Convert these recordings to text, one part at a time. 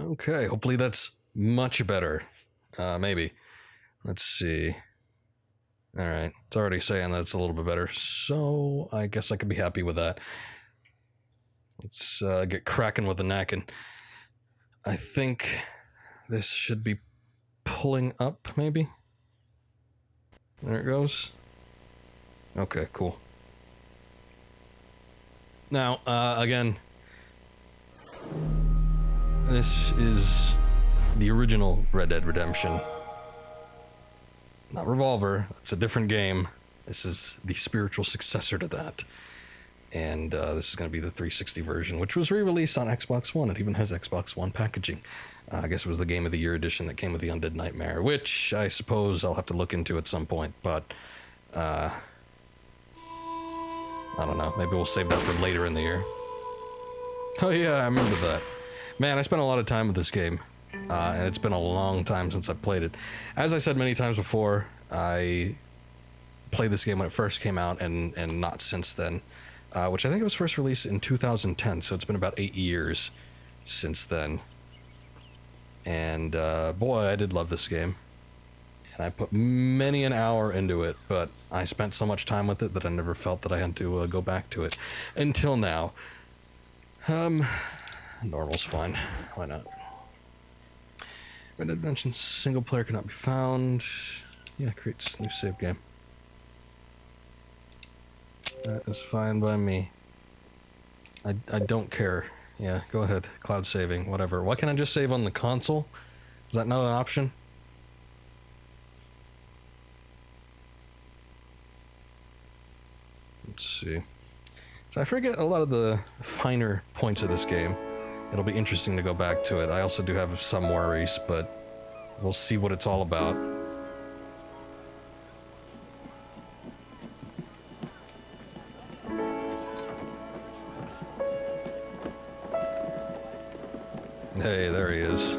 Okay, hopefully that's much better. Maybe. Let's see. Alright, it's already saying that it's a little bit better, so I guess I could be happy with that. Let's get cracking with the knacking. I think this should be pulling up, maybe? There it goes. Okay, cool. Now, again, this is the original Red Dead Redemption. Not Revolver, it's a different game. This is the spiritual successor to that. And this is going to be the 360 version, which was re-released on Xbox One. It even has Xbox One packaging. I guess it was the Game of the Year edition that came with the Undead Nightmare, which I suppose I'll have to look into at some point, but I don't know. Maybe we'll save that for later in the year. Oh yeah, I remember that. Man, I spent a lot of time with this game, and it's been a long time since I've played it. As I said many times before, I played this game when it first came out, and not since then. Which I think it was first released in 2010, so it's been about 8 years since then. And boy, I did love this game. And I put many an hour into it, but I spent so much time with it that I never felt that I had to go back to it. Until now. Normal's fine. Why not? Red Dead Redemption single player cannot be found. Yeah, creates new save game. That is fine by me. I don't care. Yeah, go ahead. Cloud saving, whatever. Why can't I just save on the console? Is that not an option? Let's see. So I forget a lot of the finer points of this game. It'll be interesting to go back to it. I also do have some worries, but we'll see what it's all about. Hey, there he is.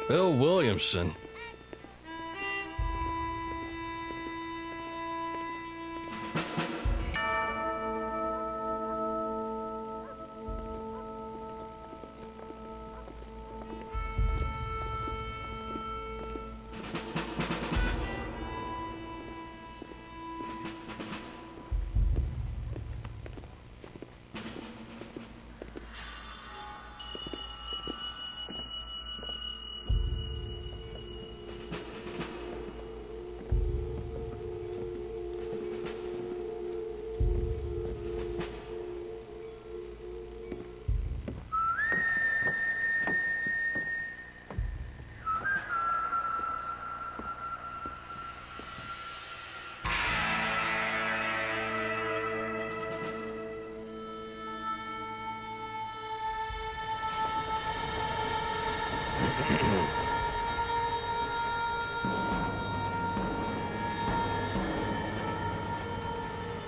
Bill Williamson.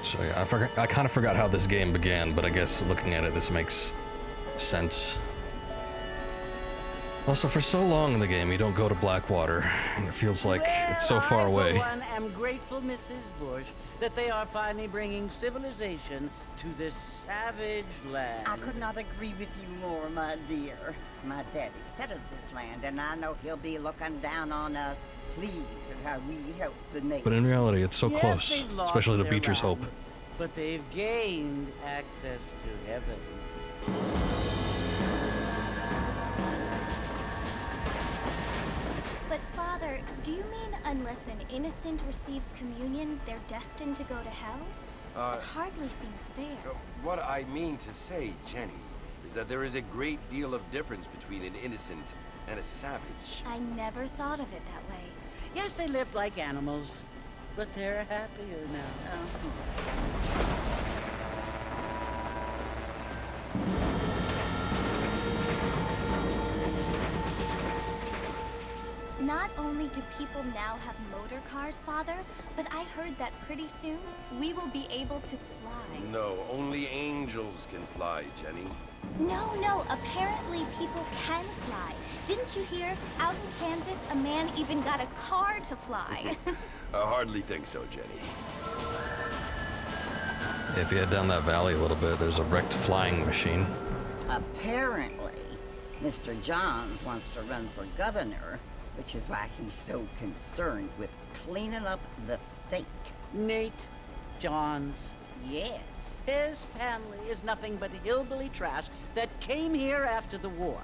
So yeah, I kind of forgot how this game began, but I guess looking at it, this makes sense. Also, for so long in the game, you don't go to Blackwater, and it feels like it's so far away. I, for one, am grateful, Mrs. Bush, that they are finally bringing civilization to this savage land. I could not agree with you more, my dear. My daddy settled this land, and I know he'll be looking down on us, pleased at how we help the natives. But in reality, it's so Yes, close, they've lost especially to their Beecher's land, Hope. But they've gained access to heaven. But Father, do you mean unless an innocent receives communion, they're destined to go to hell? It hardly seems fair. What I mean to say, Jenny, is that there is a great deal of difference between an innocent and a savage. I never thought of it that way. Yes, they lived like animals, but they're happier now. Not only do people now have motor cars, Father, but I heard that pretty soon we will be able to fly. No, only angels can fly, Jenny. No, apparently people can fly. Didn't you hear? Out in Kansas, a man even got a car to fly. I hardly think so, Jenny. If you head down that valley a little bit, there's a wrecked flying machine. Apparently, Mr. Johns wants to run for governor, which is why he's so concerned with cleaning up the state. Nate Johns. Yes. His family is nothing but hillbilly trash that came here after the war.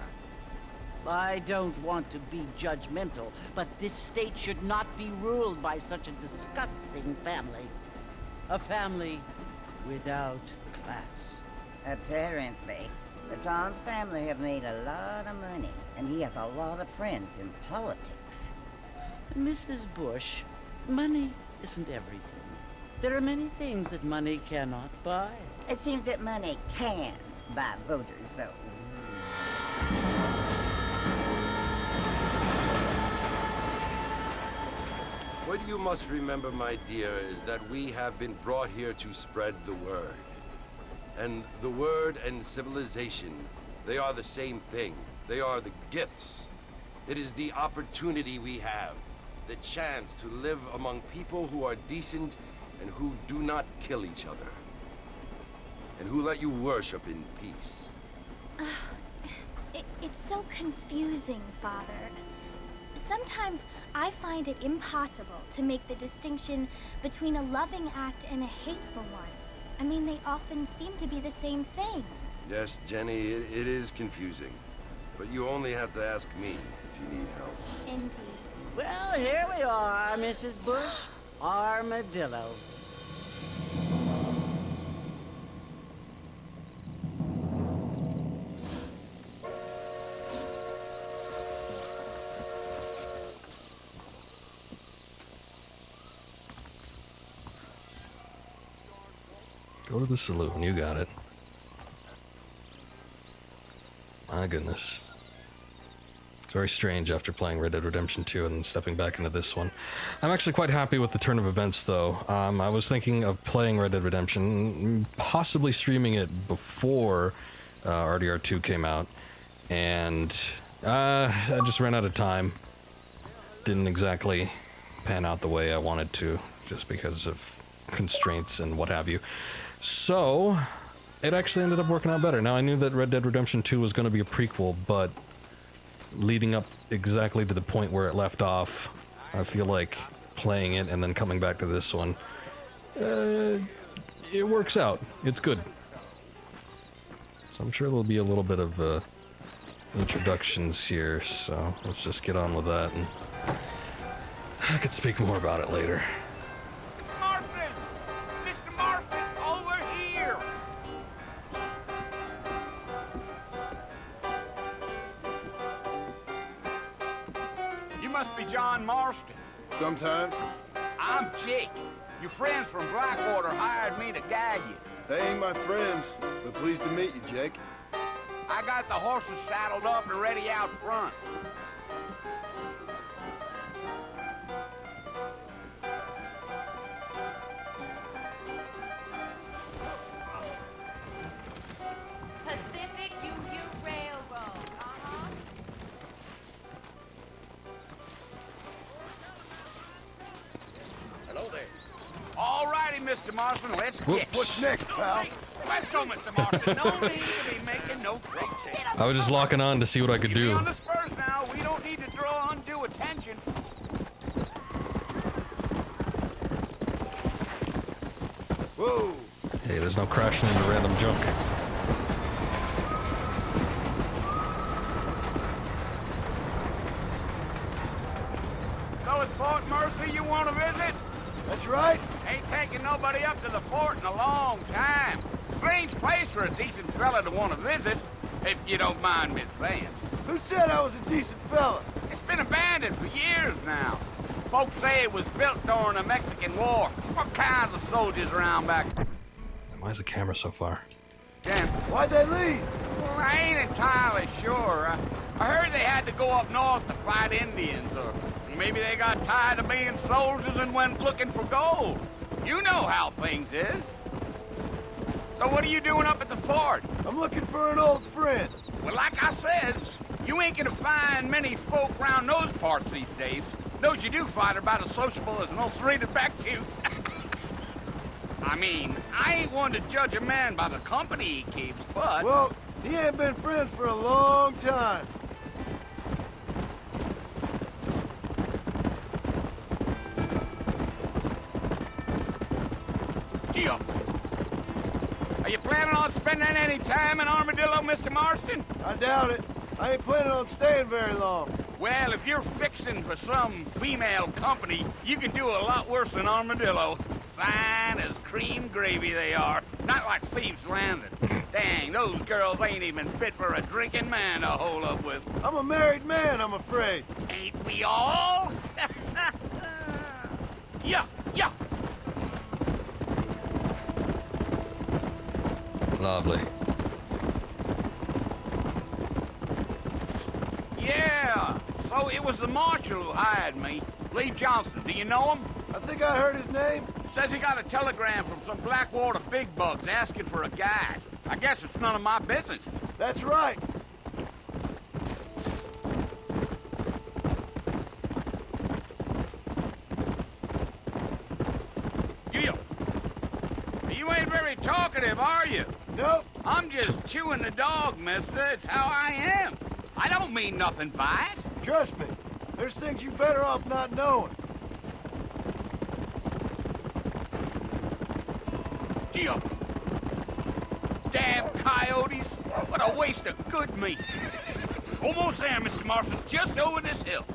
I don't want to be judgmental, but this state should not be ruled by such a disgusting family. A family without class. Apparently, the Johns family have made a lot of money, and he has a lot of friends in politics. Mrs. Bush, money isn't everything. There are many things that money cannot buy. It seems that money can buy voters, though. What you must remember, my dear, is that we have been brought here to spread the word. And the word and civilization, they are the same thing. They are the gifts. It is the opportunity we have, the chance to live among people who are decent and who do not kill each other. And who let you worship in peace. It's so confusing, Father. Sometimes I find it impossible to make the distinction between a loving act and a hateful one. I mean, they often seem to be the same thing. Yes, Jenny, it is confusing. But you only have to ask me if you need help. Indeed. Well, here we are, Mrs. Bush. Armadillo. Go to the saloon, you got it. My goodness. It's very strange after playing Red Dead Redemption 2 and stepping back into this one. I'm actually quite happy with the turn of events, though. I was thinking of playing Red Dead Redemption, possibly streaming it before RDR 2 came out, and I just ran out of time. Didn't exactly pan out the way I wanted to, just because of constraints and what have you. So, it actually ended up working out better. Now, I knew that Red Dead Redemption 2 was going to be a prequel, but leading up exactly to the point where it left off, I feel like playing it and then coming back to this one, it works out. It's good. So I'm sure there'll be a little bit of introductions here, so let's just get on with that, and I could speak more about it later. Mr. Marston, over here! You must be John Marston. Sometimes. I'm Jake. Your friends from Blackwater hired me to guide you. They ain't my friends, but pleased to meet you, Jake. I got the horses saddled up and ready out front. Pacific Union Railroad. Hello there. All righty, Mr. Marston, let's get. Whoops. What's next, pal? Let's go, Mr. Marston. No need to be making no great change. I was just locking on to see what I could You be do. on the spurs now. We don't need to draw undue attention. Whoa! Hey, there's no crashing into random junk. So it's Fort Mercy you want to visit? That's right. Ain't taking nobody up to the fort in a long time. Strange place for a decent fella to want to visit, if you don't mind me saying. Who said I was a decent fella? It's been abandoned for years now. Folks say it was built during the Mexican War. What kinds of soldiers around back then? Why is the camera so far? Why'd they leave? Well, I ain't entirely sure. I heard they had to go up north to fight Indians, or maybe they got tired of being soldiers and went looking for gold. You know how things is. So what are you doing up at the fort? I'm looking for an old friend. Well, like I says, you ain't gonna find many folk round those parts these days. Those you do find are about as sociable as an ulcerated back tooth. I mean, I ain't one to judge a man by the company he keeps, but... Well, he ain't been friends for a long time. Gio, are you planning on spending any time in Armadillo, Mr. Marston? I doubt it. I ain't planning on staying very long. Well, if you're fixing for some female company, you can do a lot worse than Armadillo. Fine as cream gravy they are. Not like Thieves Landing. Dang, those girls ain't even fit for a drinking man to hole up with. I'm a married man, I'm afraid. Ain't we all? Yeah, yeah. Lovely. Yeah. So it was the marshal who hired me. Lee Johnson, do you know him? I think I heard his name. Says he got a telegram from some Blackwater big bugs asking for a guide. I guess it's none of my business. That's right. Gil, you ain't very talkative, are you? Nope. I'm just chewing the dog, mister. It's how I am. I don't mean nothing by it. Trust me. There's things you better off not knowing. Gio. Damn coyotes. What a waste of good meat. Almost there, Mr. Marston. Just over this hill.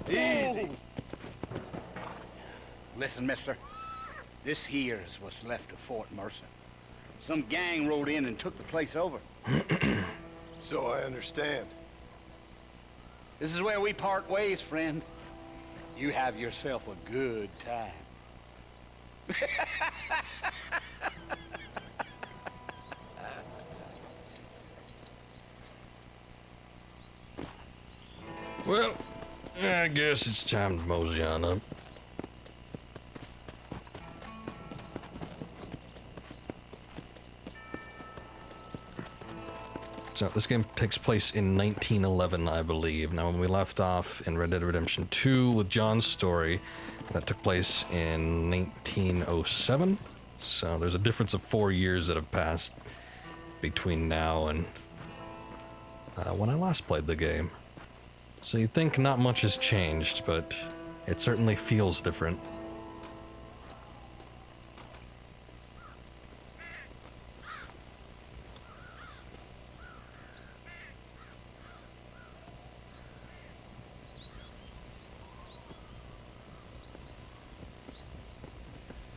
Easy. Listen, mister. This here is what's left of Fort Mercer. Some gang rode in and took the place over. So I understand. This is where we part ways, friend. You have yourself a good time. Well, I guess it's time to mosey on up. So this game takes place in 1911, I believe. Now, when we left off in Red Dead Redemption 2 with John's story, that took place in 1907. So there's a difference of 4 years that have passed between now and when I last played the game. So you'd think not much has changed, but it certainly feels different.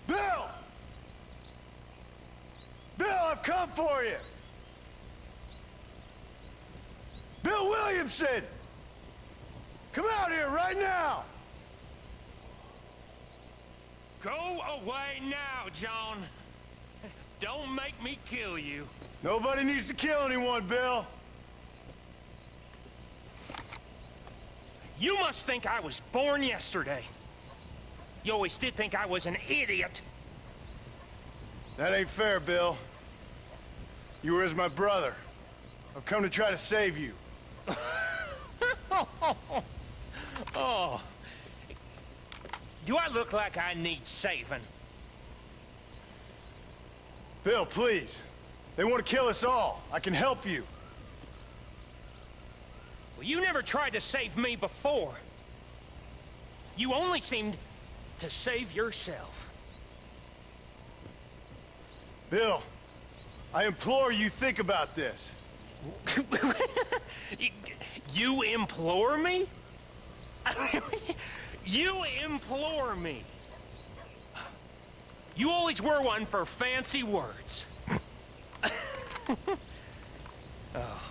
Bill! Bill, I've come for you! Bill Williamson! Come out here right now! Go away now, John. Don't make me kill you. Nobody needs to kill anyone, Bill. You must think I was born yesterday. You always did think I was an idiot. That ain't fair, Bill. You were as my brother. I've come to try to save you. Oh. Do I look like I need saving? Bill, please. They want to kill us all. I can help you. Well, you never tried to save me before. You only seemed to save yourself. Bill, I implore you think about this. You implore me? You implore me. You always were one for fancy words. Oh.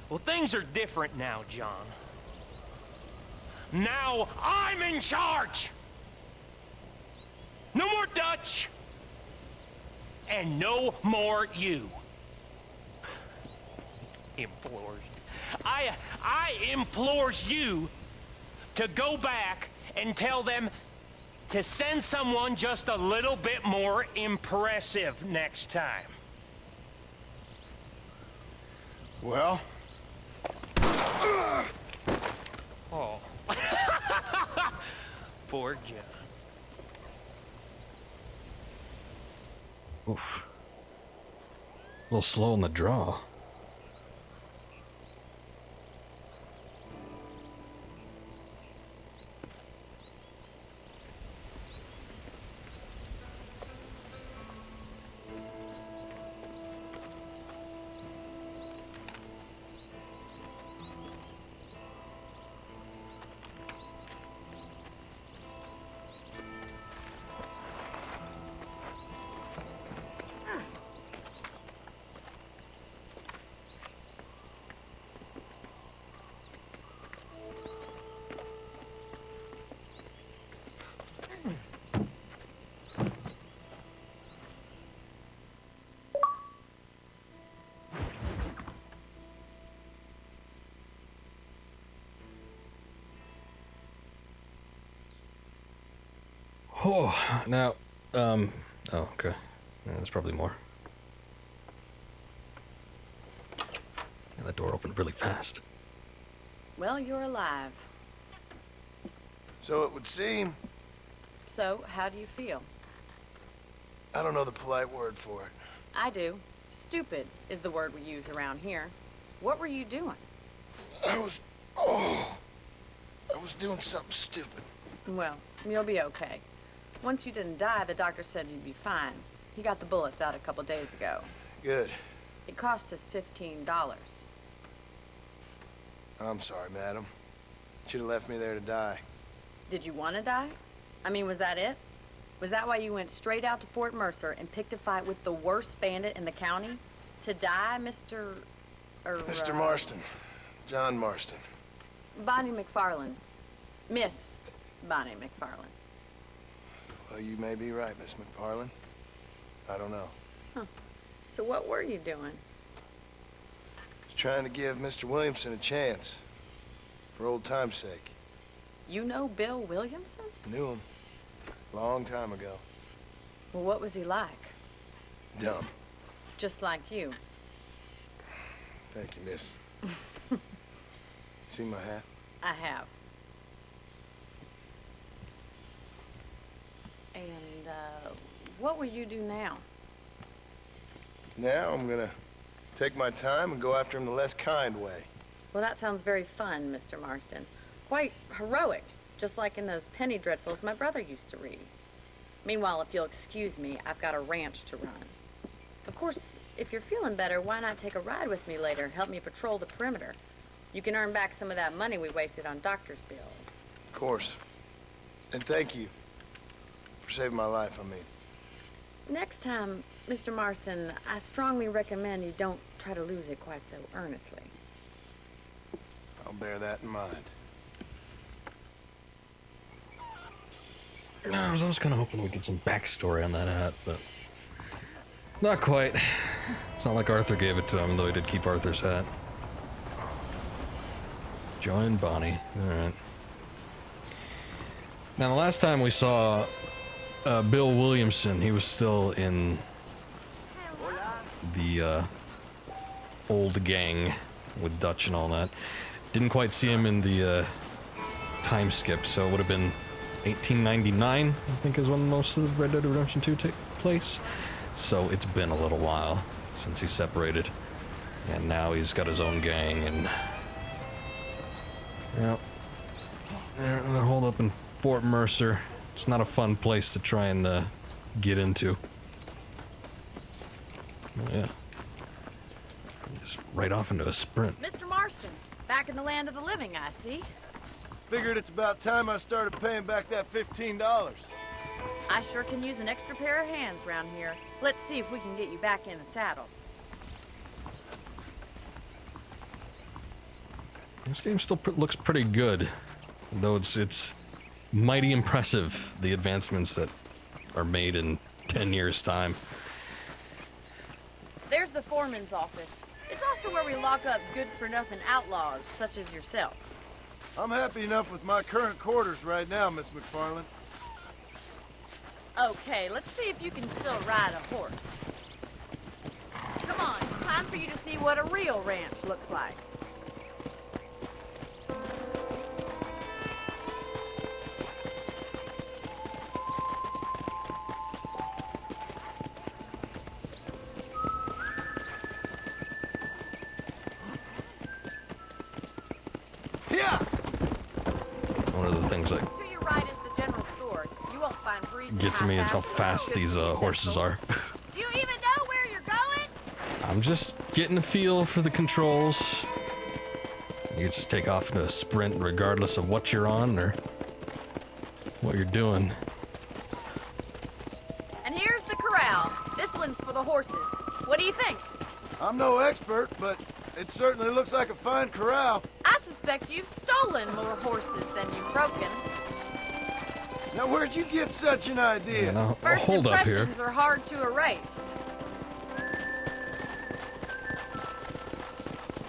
Well, things are different now, John. Now I'm in charge! No more Dutch! and no more you. Implores. I implores you to go back and tell them to send someone just a little bit more impressive next time. Well? Oh. Poor John. Oof. A little slow in the draw. Oh, now, oh, okay. Yeah, there's probably more. Yeah, that door opened really fast. Well, you're alive. So it would seem. So, how do you feel? I don't know the polite word for it. I do. Stupid is the word we use around here. What were you doing? I was doing something stupid. Well, you'll be okay. Once you didn't die, the doctor said you'd be fine. He got the bullets out a couple days ago. Good. It cost us $15. I'm sorry, madam. Should have left me there to die. Did you want to die? I mean, was that it? Was that why you went straight out to Fort Mercer and picked a fight with the worst bandit in the county? To die, Mr. Mr. Marston. John Marston. Bonnie McFarland. Miss Bonnie McFarland. Well, you may be right, Miss McFarland. I don't know. So what were you doing? Just trying to give Mr. Williamson a chance. For old time's sake. You know Bill Williamson? Knew him. Long time ago. Well, what was he like? Dumb. Just like you. Thank you, miss. See my hat? I have. And, what will you do now? Now I'm gonna take my time and go after him the less kind way. Well, that sounds very fun, Mr. Marston. Quite heroic, just like in those penny dreadfuls my brother used to read. Meanwhile, if you'll excuse me, I've got a ranch to run. Of course, if you're feeling better, why not take a ride with me later? Help me patrol the perimeter. You can earn back some of that money we wasted on doctor's bills. Of course. And thank you for saving my life, I mean. Next time, Mr. Marston, I strongly recommend you don't try to lose it quite so earnestly. I'll bear that in mind. I was kind of hoping we'd get some backstory on that hat, but not quite. It's not like Arthur gave it to him, though he did keep Arthur's hat. Join Bonnie. Alright. Now, the last time we saw Bill Williamson, he was still in the old gang with Dutch and all that. Didn't quite see him in the time skip, so it would have been 1899, I think, is when most of the Red Dead Redemption 2 take place. So it's been a little while since he separated, and now he's got his own gang, and yeah, they're holed up in Fort Mercer. It's not a fun place to try and get into. Oh, yeah. Just right off into a sprint. Mr. Marston, back in the land of the living, I see. Figured it's about time I started paying back that $15. I sure can use an extra pair of hands around here. Let's see if we can get you back in the saddle. This game still looks pretty good, though it's mighty impressive, the advancements that are made in 10 years' time. There's the foreman's office. It's also where we lock up good-for-nothing outlaws, such as yourself. I'm happy enough with my current quarters right now, Miss McFarland. Okay, let's see if you can still ride a horse. Come on, time for you to see what a real ranch looks like. Yeah! One of the things that To your right is the general store. You won't find breezes gets me is how fast these horses are. Do you even know where you're going? I'm just getting a feel for the controls. You can just take off into a sprint regardless of what you're on or what you're doing. And here's the corral. This one's for the horses. What do you think? I'm no expert, but it certainly looks like a fine corral. I suspect you've stolen more horses than you've broken. Now, where'd you get such an idea? Yeah, now, First hold up here. impressions are hard to erase.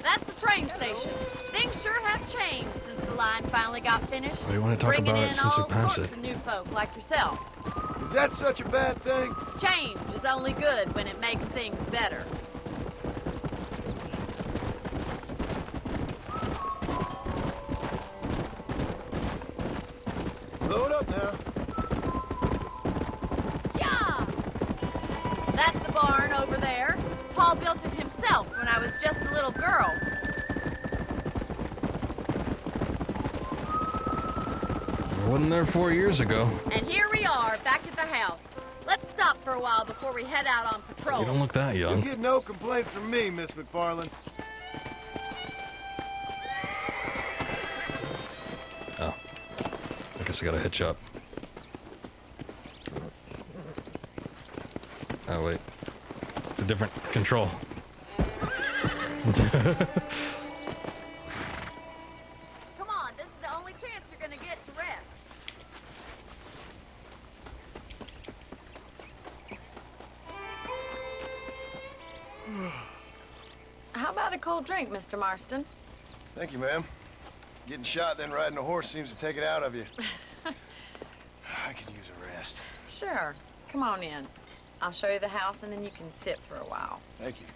That's the train station. Things sure have changed since the line finally got finished. What do you want to talk bringing about in since we all passed sorts it? of new folk like yourself. Is that such a bad thing? Change is only good when it makes things better. Load up now. Yeah! That's the barn over there. Paul built it himself when I was just a little girl. I wasn't there 4 years ago. And here we are, back at the house. Let's stop for a while before we head out on patrol. You don't look that You young. get no complaints from me, Miss McFarland. Oh. I guess I gotta hitch up. Oh, wait. It's a different control. Come on, this is the only chance you're gonna get to rest. How about a cold drink, Mr. Marston? Thank you, ma'am. Getting shot, then riding a horse seems to take it out of you. I could use a rest. Sure. Come on in. I'll show you the house and then you can sit for a while. Thank you.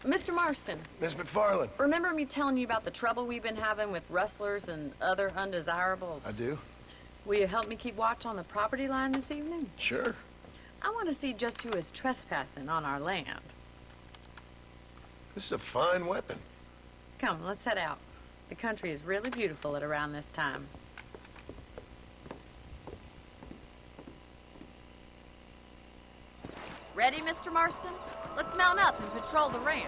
Mr. Marston, Miss McFarland. remember me telling you about the trouble we've been having with rustlers and other undesirables? I do? Will you help me keep watch on the property line this evening? Sure. I want to see just who is trespassing on our land. This is a fine weapon. Come, let's head out. The country is really beautiful at around this time. Ready, Mr. Marston? Let's mount up and patrol the ranch.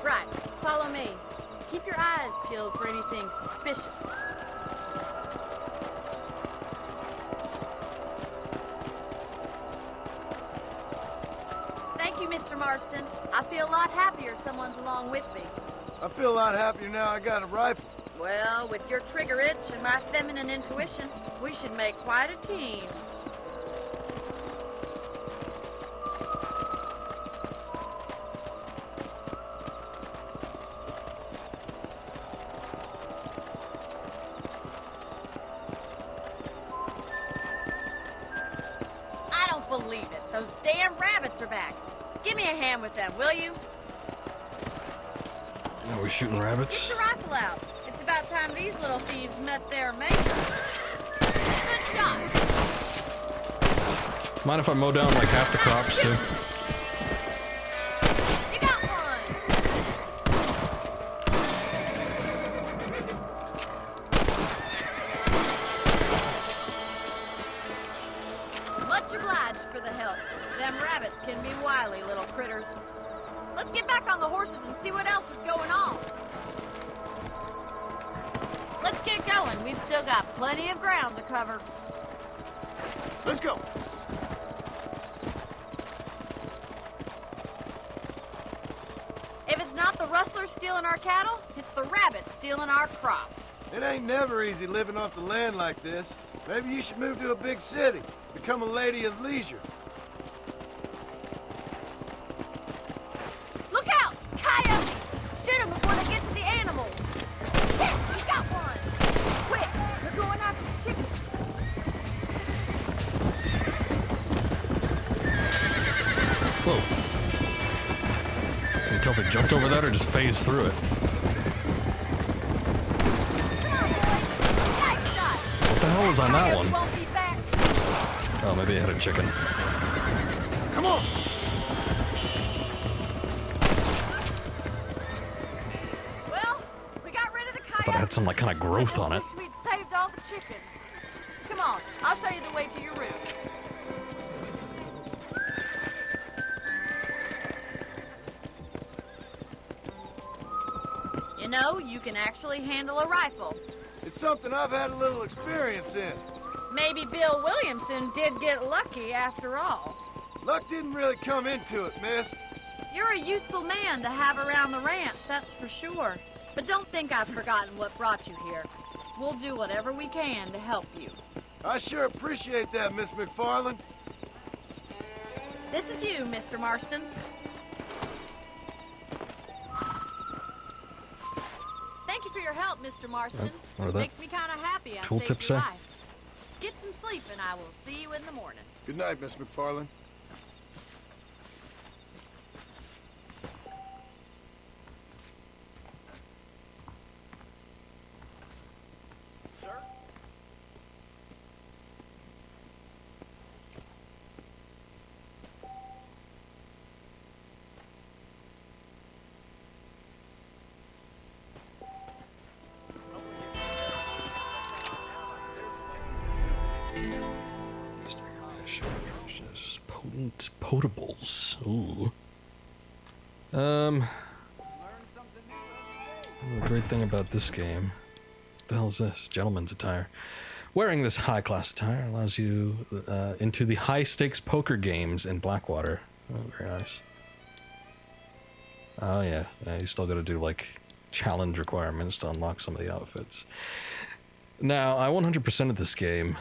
Right, follow me. Keep your eyes peeled for anything suspicious. Thank you, Mr. Marston. I feel a lot happier someone's along with me. I feel a lot happier now I got a rifle. Well, with your trigger itch and my feminine intuition, we should make quite a team. I don't believe it. Those damn rabbits are back. Give me a hand with them, will you? Are we shooting Get rabbits? your rifle out. It's about time these little thieves met their maker. Good shot. Mind if I mow down like half the crops too? You got one. Much obliged for the help. Them rabbits can be wily little critters. Let's get back on the horses and see what else is going on. still got plenty of ground to cover. Let's go. If it's not the rustlers stealing our cattle, it's the rabbits stealing our crops. It ain't never easy living off the land like this. Maybe you should move to a big city. Become a lady of leisure. Look out! Coyotes! Shoot them before they get to the animals. Yeah, you got one! Quick, they're going after the chickens. Whoa. Can you tell if it jumped over that or just phased through it? What the hell was on that one? Oh, maybe it had a chicken. Come on! Well, we got rid of the coyotes. Thought it had some like kind of growth on it. Wish we'd saved all the chickens. Come on, I'll show you the way to your room. You know, you can actually handle a rifle. It's something I've had a little experience in. Maybe Bill Williamson did get lucky after all. Luck didn't really come into it, miss. You're a useful man to have around the ranch, that's for sure. But don't think I've forgotten what brought you here. We'll do whatever we can to help you. I sure appreciate that, Miss McFarland. This is you, Mr. Marston. Thank you for your help, Mr. Marston. What are that? Makes me kind of happy I Tooltip saved say? your life. Get some sleep and I will see you in the morning. Good night, Miss McFarland. Potent potables. Ooh. The great thing about this game, what the hell is this? Gentleman's attire. Wearing this high-class attire allows you into the high-stakes poker games in Blackwater. Oh, very nice. Oh yeah, you still got to do like challenge requirements to unlock some of the outfits. Now, I 100%ed this game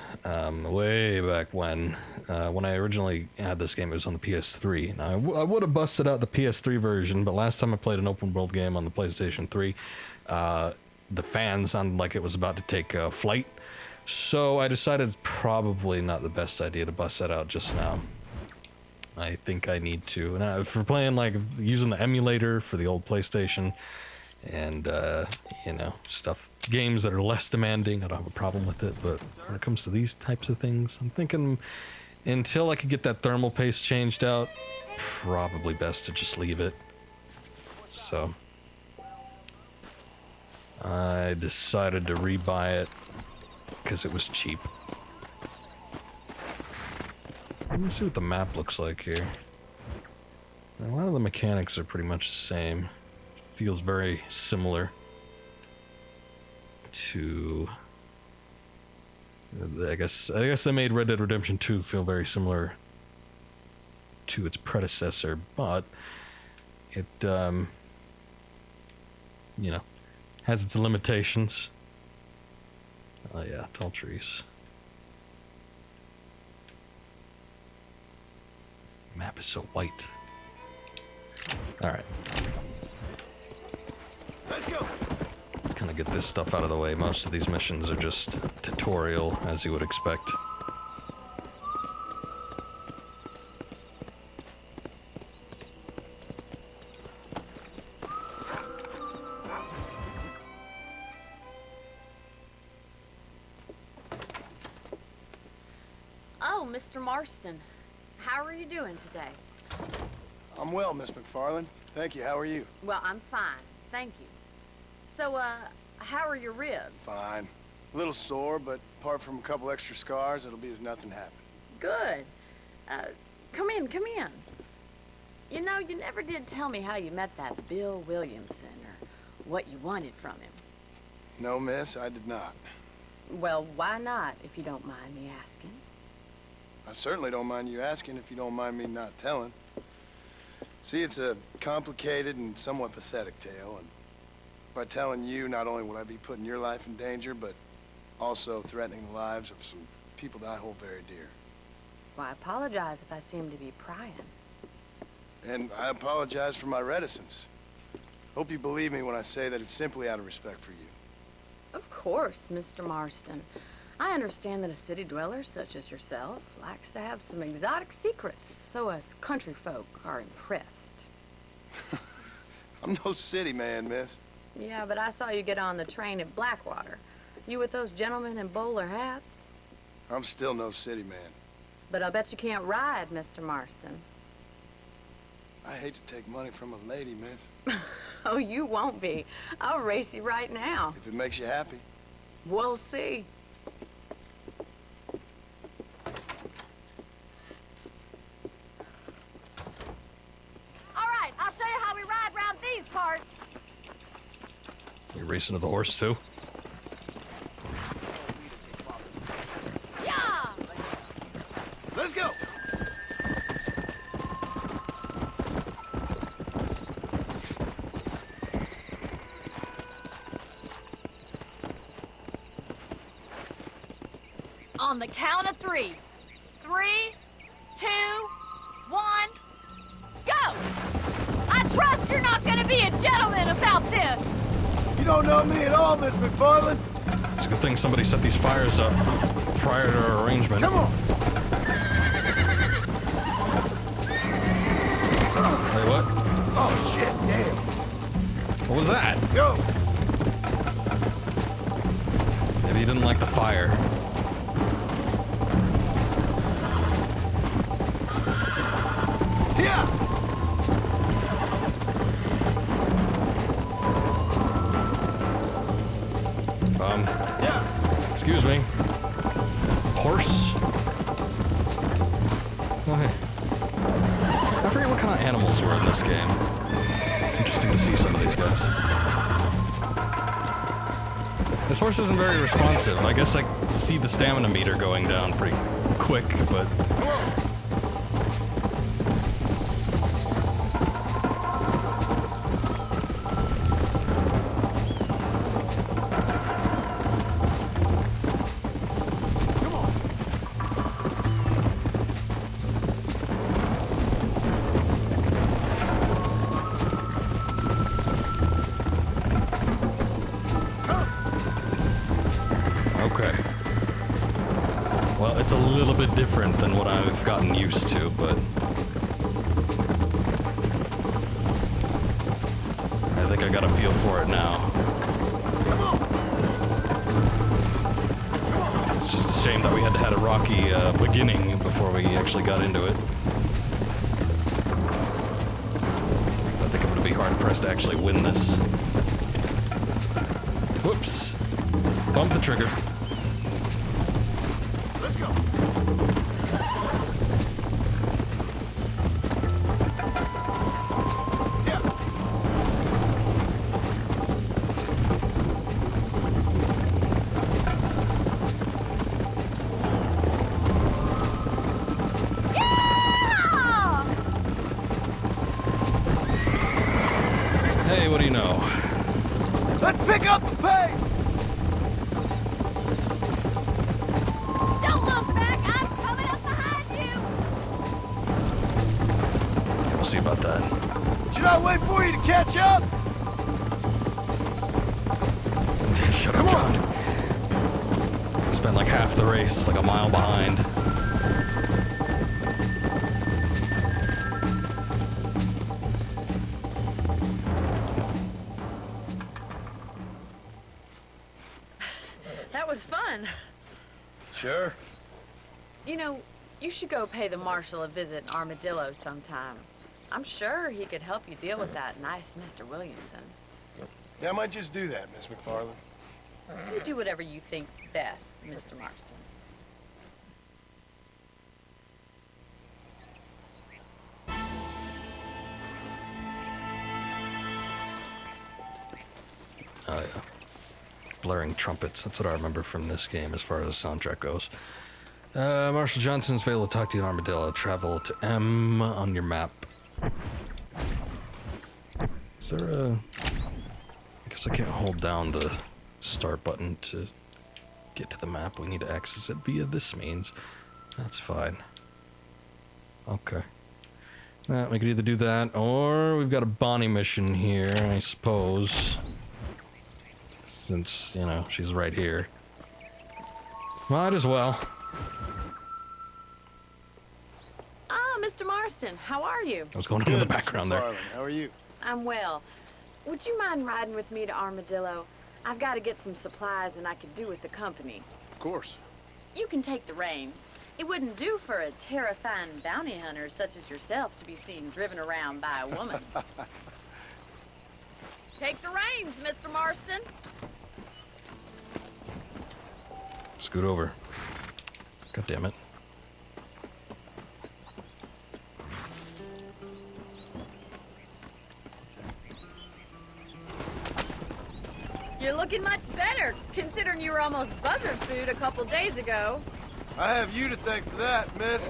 way back when I originally had this game. It was on the PS3. Now, I would have busted out the PS3 version, but last time I played an open world game on the PlayStation 3, the fan sounded like it was about to take flight. So I decided it's probably not the best idea to bust that out just now. I think I need to. Now, if we're playing like using the emulator for the old PlayStation, and you know, games that are less demanding, I don't have a problem with it. But when it comes to these types of things, I'm thinking until I could get that thermal paste changed out, probably best to just leave it. So I decided to rebuy it because it was cheap. Let me see what the map looks like here. A lot of the mechanics are pretty much the same. Feels very similar to, I guess they made Red Dead Redemption 2 feel very similar to its predecessor, but it you know, has its limitations. Oh yeah, tall trees. Map is so white. All right. Let's go. Let's kind of get this stuff out of the way. Most of these missions are just tutorial, as you would expect. Oh, Mr. Marston. How are you doing today? I'm well, Miss McFarland. Thank you. How are you? Well, I'm fine. Thank you. So, how are your ribs? Fine. A little sore, but apart from a couple extra scars, it'll be as nothing happened. Good. Come in, come in. You know, you never did tell me how you met that Bill Williamson or what you wanted from him. No, miss, I did not. Well, why not, if you don't mind me asking? I certainly don't mind you asking if you don't mind me not telling. See, it's a complicated and somewhat pathetic tale, and by telling you, not only will I be putting your life in danger, but also threatening the lives of some people that I hold very dear. Well, I apologize if I seem to be prying. And I apologize for my reticence. Hope you believe me when I say that it's simply out of respect for you. Of course, Mr. Marston. I understand that a city dweller such as yourself likes to have some exotic secrets, so us country folk are impressed. I'm no city man, miss. Yeah, but I saw you get on the train at Blackwater. You with those gentlemen in bowler hats? I'm still no city man. But I'll bet you can't ride, Mr. Marston. I hate to take money from a lady, miss. Oh, you won't be. I'll race you right now. If it makes you happy. We'll see. All right, I'll show you how we ride round these parts. You racing to the horse too? Yeah! Let's go! On the count of 3. 3, 2, 1, go! I trust you're not gonna be a gentleman about this! You don't know me at all, Miss McFarland. It's a good thing somebody set these fires up prior to our arrangement. Come on! Wait, what? Oh, shit, damn. What was that? Go! Maybe he didn't like the fire. Yeah! Yeah! Excuse me. Horse? Oh, hey. I forget what kind of animals were in this game. It's interesting to see some of these guys. This horse isn't very responsive. I guess I see the stamina meter going down pretty quick, but... Okay. Well, it's a little bit different than what I've gotten used to, but... I think I got a feel for it now. It's just a shame that we had to have a rocky beginning before we actually got into it. I think I'm gonna be hard-pressed to actually win this. Whoops. Bump the trigger. Let's go! Yeah! Yeah! Hey, what do you know? Let's pick up the pace! Don't look back! I'm coming up behind you! Yeah, we'll see about that. Should I wait for you to catch up? Shut up, John. Spent like half the race, like a mile behind. That was fun. Sure. You know, you should go pay the marshal a visit in Armadillo sometime. I'm sure he could help you deal with that nice Mr. Williamson. Yeah, I might just do that, Miss McFarland. You do whatever you think's best, Mr. Marston. Oh, yeah. blaring trumpets. That's what I remember from this game as far as the soundtrack goes. Marshall Johnson's available to talk to you in Armadillo. Travel to M on your map. Is there a... I guess I can't hold down the start button to get to the map. We need to access it via this means. That's fine. Okay. We could either do that, or we've got a Bonnie mission here, I suppose. Since, you know, she's right here. Might as well. Ah, Mr. Marston, how are you? What's going on in the background there? Farland, how are you? I'm well. Would you mind riding with me to Armadillo? I've got to get some supplies and I could do with the company. Of course. You can take the reins. It wouldn't do for a terrifying bounty hunter such as yourself to be seen driven around by a woman. Take the reins, Mr. Marston. Scoot over. God damn it. You're looking much better, considering you were almost buzzard food a couple days ago. I have you to thank for that, miss.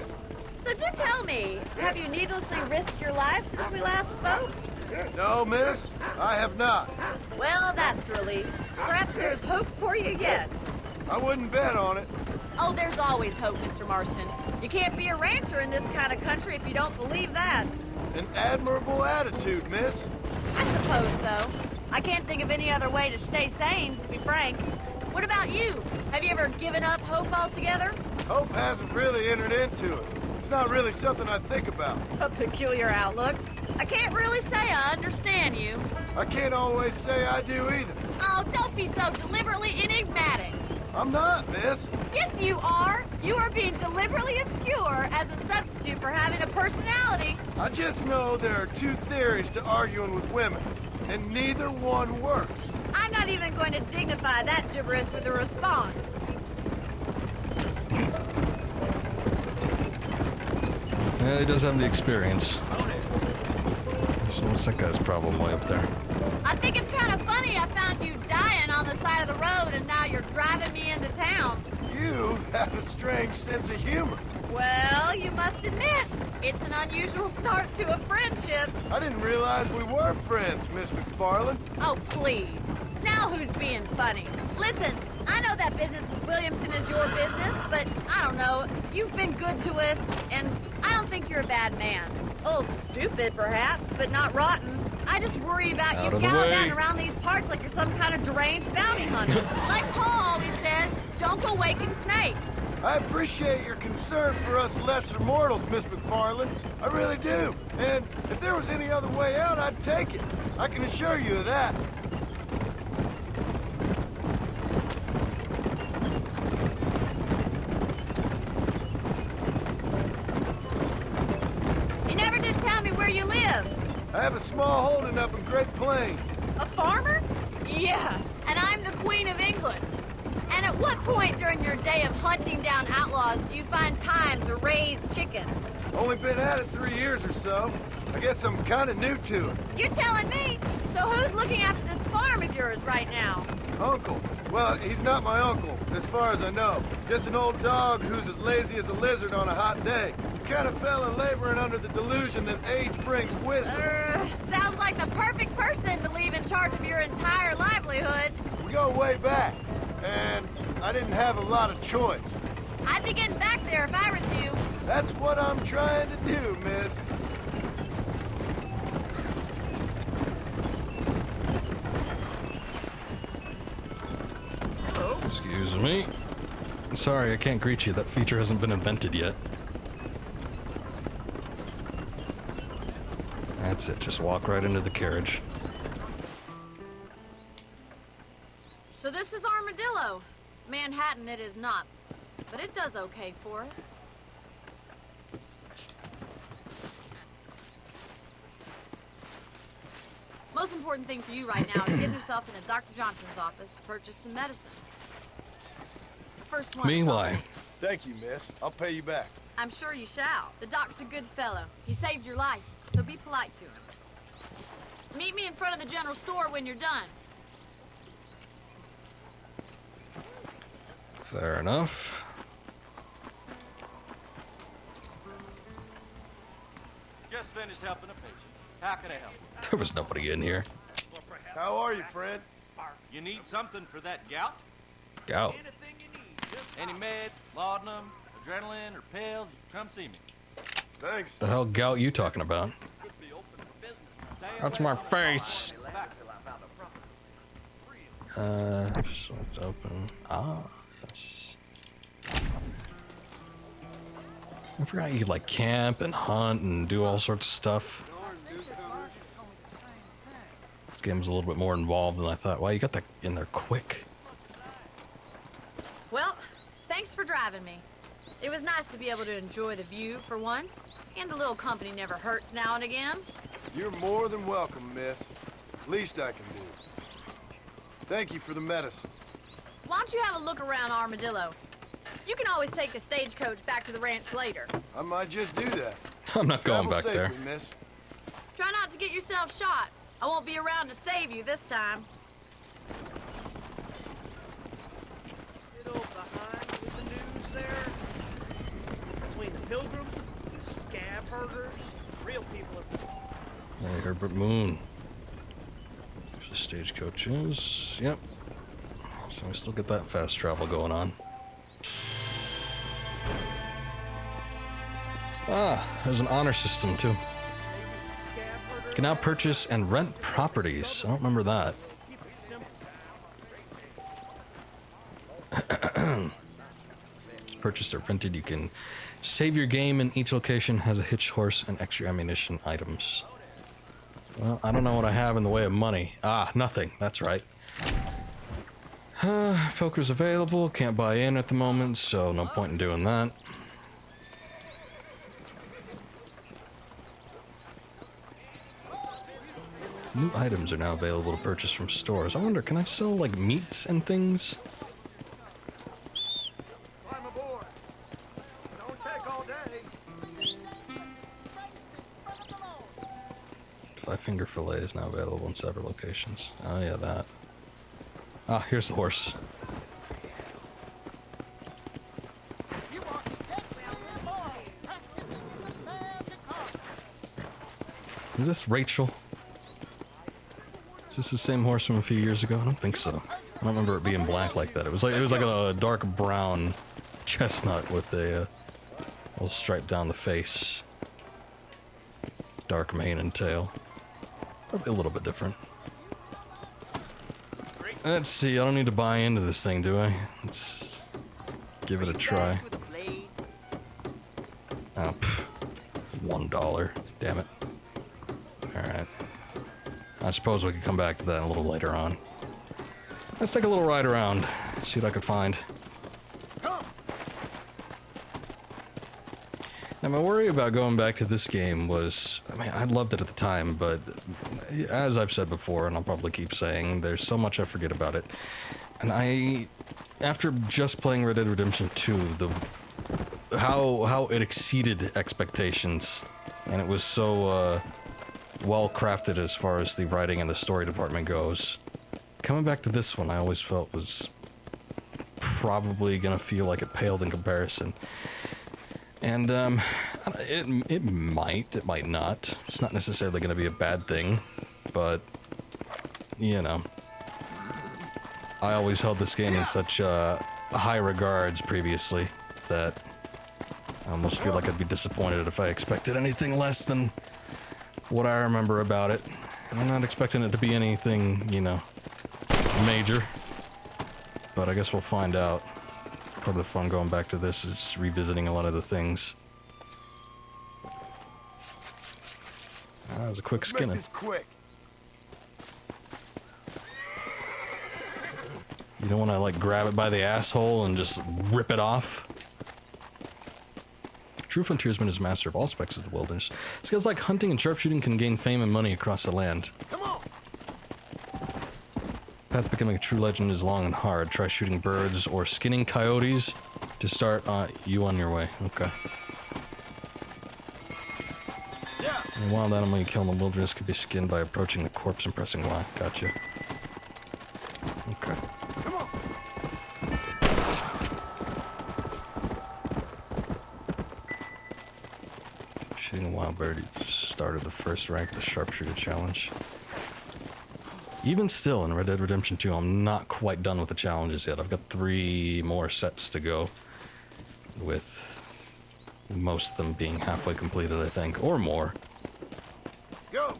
So do tell me, have you needlessly risked your life since we last spoke? No, miss, I have not. Well, that's a relief. Perhaps there's hope for you yet. I wouldn't bet on it. Oh, there's always hope, Mr. Marston. You can't be a rancher in this kind of country if you don't believe that. An admirable attitude, miss. I suppose so. I can't think of any other way to stay sane, to be frank. What about you? Have you ever given up hope altogether? Hope hasn't really entered into it. It's not really something I think about. A peculiar outlook. I can't really say I understand you. I can't always say I do either. Oh, don't be so deliberately enigmatic. I'm not, miss. Yes, you are. You are being deliberately obscure as a substitute for having a personality. I just know there are two theories to arguing with women, and neither one works. I'm not even going to dignify that gibberish with a response. Yeah, he does have the experience. So what's that guy's problem way up there? I think it's kind of funny I found you dying on the side of the road and now you're driving me into town. You have a strange sense of humor. Well, you must admit, it's an unusual start to a friendship. I didn't realize we were friends, Miss McFarland. Oh, please. Now who's being funny? Listen, I know that business with Williamson is your business, but I don't know. You've been good to us, and I don't think you're a bad man. A little stupid, perhaps, but not rotten. I just worry about you gallivanting around these parts like you're some kind of deranged bounty hunter. Like Paul always says, don't go waking snakes. I appreciate your concern for us lesser mortals, Miss McFarland. I really do. And if there was any other way out, I'd take it. I can assure you of that. You never did tell me where you live. I have a small holding up in Great Plains. A farmer? Yeah, and I'm the Queen of England. And at what point during your day of hunting down outlaws do you find time to raise chickens? Only been at it 3 years or so. I guess I'm kind of new to it. You're telling me? So who's looking after this farm of yours right now? Uncle. Well, he's not my uncle, as far as I know. Just an old dog who's as lazy as a lizard on a hot day. The kind of fella laboring under the delusion that age brings wisdom. Sounds like the perfect person to leave in charge of your entire livelihood. We go way back, and I didn't have a lot of choice. I'd be getting back there if I was you. That's what I'm trying to do, miss. Excuse me. Sorry, I can't greet you. That feature hasn't been invented yet. That's it. Just walk right into the carriage. So this is Armadillo. Manhattan it is not, but it does okay for us. Most important thing for you right now is getting yourself into Dr. Johnson's office to purchase some medicine. First one. Me? Why? Thank you, miss. I'll pay you back. I'm sure you shall. The doc's a good fellow. He saved your life, so be polite to him. Meet me in front of the general store when you're done. Fair enough. Just finished helping a patient. How can I help you? There was nobody in here. How are you, Fred? You need something for that gout? Gout. Anything you need. Just any meds, laudanum, adrenaline, or pills, come see me. Thanks. The hell gout you talking about? Could be open for business. That's my face. So it's open. Ah, yes. I forgot you could like camp and hunt and do all sorts of stuff. This game was a little bit more involved than I thought. Wow, you got that in there quick. Well, thanks for driving me. It was nice to be able to enjoy the view for once, and a little company never hurts now and again. You're more than welcome, miss. Least I can do. Thank you for the medicine. Why don't you have a look around Armadillo? You can always take a stagecoach back to the ranch later. I might just do that. I'm not going Travel back there. safely, miss. Try not to get yourself shot. I won't be around to save you this time. Little behind with the news there. Between the pilgrims, the scab herders, real people are... Hey, Herbert Moon. There's the stagecoaches. Yep. So we still get that fast travel going on. Ah, there's an honor system too. You can now purchase and rent properties. I don't remember that. Purchased or rented, you can save your game, and each location has a hitched horse and extra ammunition items. Well, I don't know what I have in the way of money. Ah, nothing. That's right. Poker's available. Can't buy in at the moment, so no point in doing that. New items are now available to purchase from stores. I wonder, can I sell, like, meats and things? Climb aboard. Don't take all day. 5-finger fillet is now available in several locations. Oh, yeah, that. Ah, here's the horse. Is this Rachel? Is this the same horse from a few years ago? I don't think so. I don't remember it being black like that. It was like a dark brown chestnut with a little stripe down the face. Dark mane and tail. Probably a little bit different. Let's see, I don't need to buy into this thing, do I? Let's give it a try. Oh, $1. Damn it. Alright. I suppose we could come back to that a little later on. Let's take a little ride around, see what I could find. Now, my worry about going back to this game was, I mean, I loved it at the time, but as I've said before, and I'll probably keep saying, there's so much I forget about it. And after just playing Red Dead Redemption 2, how it exceeded expectations, and it was so well crafted as far as the writing and the story department goes. Coming back to this one, I always felt was probably gonna feel like it paled in comparison. And it might not. It's not necessarily going to be a bad thing, but you know, I always held this game in such high regards previously that I almost feel like I'd be disappointed if I expected anything less than what I remember about it. And I'm not expecting it to be anything, you know, major, but I guess we'll find out. Part of the fun going back to this is revisiting a lot of the things. That was a quick skinning. Make this quick. You don't want to like grab it by the asshole and just rip it off. True frontiersman is master of all aspects of the wilderness. Skills like hunting and sharpshooting can gain fame and money across the land. Come on. The path to becoming a true legend is long and hard. Try shooting birds or skinning coyotes to start you on your way. Okay. Yeah. Any wild animal you kill in the wilderness can be skinned by approaching the corpse and pressing Y. Gotcha. Okay. Come on. Shooting a wild bird, you started the first rank of the sharpshooter challenge. Even still, in Red Dead Redemption 2, I'm not quite done with the challenges yet. I've got 3 more sets to go, with most of them being halfway completed, I think, or more. Go!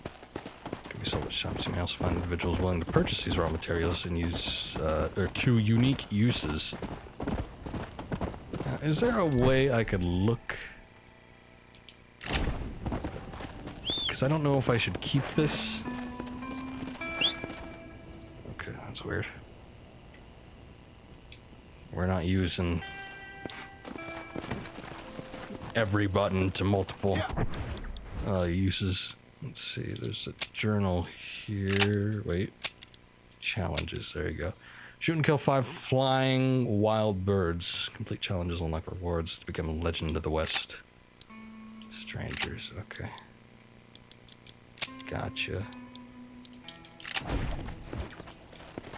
Can be sold at shops. You may also find individuals willing to purchase these raw materials and use their 2 unique uses. Now, is there a way I could look? Because I don't know if I should keep this. Okay, that's weird. We're not using every button to multiple uses. Let's see, there's a journal here. Wait. Challenges, there you go. Shoot and kill 5 flying wild birds. Complete challenges unlock rewards to become a legend of the West. Strangers, okay. Gotcha.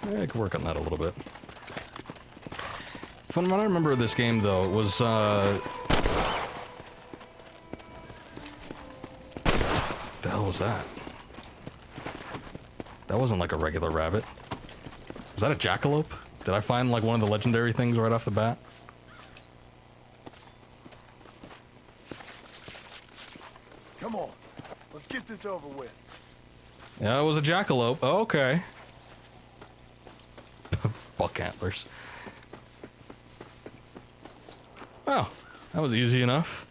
I could work on that a little bit. From what I remember of this game, though, it was, what the hell was that? That wasn't like a regular rabbit. Was that a jackalope? Did I find like one of the legendary things right off the bat? Come on, let's get this over with. Yeah, it was a jackalope. Oh, okay. Buck antlers. Oh, that was easy enough.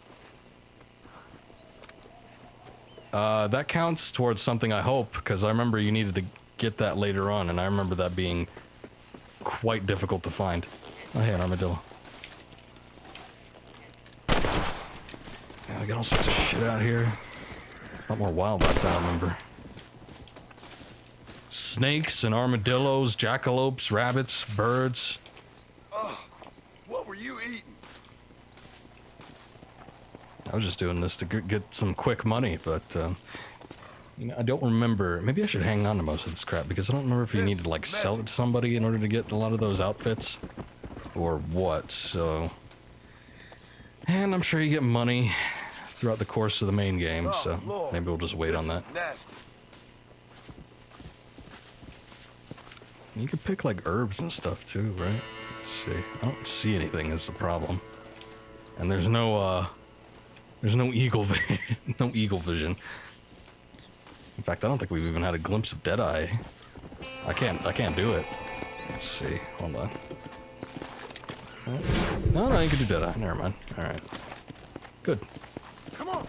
That counts towards something, I hope, because I remember you needed to get that later on, and I remember that being quite difficult to find. Oh, hey, an armadillo. Yeah, I got all sorts of shit out here. A lot more wildlife than I remember. Snakes and armadillos, jackalopes, rabbits, birds. Oh, what were you eating? I was just doing this to get some quick money, but, you know, I don't remember. Maybe I should hang on to most of this crap, because I don't remember if you need to, like, sell it to somebody in order to get a lot of those outfits, or what, so... And I'm sure you get money throughout the course of the main game, so maybe we'll just wait on that. Nasty. You can pick, like, herbs and stuff, too, right? Let's see. I don't see anything is the problem. And there's no eagle vision. No eagle vision. In fact, I don't think we've even had a glimpse of Deadeye. I can't do it. Let's see. Hold on. No, you can do Deadeye. Never mind. Alright. Good. Come on.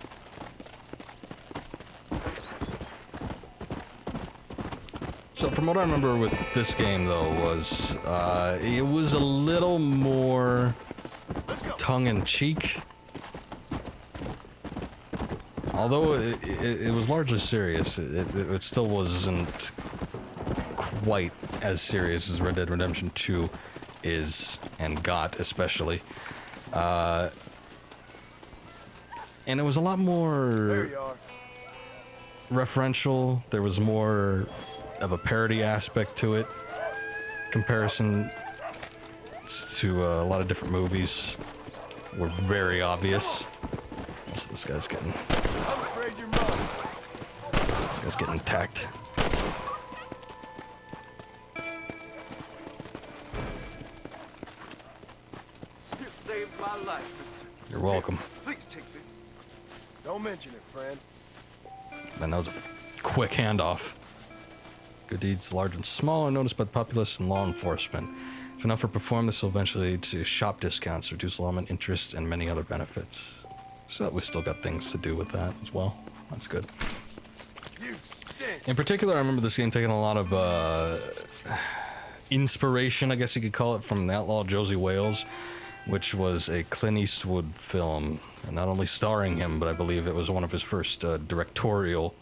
So from what I remember with this game, though, was it was a little more tongue-in-cheek. Although it was largely serious, it still wasn't quite as serious as Red Dead Redemption 2 is, and got especially. And it was a lot more referential. There was more of a parody aspect to it. Comparison to a lot of different movies were very obvious. So this guy's getting... I'm afraid you're wrong. This guy's getting attacked. You saved my life, mister. You're welcome. Please take this. Don't mention it, friend. Man, that was a quick handoff. Good deeds, large and small, are noticed by the populace and law enforcement. If enough are performed, this will eventually lead to shop discounts, reduced lawman interest, and many other benefits. So we still got things to do with that as well. That's good. You stink. In particular, I remember this game taking a lot of inspiration, I guess you could call it, from The Outlaw Josie Wales, which was a Clint Eastwood film, and not only starring him, but I believe it was one of his first directorial.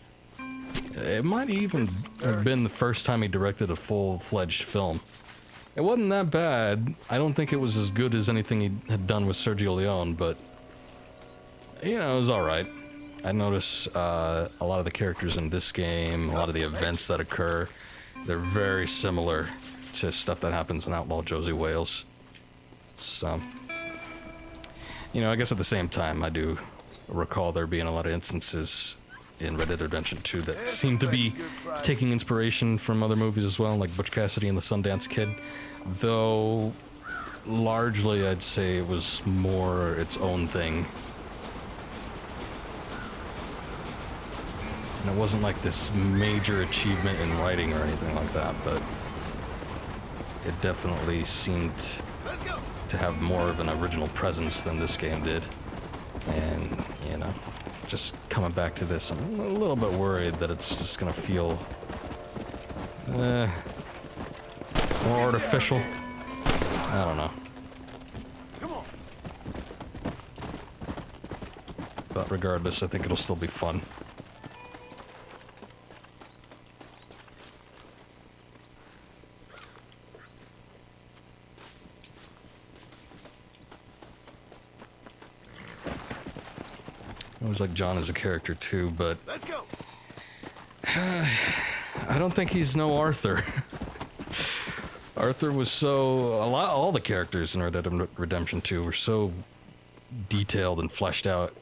It might even have been the first time he directed a full-fledged film. It wasn't that bad. I don't think it was as good as anything he had done with Sergio Leone, but you know, it was alright. I notice a lot of the characters in this game, a lot of the events that occur, they're very similar to stuff that happens in Outlaw Josie Wales. So, you know, I guess at the same time, I do recall there being a lot of instances in Red Dead Redemption 2 that seem to be taking inspiration from other movies as well, like Butch Cassidy and the Sundance Kid, though largely I'd say it was more its own thing. And it wasn't like this major achievement in writing or anything like that, but it definitely seemed to have more of an original presence than this game did. And, you know, just coming back to this, I'm a little bit worried that it's just gonna feel more artificial. I don't know. But regardless, I think it'll still be fun. I always like John as a character too, but Let's go. I don't think he's no Arthur. Arthur was all the characters in Red Dead Redemption 2 were so detailed and fleshed out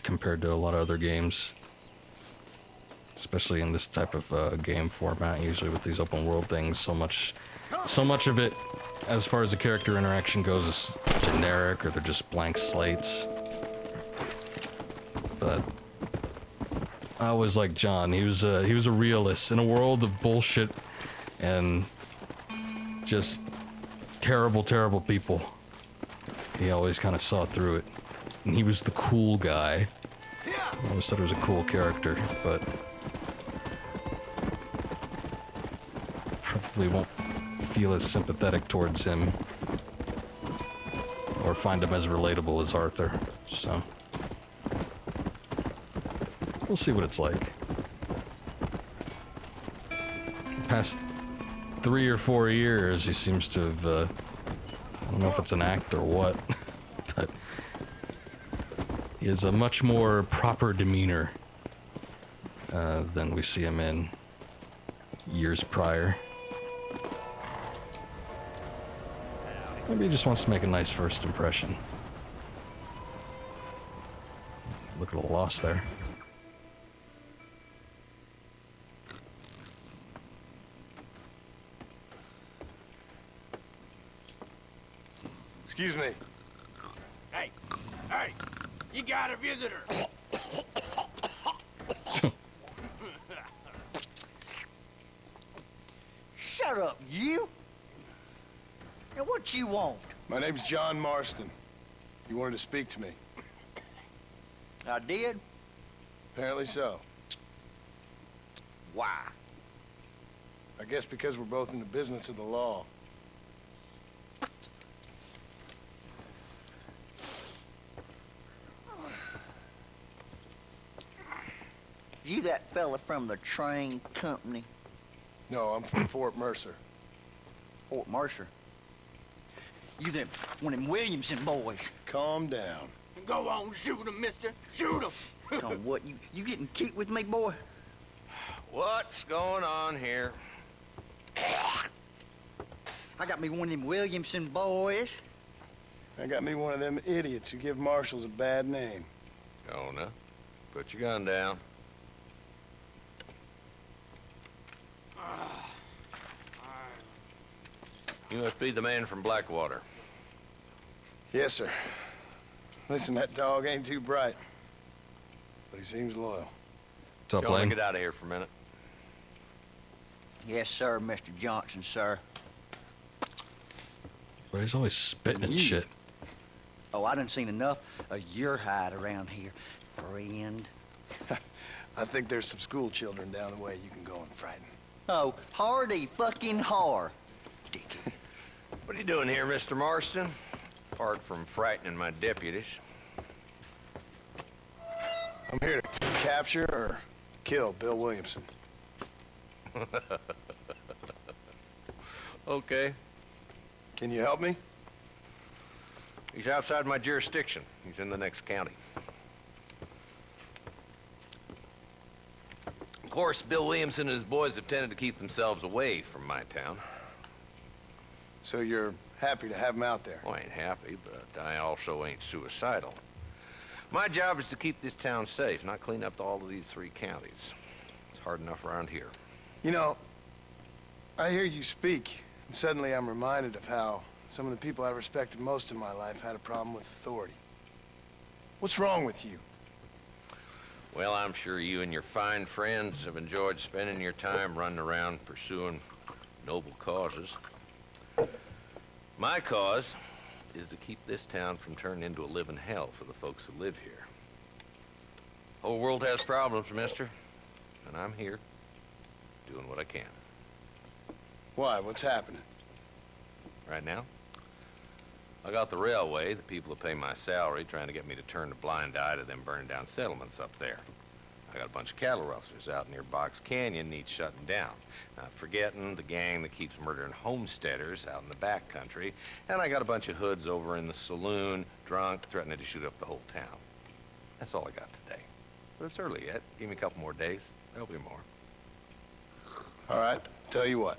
compared to a lot of other games. Especially in this type of game format, usually with these open world things, so much of it, as far as the character interaction goes, is generic or they're just blank slates. But I always liked John. He was a realist in a world of bullshit and just terrible people. He always kind of saw through it, and he was the cool guy. I always thought he was a cool character, but probably won't feel as sympathetic towards him or find him as relatable as Arthur. So we'll see what it's like. Past 3 or 4 years, he seems to have, I don't know if it's an act or what, but he has a much more proper demeanor than we see him in years prior. Maybe he just wants to make a nice first impression. Look at a loss there. Excuse me. Hey, you got a visitor. Shut up, you. Now, what you want? My name's John Marston. You wanted to speak to me. I did? Apparently so. Why? I guess because we're both in the business of the law. You that fella from the train company? No, I'm from Fort Mercer. Fort Mercer? You them, one of them Williamson boys. Calm down. Go on, shoot him, mister. Shoot him. On what, you getting cute with me, boy? What's going on here? I got me one of them Williamson boys. I got me one of them idiots who give marshals a bad name. Jonah, put your gun down. You must be the man from Blackwater. Yes, sir. Listen, that dog ain't too bright, but he seems loyal. What's up, Jonah, Blaine? get out of here for a minute. Yes, sir, Mr. Johnson, sir. But he's always spitting and shit. Oh, I done seen enough of your hide around here, friend. I think there's some school children down the way you can go and frighten. Oh, hardy fucking har. Dickhead. What are you doing here, Mr. Marston? Apart from frightening my deputies. I'm here to capture or kill Bill Williamson. Okay. Can you help me? He's outside my jurisdiction. He's in the next county. Of course, Bill Williamson and his boys have tended to keep themselves away from my town. So you're happy to have him out there? Well, I ain't happy, but I also ain't suicidal. My job is to keep this town safe, not clean up all of these 3 counties. It's hard enough around here. You know, I hear you speak, and suddenly I'm reminded of how some of the people I respected most in my life had a problem with authority. What's wrong with you? Well, I'm sure you and your fine friends have enjoyed spending your time running around pursuing noble causes. My cause is to keep this town from turning into a living hell for the folks who live here. Whole world has problems, mister, and I'm here doing what I can. Why? What's happening? Right now, I got the railway, the people who pay my salary, trying to get me to turn a blind eye to them burning down settlements up there. I got a bunch of cattle rustlers out near Box Canyon needs shutting down. Not forgetting the gang that keeps murdering homesteaders out in the back country. And I got a bunch of hoods over in the saloon, drunk, threatening to shoot up the whole town. That's all I got today. But it's early yet. Give me a couple more days. There'll be more. All right, tell you what.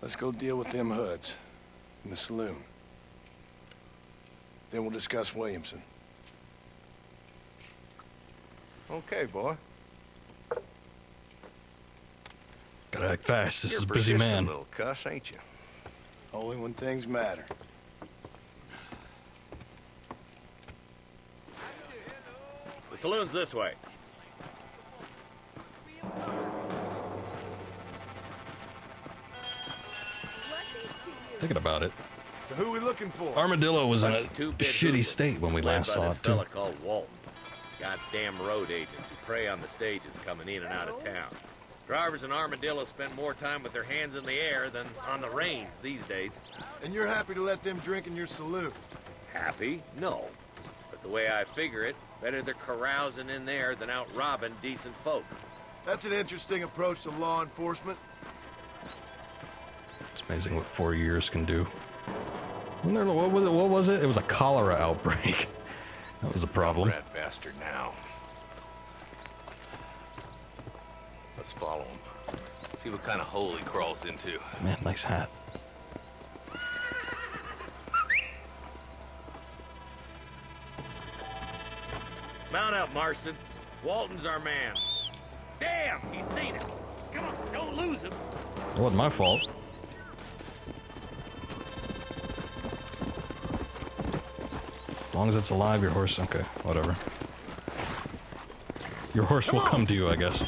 Let's go deal with them hoods in the saloon. Then we'll discuss Williamson. Okay, boy. Gotta act fast. This is a You're busy man. little cuss, ain't you? Only when things matter. The saloon's this way. Thinking about it, So who are we looking for? Armadillo was in a Two-bit shitty hoodlum state when we led last by saw this it, too. fella called Walton. Goddamn road agents who prey on the stages coming in and out of town. Drivers in Armadillo spend more time with their hands in the air than on the reins these days. And you're happy to let them drink in your saloon? Happy? No. But the way I figure it, better they're carousing in there than out robbing decent folk. That's an interesting approach to law enforcement. It's amazing what 4 years can do. What was it? It was a cholera outbreak. That was a problem. Rat bastard now. Let's follow him. See what kind of hole he crawls into. Man, nice hat. Mount up, Marston. Walton's our man. Damn, he's seen it. Come on, don't lose him. It wasn't my fault. As long as it's alive, your horse, okay, whatever. Your horse will come to you, I guess.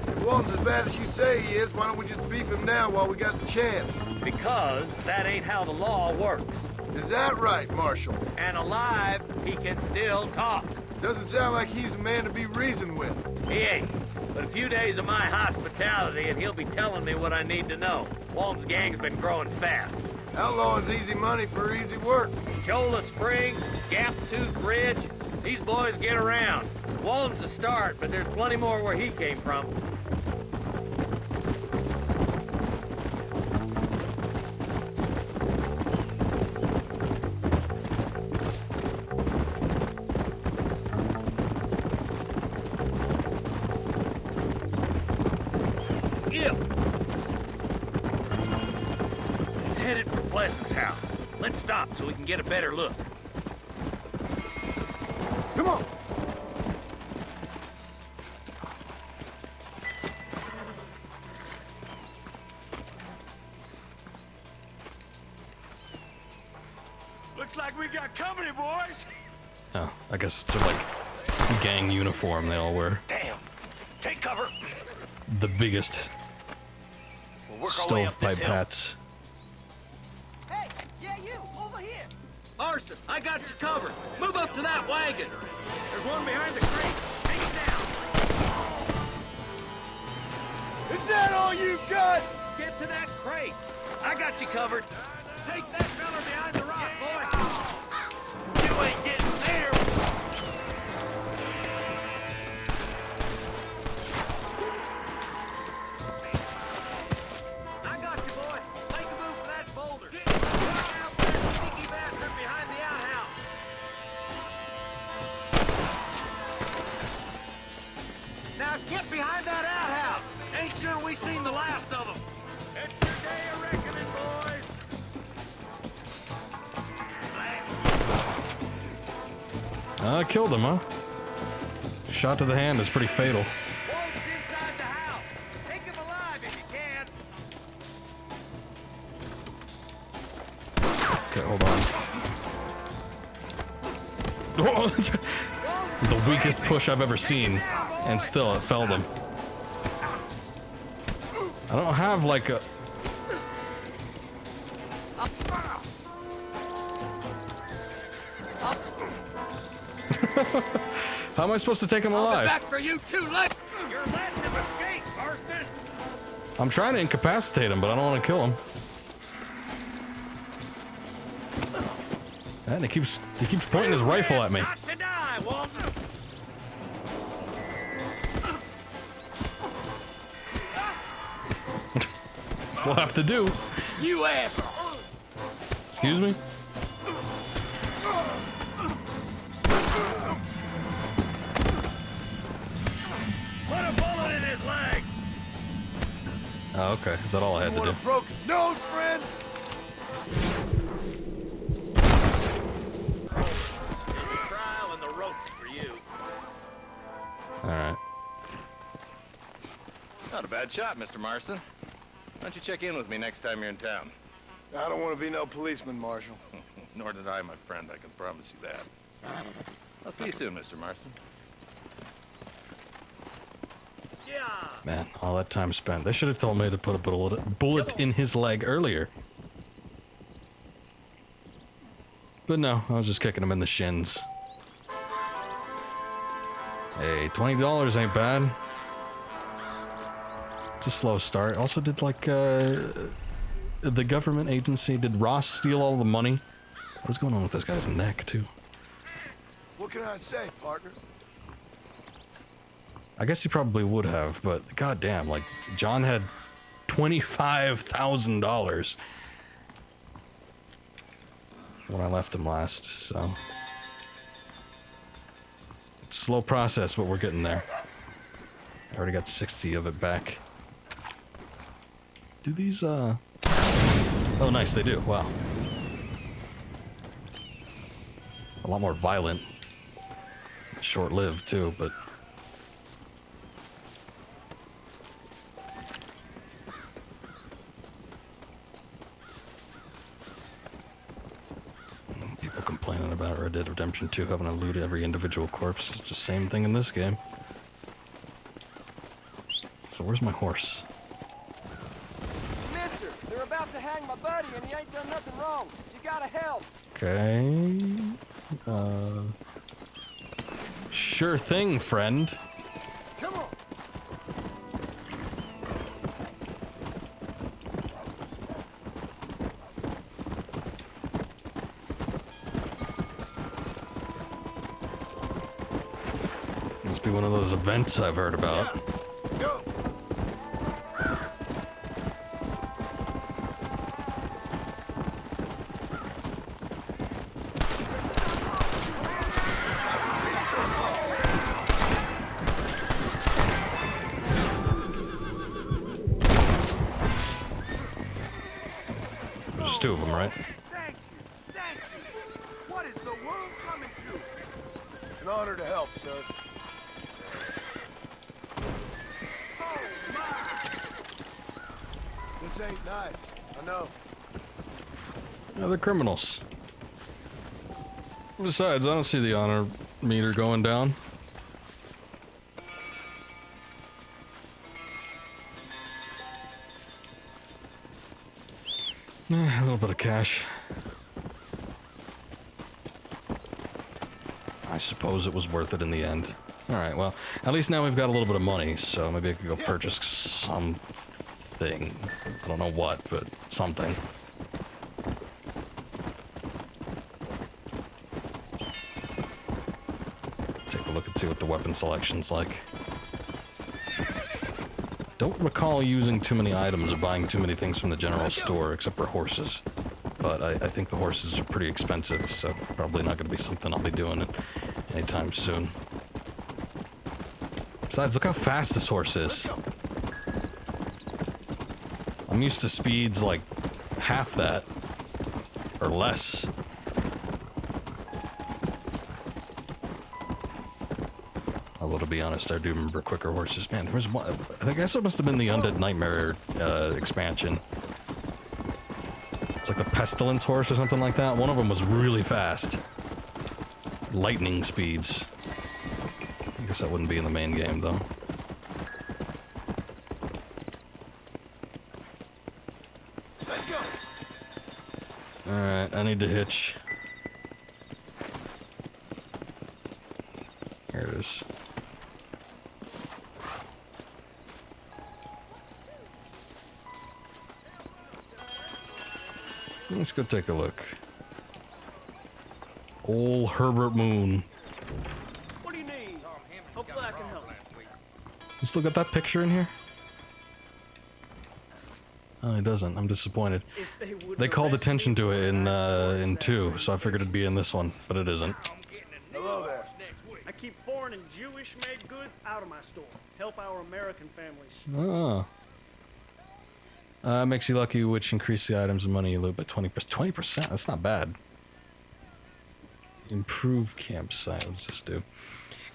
If Walton's as bad as you say he is, why don't we just beef him now while we got the chance? Because that ain't how the law works. Is that right, Marshal? And alive, he can still talk. Doesn't sound like he's a man to be reasoned with. He ain't. But a few days of my hospitality and he'll be telling me what I need to know. Walton's gang's been growing fast. Outlawing's easy money for easy work. Cholla Springs, Gap Tooth Ridge, these boys get around. Walton's a start, but there's plenty more where he came from. He's headed for Pleasant's house. Let's stop so we can get a better look. Come on! Looks like we got company, boys. Oh, I guess it's a, like, gang uniform they all wear. Damn! Take cover! The biggest We'll work our way up this stovepipe hill. hats. Hey, yeah, you, over here. Marston, I got you covered. Move up to that wagon. There's one behind the crate. Take it down. Is that all you got? Get to that crate. I got you covered. Take that fella behind the rock, boy. You ain't getting there! I got you, boy. Make a move for that boulder. Run out that sneaky bastard behind the outhouse. Now get behind that outhouse. Ain't sure we seen the last of them. It's your day of reckoning, boys. Killed him, huh? Shot to the hand is pretty fatal. Wolf's inside the house. Take him alive if you can. Okay, hold on. The weakest push I've ever seen, and still it felled him. I don't have like a... How am I supposed to take him alive? Back for you too late. You're letting him escape, Marston. I'm trying to incapacitate him, but I don't want to kill him. And he keeps pointing his rifle at me. Got to die, Walton. That's what I have to do. You asshole. Excuse me? Put a bullet in his leg. Oh, okay. Is that all I had to do? Broken nose, friend? Trial and the ropes for you. Alright. Not a bad shot, Mr. Marston. Why don't you check in with me next time you're in town? I don't want to be no policeman, Marshal. Nor did I, my friend. I can promise you that. I'll see you soon, Mr. Marston. Man, all that time spent. They should have told me to put a bullet in his leg earlier. But no, I was just kicking him in the shins. Hey, $20 ain't bad. It's a slow start. Also, did like the government agency, did Ross steal all the money? What's going on with this guy's neck, too? What can I say, partner? I guess he probably would have, but goddamn, like, John had $25,000 when I left him last, so. Slow process, but we're getting there. I already got 60 of it back. Do these, Oh, nice, they do, wow. A lot more violent. Short-lived, too, but... People complaining about Red Dead Redemption 2 having to loot every individual corpse. It's the same thing in this game. So where's my horse? Mister, they're about to hang my buddy and he ain't done nothing wrong. You gotta help. Okay. Sure thing, friend. Come on. Must be one of those events I've heard about. Go. There's two of them, right? Thank you. Thank you. What is the world coming to? It's an honor to help, sir. Oh, my. This ain't nice. I know. Yeah, they're criminals. Besides, I don't see the honor meter going down. A little bit of cash. I suppose it was worth it in the end. Alright, well, at least now we've got a little bit of money, so maybe I could go purchase something. I don't know what, but something. Take a look and see what the weapon selection's like. I don't recall using too many items or buying too many things from the general store, except for horses. But I think the horses are pretty expensive, so probably not going to be something I'll be doing anytime soon. Besides, look how fast this horse is. I'm used to speeds like half that or less. Although to be honest, I do remember quicker horses. Man, there was one. I guess it must have been the Undead Nightmare expansion. It's like the Pestilence horse or something like that. One of them was really fast. Lightning speeds. I guess that wouldn't be in the main game though. Let's go. Alright, I need to hitch. Here it is. Let's go take a look. Old Herbert Moon. What do you need? Hopefully I can help. You still got that picture in here? Oh, it doesn't. I'm disappointed. They called attention to it in 2, so I figured it'd be in this one, but it isn't. Hello there. I keep foreign and Jewish-made goods out of my store. Help our American families. Oh. Makes you lucky, which increase the items and money you loot by 20%. 20%? That's not bad. Improve campsite. What does this do?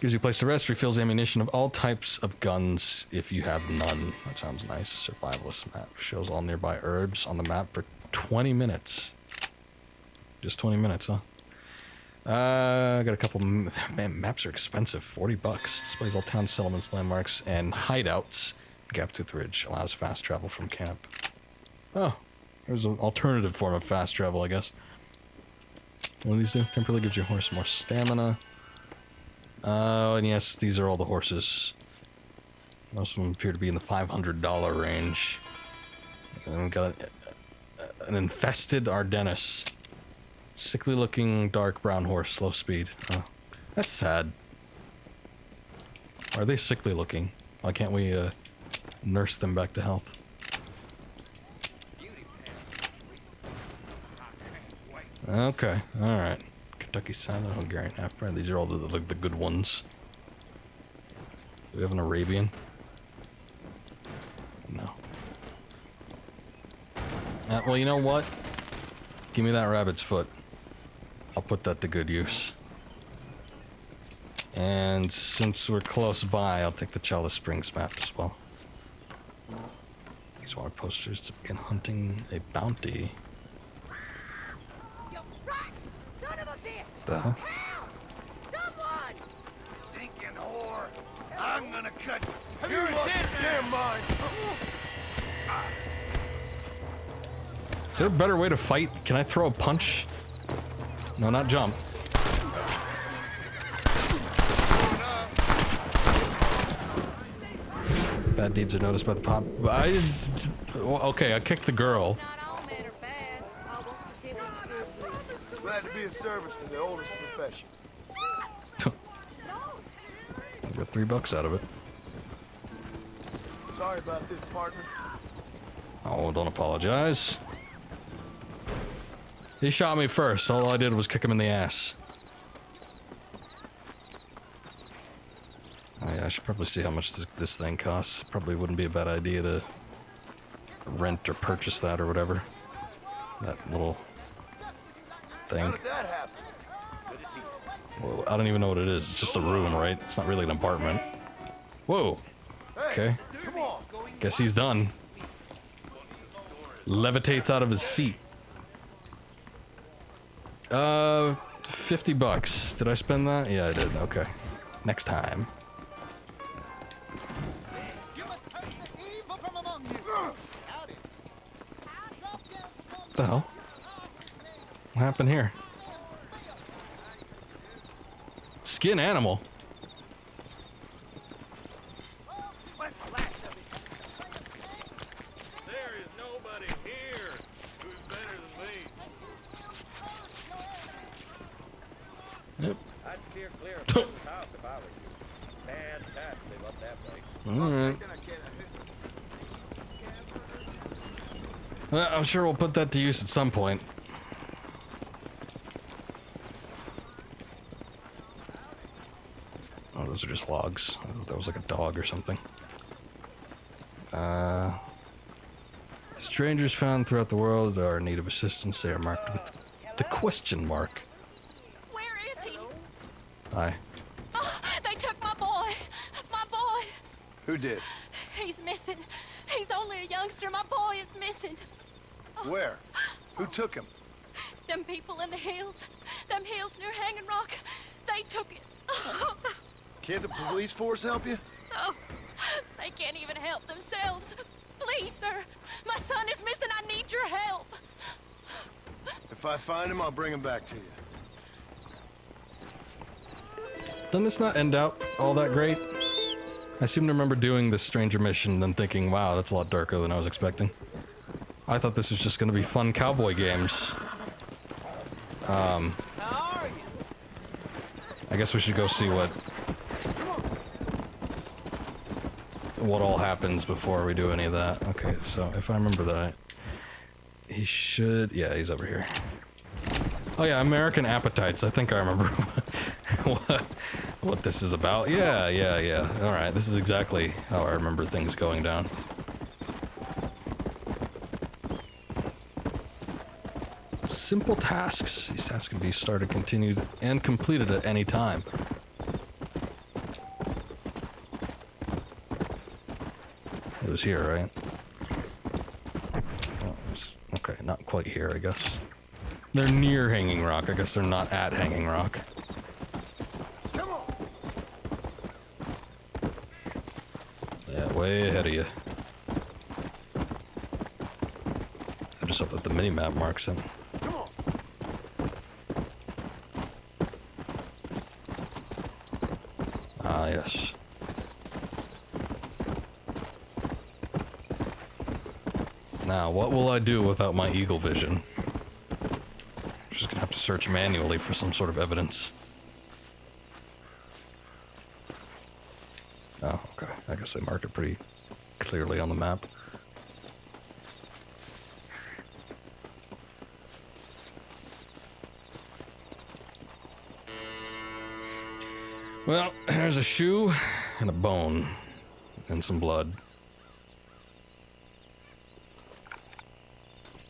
Gives you a place to rest, refills ammunition of all types of guns if you have none. That sounds nice. Survivalist map. Shows all nearby herbs on the map for 20 minutes. Just 20 minutes, huh? I got a couple. Man, maps are expensive. $40. Displays all town settlements, landmarks, and hideouts. Gaptooth Ridge allows fast travel from camp. Oh, there's an alternative form of fast travel, I guess. What do these do? Temporarily gives your horse more stamina. Oh, and yes, these are all the horses. Most of them appear to be in the $500 range. And we got an infested Ardennis. Sickly looking dark brown horse, slow speed. Oh, that's sad. Are they sickly looking? Why can't we nurse them back to health? Okay, alright. Kentucky Silent, Hungarian Half-Bred. These are all the good ones. Do we have an Arabian? No. Well, you know what? Give me that rabbit's foot. I'll put that to good use. And since we're close by, I'll take the Chalice Springs map as well. These water posters to begin hunting a bounty. The hell? Someone! Stinking whore! I'm gonna cut you. You're dead, damn mine. Is there a better way to fight? Can I throw a punch? No, not jump. Bad deeds are noticed by the pop. Okay, I kicked the girl. Glad to be of service to the oldest profession. I got $3 out of it. Sorry about this, partner. Oh, don't apologize. He shot me first. All I did was kick him in the ass. Oh yeah, I should probably see how much this thing costs. Probably wouldn't be a bad idea to rent or purchase that or whatever. That little thing. How did that happen? Well, I don't even know what it is. It's just a room, right? It's not really an apartment. Whoa. Okay. Come on. Guess he's done. Levitates out of his seat. $50. Did I spend that? Yeah, I did. Okay. Next time. What the hell? What happened here? Skin animal. There is nobody here who's better than me. Yep. I'd steer clear of this house if I was you. Fantastic. They love that place. Alright. Well, I'm sure we'll put that to use at some point. Oh, those are just logs. I thought that was like a dog or something. Strangers found throughout the world are in need of assistance. They are marked with the question mark. Where is he? Hi. Oh, they took my boy. My boy. Who did? He's missing. He's only a youngster. My boy is missing. Where? Who took him? Them people in the hills. Them hills near Hanging Rock. They took it. Can't the police force help you? Oh, they can't even help themselves. Please, sir. My son is missing. I need your help. If I find him, I'll bring him back to you. Doesn't this not end out all that great? I seem to remember doing this stranger mission, then thinking, wow, that's a lot darker than I was expecting. I thought this was just going to be fun cowboy games. How are you? I guess we should go see what all happens before we do any of that. Okay, so if I remember that, he should... Yeah, he's over here. Oh yeah, American Appetites. I think I remember what this is about. Yeah. Alright, this is exactly how I remember things going down. Simple tasks. These tasks can be started, continued, and completed at any time. It was here, right? Oh, okay, not quite here, I guess. They're near Hanging Rock. I guess they're not at Hanging Rock. Come on. Yeah, way ahead of you. I just hope that the mini-map marks them. Come on. Ah, yes. Now, what will I do without my eagle vision? I'm just gonna have to search manually for some sort of evidence. Oh, okay. I guess they mark it pretty clearly on the map. Well, there's a shoe and a bone and some blood.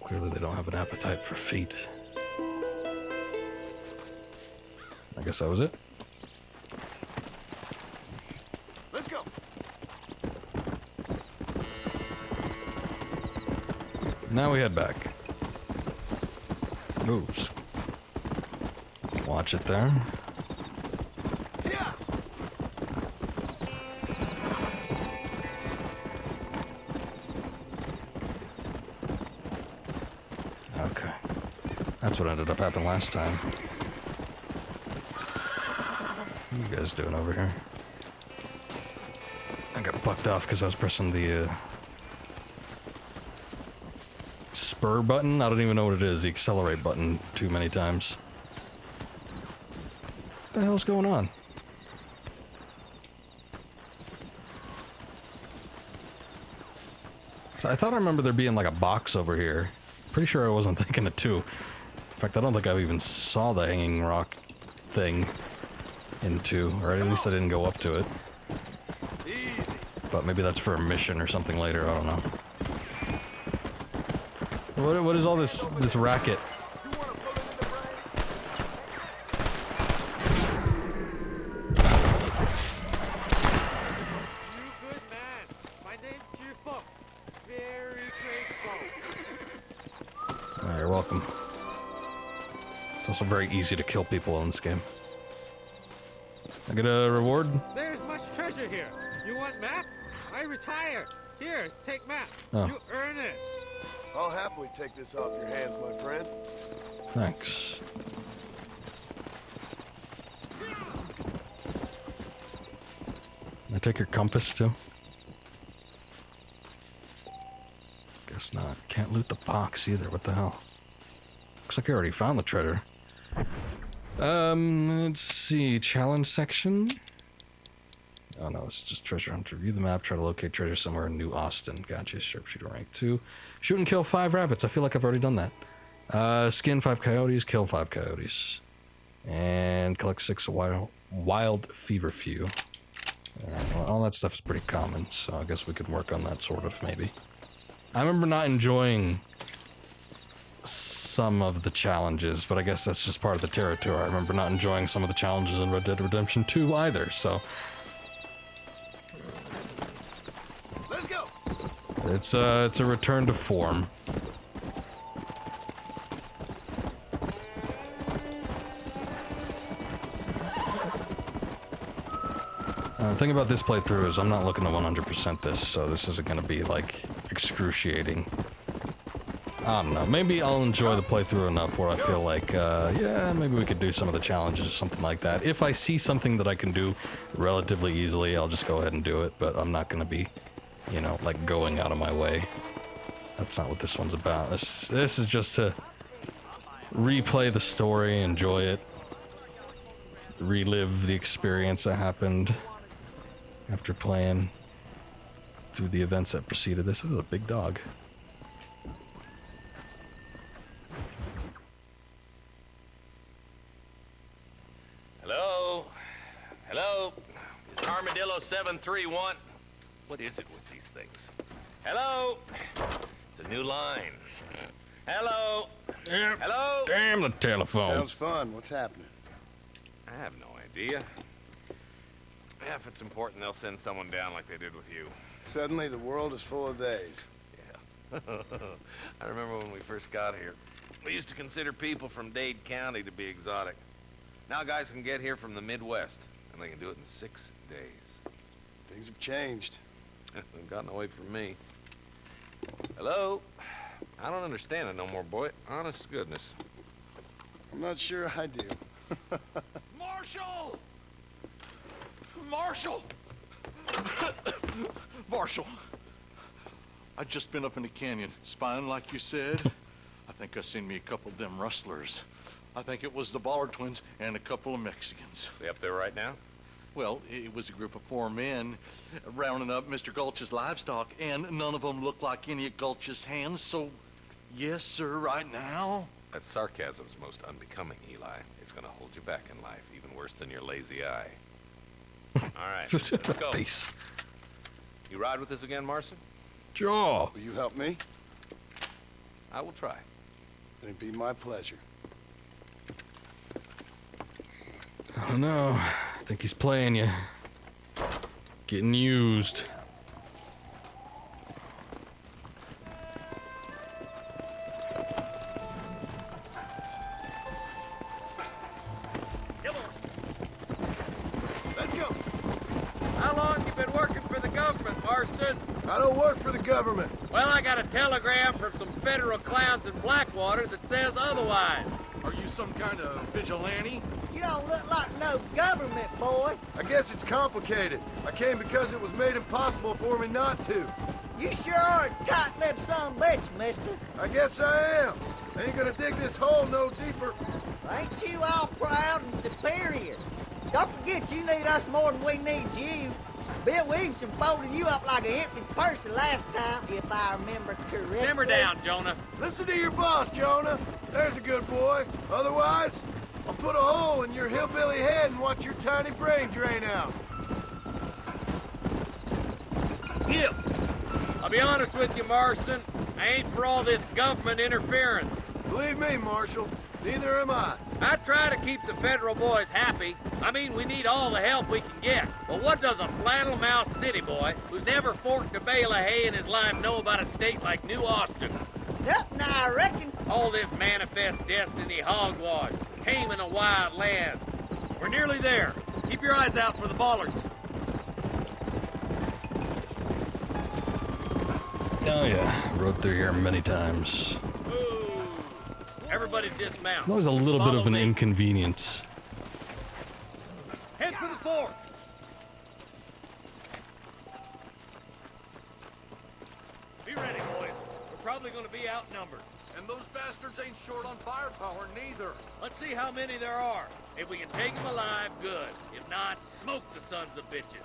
Clearly they don't have an appetite for feet. I guess that was it. Let's go. Now we head back. Oops. Watch it there. Yeah. Okay. That's what ended up happening last time. What are you guys doing over here? I got bucked off because I was pressing the spur button. I don't even know what it is. The accelerate button too many times. What the hell's going on? So I thought I remember there being like a box over here. Pretty sure I wasn't thinking it too. In fact, I don't think I even saw the Hanging Rock thing into, or at least I didn't go up to it. Easy. But maybe that's for a mission or something later, I don't know. What is all this racket? You're welcome. It's also very easy to kill people in this game. I get a reward? There's much treasure here. You want map? I retire. Here, take map. Oh. You earn it. I'll happily take this off your hands, my friend. Thanks. Can I take your compass too? Guess not. Can't loot the box either. What the hell? Looks like I already found the treasure. Let's see. Challenge section. Oh no, this is just treasure hunter. View the map, try to locate treasure somewhere in New Austin. Gotcha. Sharpshooter rank 2. Shoot and kill 5 rabbits. I feel like I've already done that. Skin 5 coyotes, kill 5 coyotes. And collect 6 wild feverfew. Alright, well, all that stuff is pretty common, so I guess we could work on that sort of, maybe. I remember not enjoying some of the challenges, but I guess that's just part of the territory. I remember not enjoying some of the challenges in Red Dead Redemption 2 either, so... Let's go. It's a return to form. The thing about this playthrough is I'm not looking to 100% this, so this isn't going to be, like, excruciating. I don't know, maybe I'll enjoy the playthrough enough where I feel like, yeah, maybe we could do some of the challenges or something like that. If I see something that I can do relatively easily, I'll just go ahead and do it, but I'm not going to be, you know, like, going out of my way. That's not what this one's about. This is just to replay the story, enjoy it, relive the experience that happened after playing through the events that preceded this. This is a big dog. Hello? Hello? It's Armadillo 731. What is it with these things? Hello? It's a new line. Hello? Yep. Hello? Damn the telephone. Sounds fun. What's happening? I have no idea. Yeah, if it's important, they'll send someone down like they did with you. Suddenly, the world is full of days. Yeah. I remember when we first got here. We used to consider people from Dade County to be exotic. Now guys can get here from the Midwest, and they can do it in 6 days. Things have changed. They've gotten away from me. Hello? I don't understand it no more, boy. Honest to goodness. I'm not sure I do. Marshall! Marshall! Marshall! I just been up in the canyon, spying like you said. I think I seen me a couple of them rustlers. I think it was the Ballard twins and a couple of Mexicans. They up there right now? Well, it was a group of 4 men rounding up Mr. Gulch's livestock, and none of them looked like any of Gulch's hands, so yes, sir, right now. That sarcasm's most unbecoming, Eli. It's gonna hold you back in life, even worse than your lazy eye. All right, let's go. Face. You ride with us again, Marston? Sure. Will you help me? I will try. It'd be my pleasure. I don't know. I think he's playing you. Getting used. Come on. Let's go. How long you been working for the government, Marston? I don't work for the government. Well, I got a telegram from some federal clowns in Blackwater that says otherwise. Are you some kind of vigilante? You don't look like no government, boy. I guess it's complicated. I came because it was made impossible for me not to. You sure are a tight-lipped son of a bitch, mister. I guess I am. I ain't gonna dig this hole no deeper. Ain't you all proud and superior? Don't forget you need us more than we need you. Bill Williamson folded you up like an empty person last time, if I remember correctly. Simmer down, Jonah. Listen to your boss, Jonah. There's a good boy. Otherwise, I'll put a hole in your hillbilly head and watch your tiny brain drain out. Gil, I'll be honest with you, Marston. I ain't for all this government interference. Believe me, Marshal, neither am I. I try to keep the federal boys happy. I mean, we need all the help we can get. But what does a flannel-mouthed city boy who's never forked a bale of hay in his life know about a state like New Austin? Nothing, I reckon. All this manifest destiny hogwash, taming a wild land. We're nearly there. Keep your eyes out for the Ballards. Oh yeah, rode through here many times. Ooh. Everybody dismount. That was a little bit of an inconvenience. Head for the fort. Be ready, boys. We're probably going to be outnumbered. And those bastards ain't short on firepower, neither. Let's see how many there are. If we can take them alive, good. If not, smoke the sons of bitches.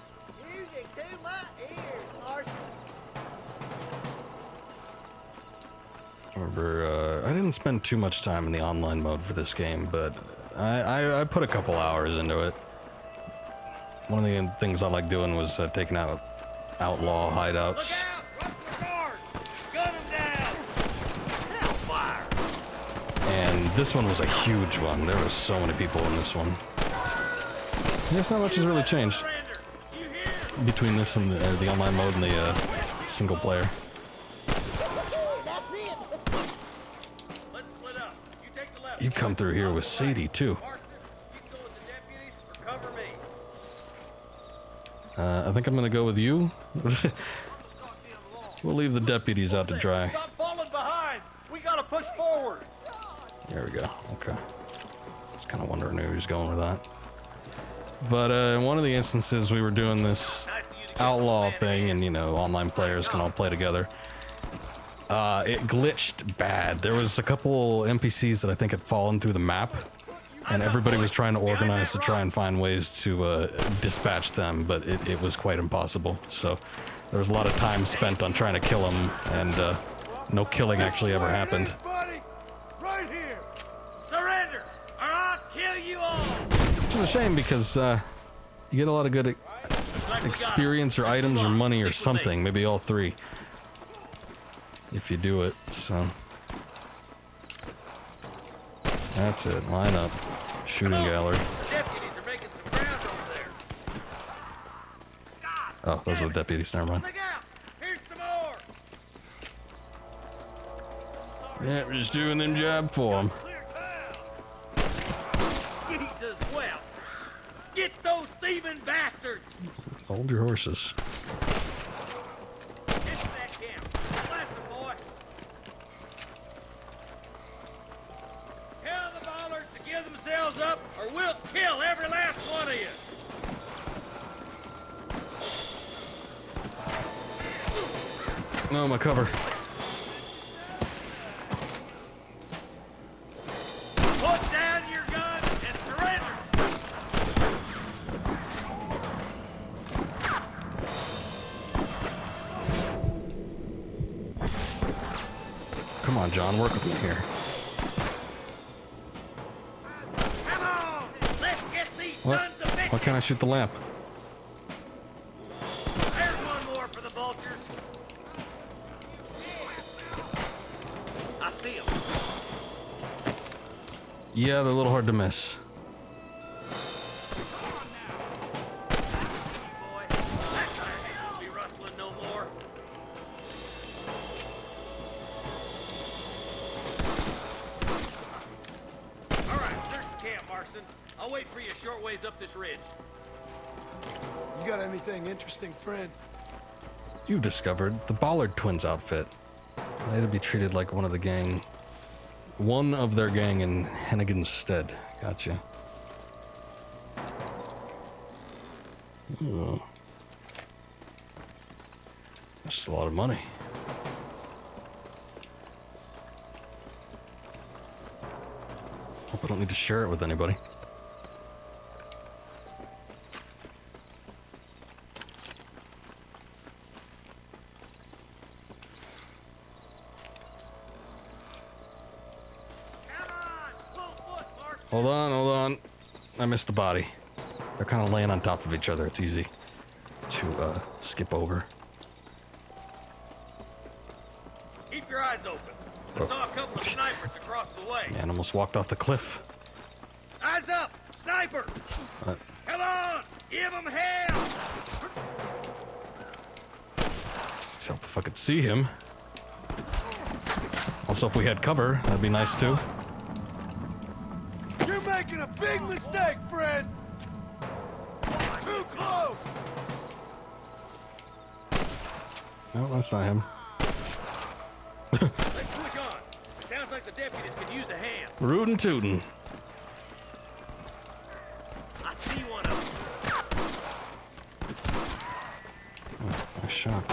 Music to my ears, Marston. Remember, I didn't spend too much time in the online mode for this game, but I put a couple hours into it. One of the things I like doing was taking out outlaw hideouts. Look out! Rush the guard! Gun 'em And this one was a huge one. There were so many people in this one. I guess not much has really changed between this and the online mode and the single player. You come through here with Sadie, too. I think I'm gonna go with you. We'll leave the deputies out to dry. Stop falling behind. We gotta push forward. There we go. Okay. Just kind of wondering who was going with that. But in one of the instances, we were doing this outlaw thing, and you know, online players can all play together. It glitched bad. There was a couple NPCs that I think had fallen through the map, and everybody was trying to organize to try and find ways to dispatch them, but it was quite impossible. So there was a lot of time spent on trying to kill them, and no killing actually ever happened. Right here. Surrender, or I'll kill you all. Which is a shame because you get a lot of good experience or items or money or something, maybe all three, if you do it. So that's it. Line up. Shooting gallery. Oh, those are the deputies. Never mind. Yeah, we're just doing them job for them. Jesus, well, get those thieving bastards. Hold your horses. Get to that camp. Blast them, boy. Tell the bollards to give themselves up, or we'll kill every last one of you. No, my cover. Put down your gun and surrender. Come on, John, work with me here. Come on, let's get these What? sons of bitches. Why can't I shoot the lamp? There's one more for the vultures. I see them. Yeah, they're a little hard to miss. Boy, that tire ain't gonna be rustling no more. All right, search the camp, Marston. I'll wait for you a short ways up this ridge. You got anything interesting, friend? You've discovered the Ballard twins outfit. They had to be treated like one of the gang. One of their gang in Hennigan's stead. Gotcha. Ooh. That's a lot of money. Hope I don't need to share it with anybody. Hold on, hold on. I missed the body. They're kind of laying on top of each other. It's easy to skip over. Keep your eyes open. I saw a couple of snipers across the way. Man, almost walked off the cliff. Eyes up! Sniper! What? Come on! Give them hell! Let's help if I could see him. Also, if we had cover, that'd be nice too. You're making a big mistake, friend. Too close. No, that's not him. Let's push on. Sounds like the deputies could use a hand. Rootin' tootin'. I see one of them. Oh, nice shot.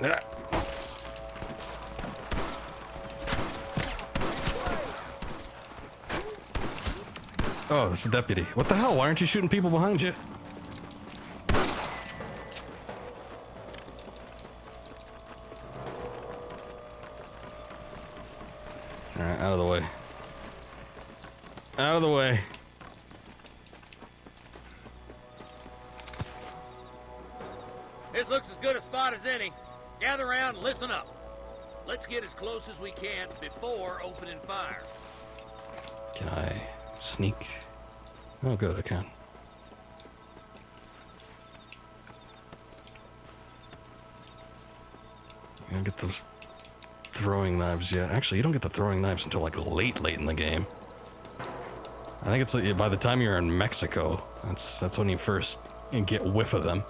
Ah. Oh, this is a deputy. What the hell? Why aren't you shooting people behind you? Alright, out of the way. Out of the way. This looks as good a spot as any. gather around and listen up. Let's get as close as we can before opening fire. Can I sneak? Oh, good, I can. You don't get those throwing knives yet. Actually, you don't get the throwing knives until like late in the game. I think it's by the time you're in Mexico. That's when you first get whiff of them.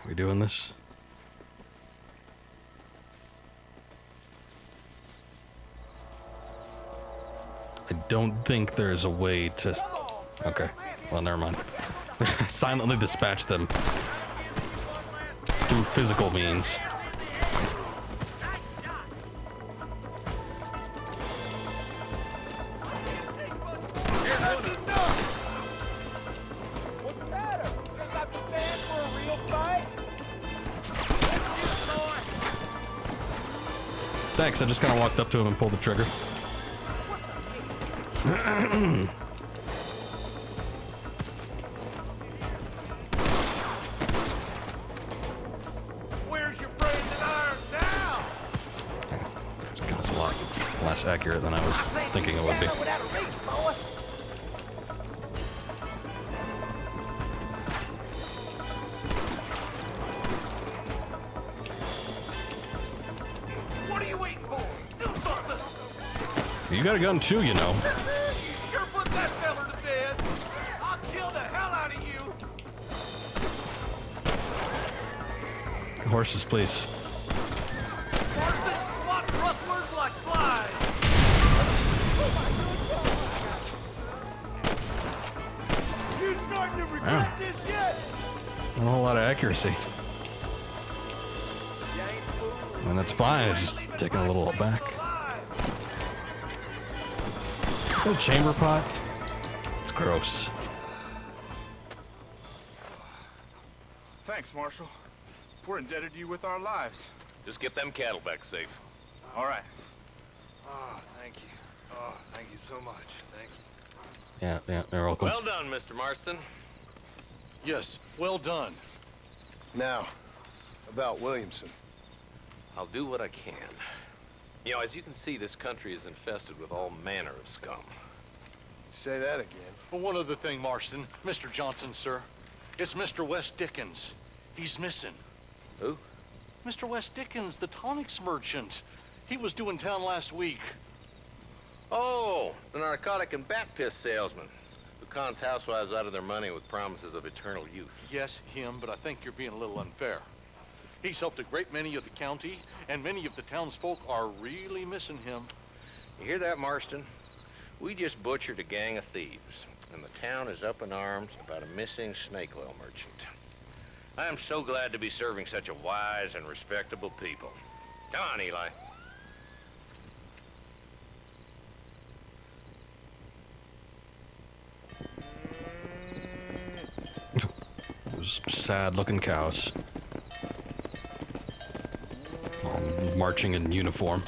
We doing this? I don't think there's a way to... Okay, well, never mind. Silently dispatch them through physical means. Thanks, I just kind of walked up to him and pulled the trigger. Where's your brazen iron now? This gun's a lot less accurate than I was thinking it would be. You got a gun too, you know. Sure put that feller to bed. I'll kill the hell out of you. Horses, please. Marston, swat rustlers like flies. You starting to regret this yet? Not a whole lot of accuracy. And that's fine, it's just taking a little back. A chamber pot? It's gross. Thanks, Marshal. We're indebted to you with our lives. Just get them cattle back safe. All right. Oh, thank you. Oh, thank you so much. Thank you. Yeah, they're welcome. Well done, Mr. Marston. Yes, well done. Now, about Williamson. I'll do what I can. You know, as you can see, this country is infested with all manner of scum. Say that again. Well, one other thing, Marston. Mr. Johnson, sir. It's Mr. West Dickens. He's missing. Who? Mr. West Dickens, the tonics merchant. He was due in town last week. Oh, the narcotic and bat piss salesman who cons housewives out of their money with promises of eternal youth. Yes, him, but I think you're being a little unfair. He's helped a great many of the county, and many of the townsfolk are really missing him. You hear that, Marston? We just butchered a gang of thieves, and the town is up in arms about a missing snake oil merchant. I am so glad to be serving such a wise and respectable people. Come on, Eli. Those sad-looking cows. All marching in uniform.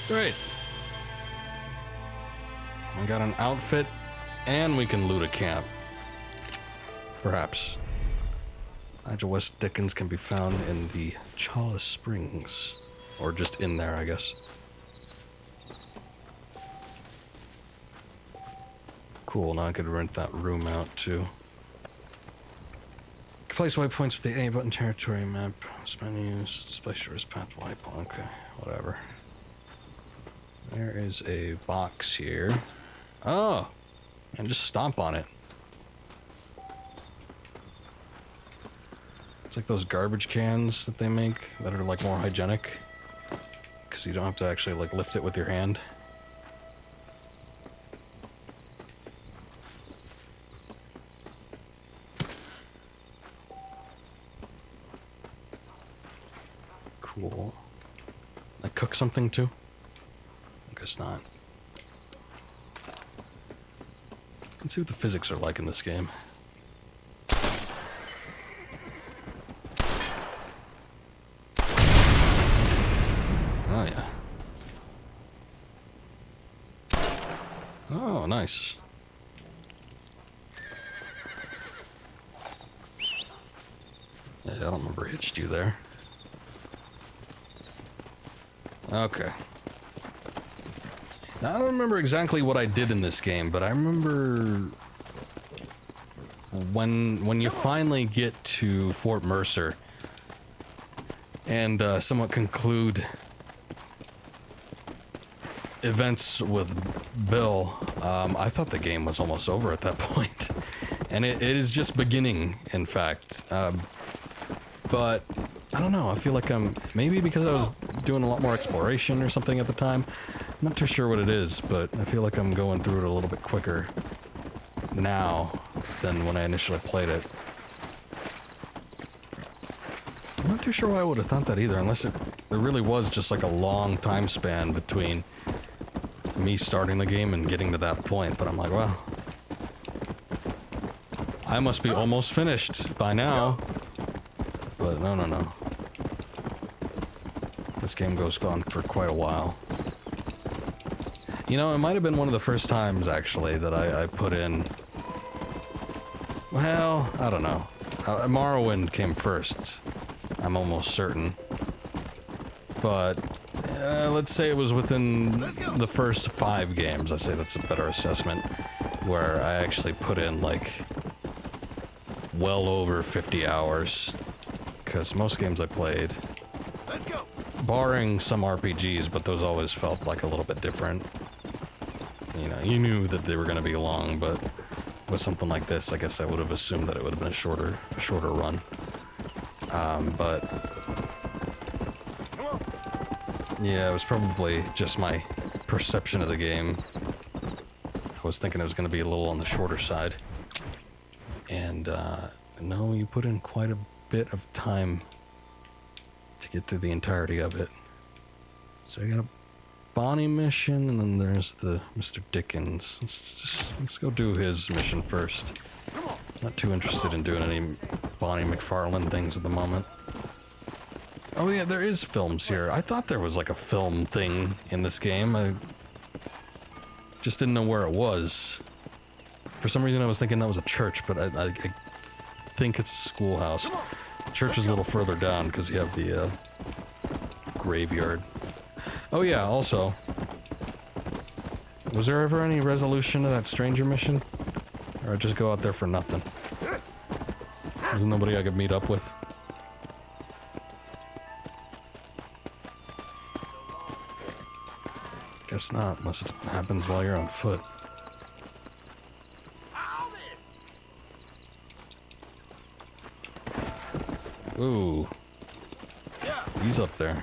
Great. We got an outfit, and we can loot a camp. Perhaps. Nigel West Dickens can be found in the Chalice Springs. Or just in there, I guess. Cool, now I could rent that room out, too. Place waypoints with the A button, territory map, menus, space yours, path waypoint, okay, whatever. There is a box here. Oh! And just stomp on it. It's like those garbage cans that they make that are like more hygienic. Because you don't have to actually like lift it with your hand. Cool. I cook something too? I guess not. Let's see what the physics are like in this game. Oh, yeah. Oh, nice. Yeah, I don't remember hitched you there. Okay. Now, I don't remember exactly what I did in this game, but I remember when you finally get to Fort Mercer and somewhat conclude events with Bill, I thought the game was almost over at that point. And it is just beginning, in fact. But I don't know, I feel like maybe because I was doing a lot more exploration or something at the time. I'm not too sure what it is, but I feel like I'm going through it a little bit quicker now than when I initially played it. I'm not too sure why I would have thought that either, unless there really was just like a long time span between me starting the game and getting to that point. But I'm like, wow, I must be almost finished by now. But no. This game goes on for quite a while. You know, it might have been one of the first times, actually, that I put in... Well, I don't know. Morrowind came first. I'm almost certain. But, let's say it was within the first 5 games. I'd say that's a better assessment. Where I actually put in, like, well over 50 hours. Because most games I played, barring some RPGs, but those always felt like a little bit different. You know, you knew that they were going to be long, but with something like this, I guess I would have assumed that it would have been a shorter run. But yeah, it was probably just my perception of the game. I was thinking it was going to be a little on the shorter side. And no, you put in quite a bit of time to get through the entirety of it. So you got a Bonnie mission, and then there's the Mr. Dickens. Let's go do his mission first. Not too interested in doing any Bonnie McFarlane things at the moment. Oh yeah, there is films here. I thought there was like a film thing in this game. I just didn't know where it was. For some reason I was thinking that was a church, but I think it's a schoolhouse. The church is a little further down because you have the graveyard. Oh yeah, also, was there ever any resolution to that stranger mission? Or I just go out there for nothing? There's nobody I could meet up with? Guess not, unless it happens while you're on foot. Ooh. He's up there.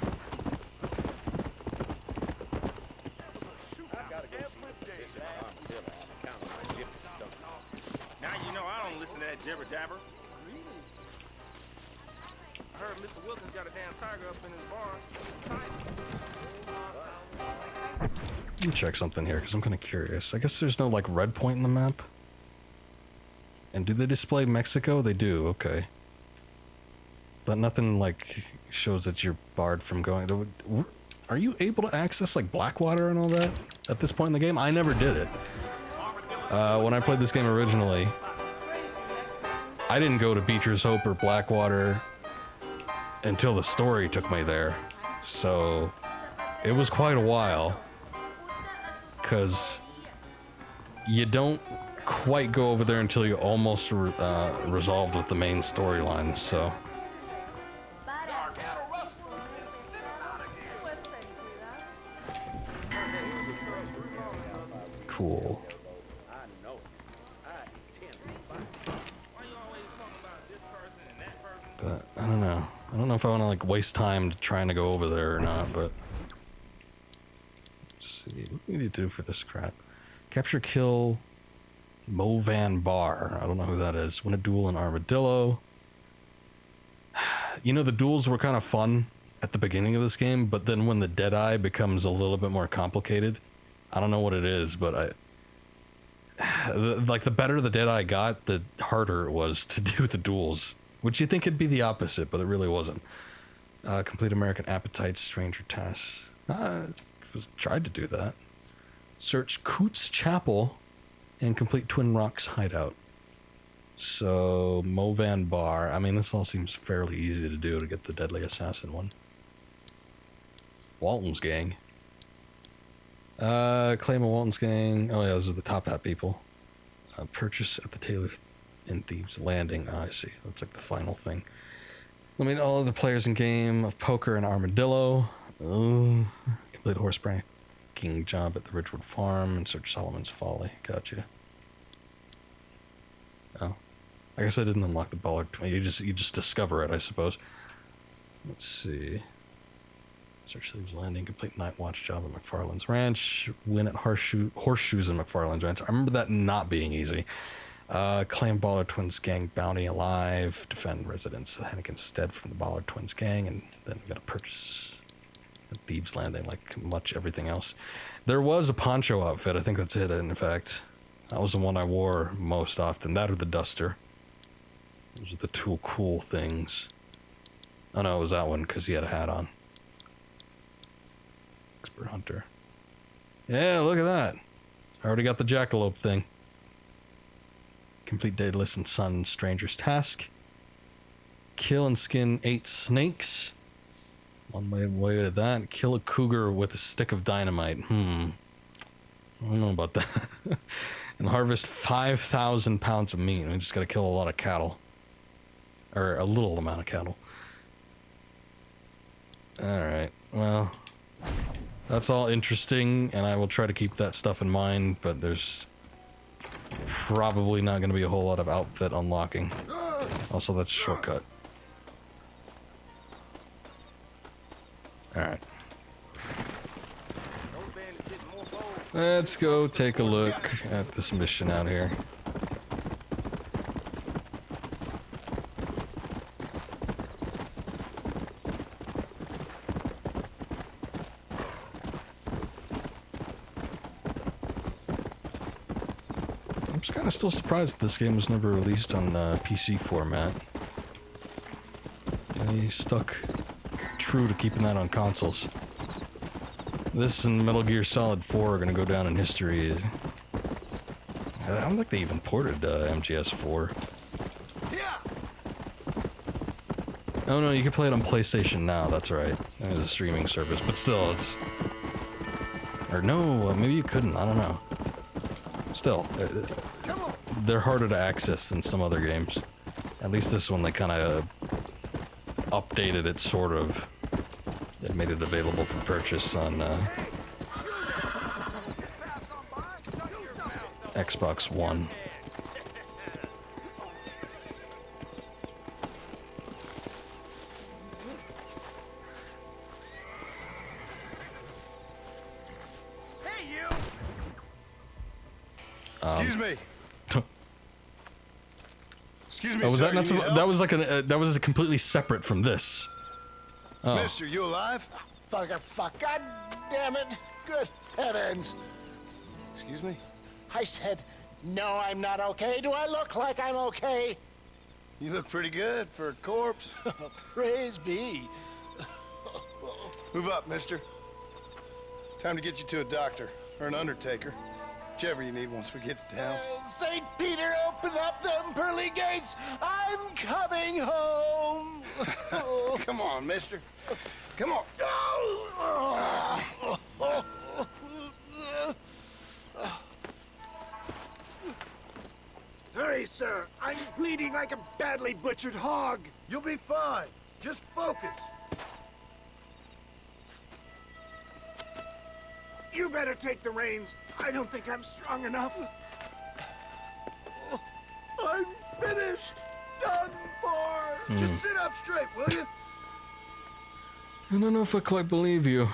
Now you know I don't listen to that jibber jabber. I heard Mr. Wilkins got a damn tiger up in his barn. Let me check something here, because I'm kind of curious. I guess there's no, like, red point in the map. And do they display Mexico? They do, okay. But nothing, like, shows that you're barred from going... Are you able to access, like, Blackwater and all that at this point in the game? I never did it. When I played this game originally, I didn't go to Beecher's Hope or Blackwater until the story took me there. So, it was quite a while. Because you don't quite go over there until you're almost resolved with the main storyline, so... Cool. But, I don't know. I don't know if I want to, like, waste time trying to go over there or not, but... Let's see, what do we need to do for this crap? Capture, kill... Movan Bar. I don't know who that is. Win a duel in Armadillo. You know, the duels were kind of fun at the beginning of this game, but then when the Deadeye becomes a little bit more complicated, I don't know what it is, but like the better the data I got, the harder it was to do the duels. Which you'd think it'd be the opposite, but it really wasn't. Complete American Appetite, Stranger Tasks. Tried to do that. Search Coots Chapel and complete Twin Rocks Hideout. So, Movan Bar. I mean, this all seems fairly easy to do to get the Deadly Assassin one. Walton's Gang. Claim of Walton's Gang. Oh yeah, those are the Top Hat people. Purchase at the Taylor and Thieves Landing. Oh, I see. That's like the final thing. Eliminate all other players in game of poker and armadillo. Complete horse breaking job at the Ridgewood Farm and search Solomon's Folly. Gotcha. Oh, I guess I didn't unlock the Bollard. You just discover it, I suppose. Let's see. Search Thieves Landing. Complete night watch job at McFarland's Ranch. Win at Horseshoes in McFarland's Ranch. I remember that not being easy. Claim Bollard Twins Gang bounty alive. Defend residents of Hennigan's Stead from the Bollard Twins Gang, and then we gotta purchase the Thieves Landing, like much everything else. There was a poncho outfit. I think that's it. In fact, that was the one I wore most often. That or the duster. Those are the two cool things. Oh no, it was that one because he had a hat on. Expert Hunter. Yeah, look at that. I already got the jackalope thing. Complete Daedalus and Sun Stranger's Task. Kill and skin 8 snakes. One way to that. Kill a cougar with a stick of dynamite. I don't know about that. And harvest 5,000 pounds of meat. We just gotta kill a lot of cattle. Or a little amount of cattle. Alright, well, that's all interesting, and I will try to keep that stuff in mind, but there's probably not going to be a whole lot of outfit unlocking. Also, that's a shortcut. Alright. Let's go take a look at this mission out here. I'm still surprised that this game was never released on PC format. He stuck true to keeping that on consoles. This and Metal Gear Solid 4 are going to go down in history. I don't think they even ported MGS 4. Oh no, you can play it on PlayStation Now, that's right. There's a streaming service, but still, it's... Or no, maybe you couldn't, I don't know. Still, they're harder to access than some other games. At least this one, they kind of updated it, sort of. It made it available for purchase on Xbox One. Hey, you! Excuse me. Excuse me, Oh, was sir, that not? you need That help? was like that was completely separate from this. Oh. Mister, you alive? Fuck. God damn it. Good heavens. Excuse me? I said, no, I'm not okay. Do I look like I'm okay? You look pretty good for a corpse. Praise be. Move up, mister. Time to get you to a doctor or an undertaker. Whichever you need once we get to town. St. Peter, open up them pearly gates. I'm coming home. Come on, mister. Come on. Hurry, sir. I'm bleeding like a badly butchered hog. You'll be fine. Just focus. You better take the reins. I don't think I'm strong enough. I'm finished. Done for. Just sit up straight, will you? I don't know if I quite believe you.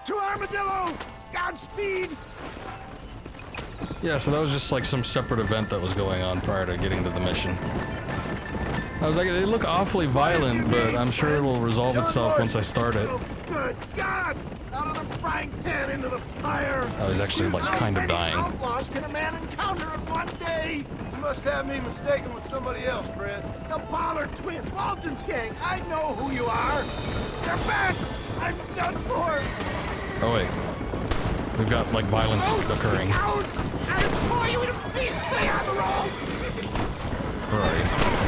To Armadillo! Godspeed! Yeah, so that was just like some separate event that was going on prior to getting to the mission. I was like, they look awfully violent, but I'm sure it'll resolve itself once I start it. Good God! Out of the frying pan into the fire! Oh, he's actually, like, kind of dying. How many outlaws can a man encounter in one day? You must have me mistaken with somebody else, Brent. The Ballard twins, Walton's gang. I know who you are. They're back. I'm done for. Oh, wait. We've got, like, violence occurring. Out! I implore you to please stay on the road. Where are you?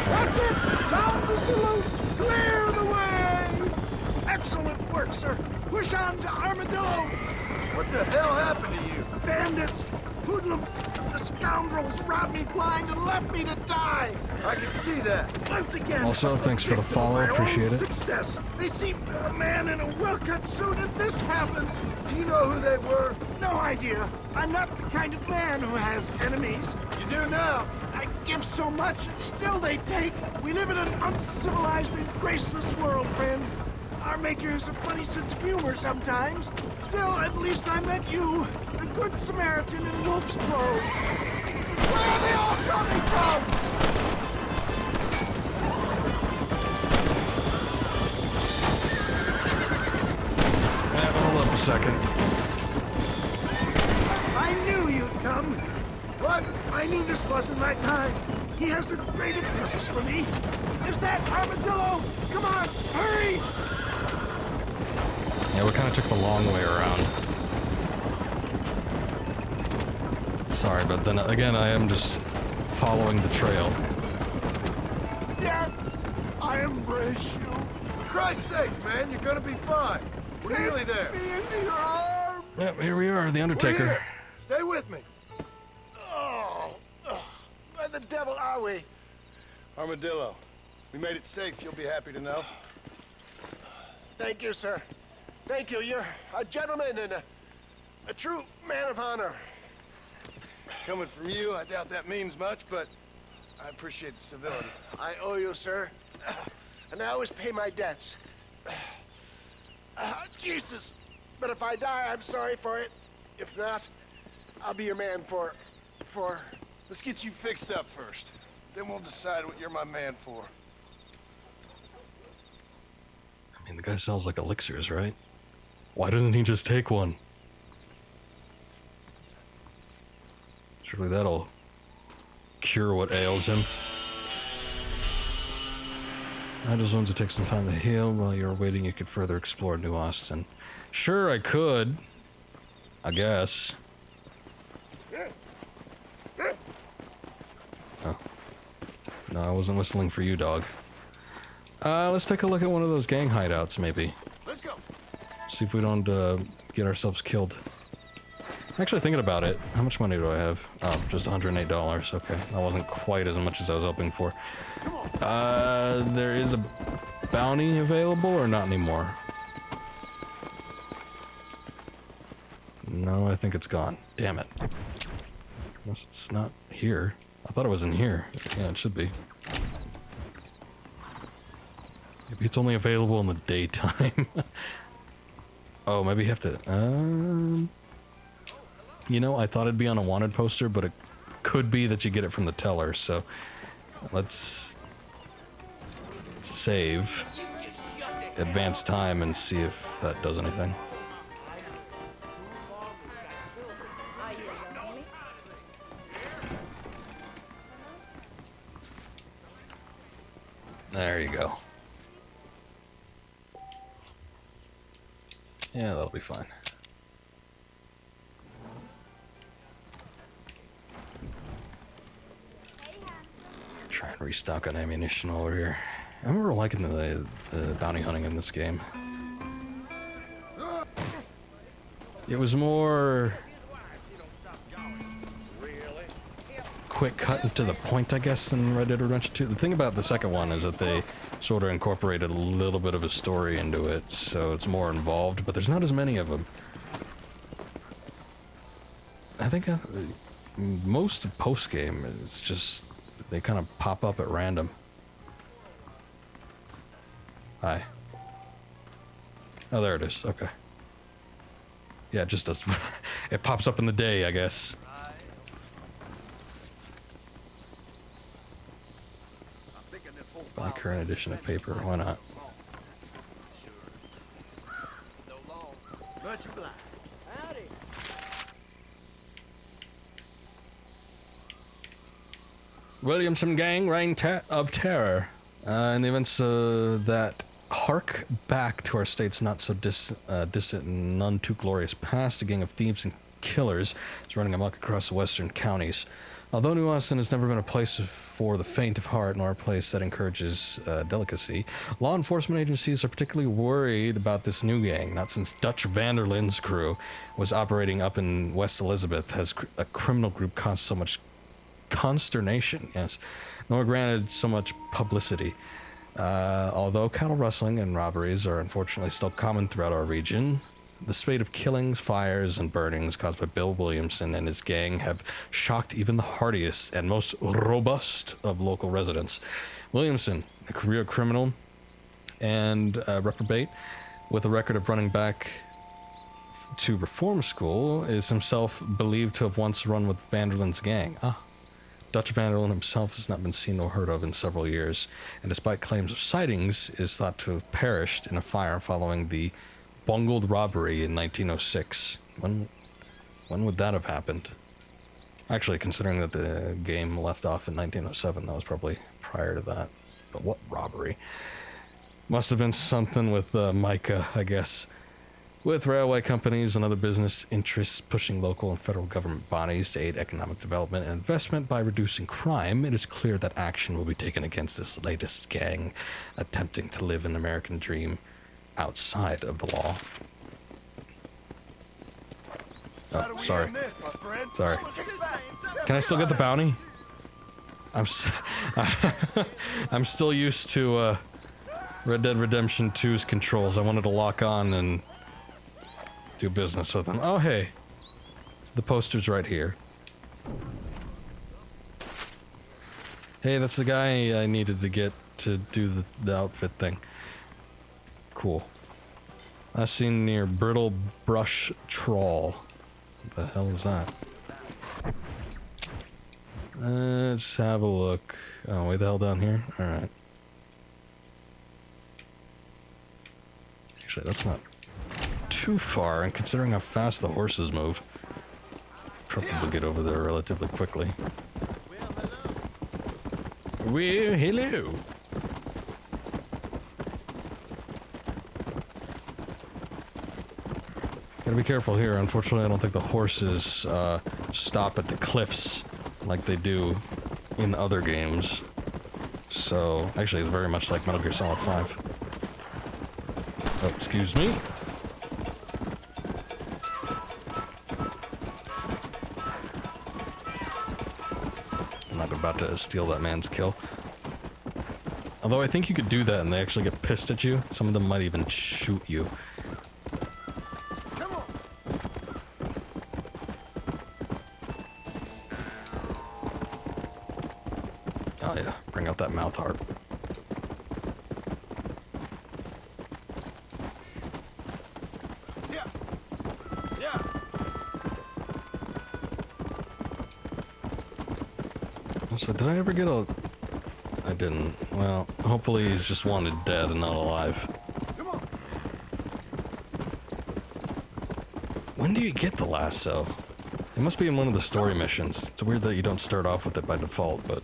That's it. Sound the salute. Clear the way. Excellent work, sir. Push on to Armadillo. What the hell happened to you? Bandits, hoodlums, the scoundrels robbed me blind and left me to die. I can see that. Once again. Also, thanks for the follow. Appreciate it. Success. They see a man in a well-cut suit and this happens. Do you know who they were? No idea. I'm not the kind of man who has enemies. You do now. I give so much and still they take. We live in an uncivilized and graceless world, friend. Our maker has a funny sense of humor sometimes. Still, at least I met you, the good Samaritan in wolf's clothes. Where are they all coming from? Hold up a second. I knew you'd come. What? I knew this wasn't my time. He has a greater purpose for me. Is that Armadillo? Come on, hurry! Yeah, we kind of took the long way around. Sorry, but then again, I am just following the trail. Yet, I embrace you. For Christ's sakes, man, you're gonna be fine. We're nearly there. Me into your arms. Yep, here we are, the Undertaker. We're here. Stay with me. Oh, where the devil are we? Armadillo, we made it safe. You'll be happy to know. Thank you, sir. Thank you. You're a gentleman and a true man of honor. Coming from you, I doubt that means much, but I appreciate the civility. I owe you, sir. And I always pay my debts. Jesus. But if I die, I'm sorry for it. If not, I'll be your man for... Let's get you fixed up first. Then we'll decide what you're my man for. I mean, the guy sells like elixirs, right? Why doesn't he just take one? Surely that'll cure what ails him. I just wanted to take some time to heal. While you're waiting, you could further explore New Austin. Sure, I could. I guess. Oh. No, I wasn't whistling for you, dog. Let's take a look at one of those gang hideouts, maybe. Let's go. See if we don't get ourselves killed. Actually, thinking about it, how much money do I have? Oh, just $108. Okay, that wasn't quite as much as I was hoping for. There is a bounty available, or not anymore? No, I think it's gone. Damn it. Unless it's not here. I thought it was in here. Yeah, it should be. Maybe it's only available in the daytime. Oh, maybe you have to... You know, I thought it'd be on a wanted poster, but it could be that you get it from the teller, so... Let's... save. Advance time and see if that does anything. There you go. Yeah, that'll be fine. Try and restock on ammunition over here. I remember liking the bounty hunting in this game. It was more quick cut and to the point, I guess, than Red Dead Redemption 2. The thing about the second one is that they sort of incorporated a little bit of a story into it, so it's more involved, but there's not as many of them. I think most of post-game is just, they kind of pop up at random. Hi. Oh, there it is. Okay. Yeah, it just does. It pops up in the day, I guess. Buy current edition of paper. Why not? Much obliged. Howdy. Williamson gang, reign of terror. In the events that hark back to our state's not so distant and none too glorious past, a gang of thieves and killers is running amok across the western counties. Although New Austin has never been a place for the faint of heart, nor a place that encourages delicacy, law enforcement agencies are particularly worried about this new gang. Not since Dutch Vanderlin's crew was operating up in West Elizabeth has a criminal group caused so much consternation, yes, nor granted so much publicity. Although cattle rustling and robberies are unfortunately still common throughout our region, the spate of killings, fires, and burnings caused by Bill Williamson and his gang have shocked even the hardiest and most robust of local residents. Williamson, a career criminal and reprobate with a record of running back to reform school, is himself believed to have once run with Vanderlin's gang. Dutch Vanderlin himself has not been seen or heard of in several years, and despite claims of sightings, is thought to have perished in a fire following the bungled robbery in 1906. When would that have happened? Actually, considering that the game left off in 1907, that was probably prior to that. But what robbery? Must have been something with Micah, I guess. With railway companies and other business interests pushing local and federal government bodies to aid economic development and investment by reducing crime, it is clear that action will be taken against this latest gang attempting to live an American dream outside of the law. Oh, sorry. Sorry. Can I still get the bounty? I'm still used to Red Dead Redemption 2's controls. I wanted to lock on and do business with them. Oh, hey. The poster's right here. Hey, that's the guy I needed to get to do the outfit thing. Cool. I've seen near Brittle Brush Trawl. What the hell is that? Let's have a look. Oh, way the hell down here? Alright. Actually, that's not too far, and considering how fast the horses move, probably get over there relatively quickly. Well, hello. Gotta be careful here. Unfortunately, I don't think the horses stop at the cliffs like they do in other games. So, actually, it's very much like Metal Gear Solid 5. Oh, excuse me. I'm not about to steal that man's kill. Although I think you could do that and they actually get pissed at you. Some of them might even shoot you. Oh yeah, bring out that mouth harp. So did I ever get a... I didn't. Well, hopefully he's just wanted dead and not alive. When do you get the lasso? It must be in one of the story missions. It's weird that you don't start off with it by default, but...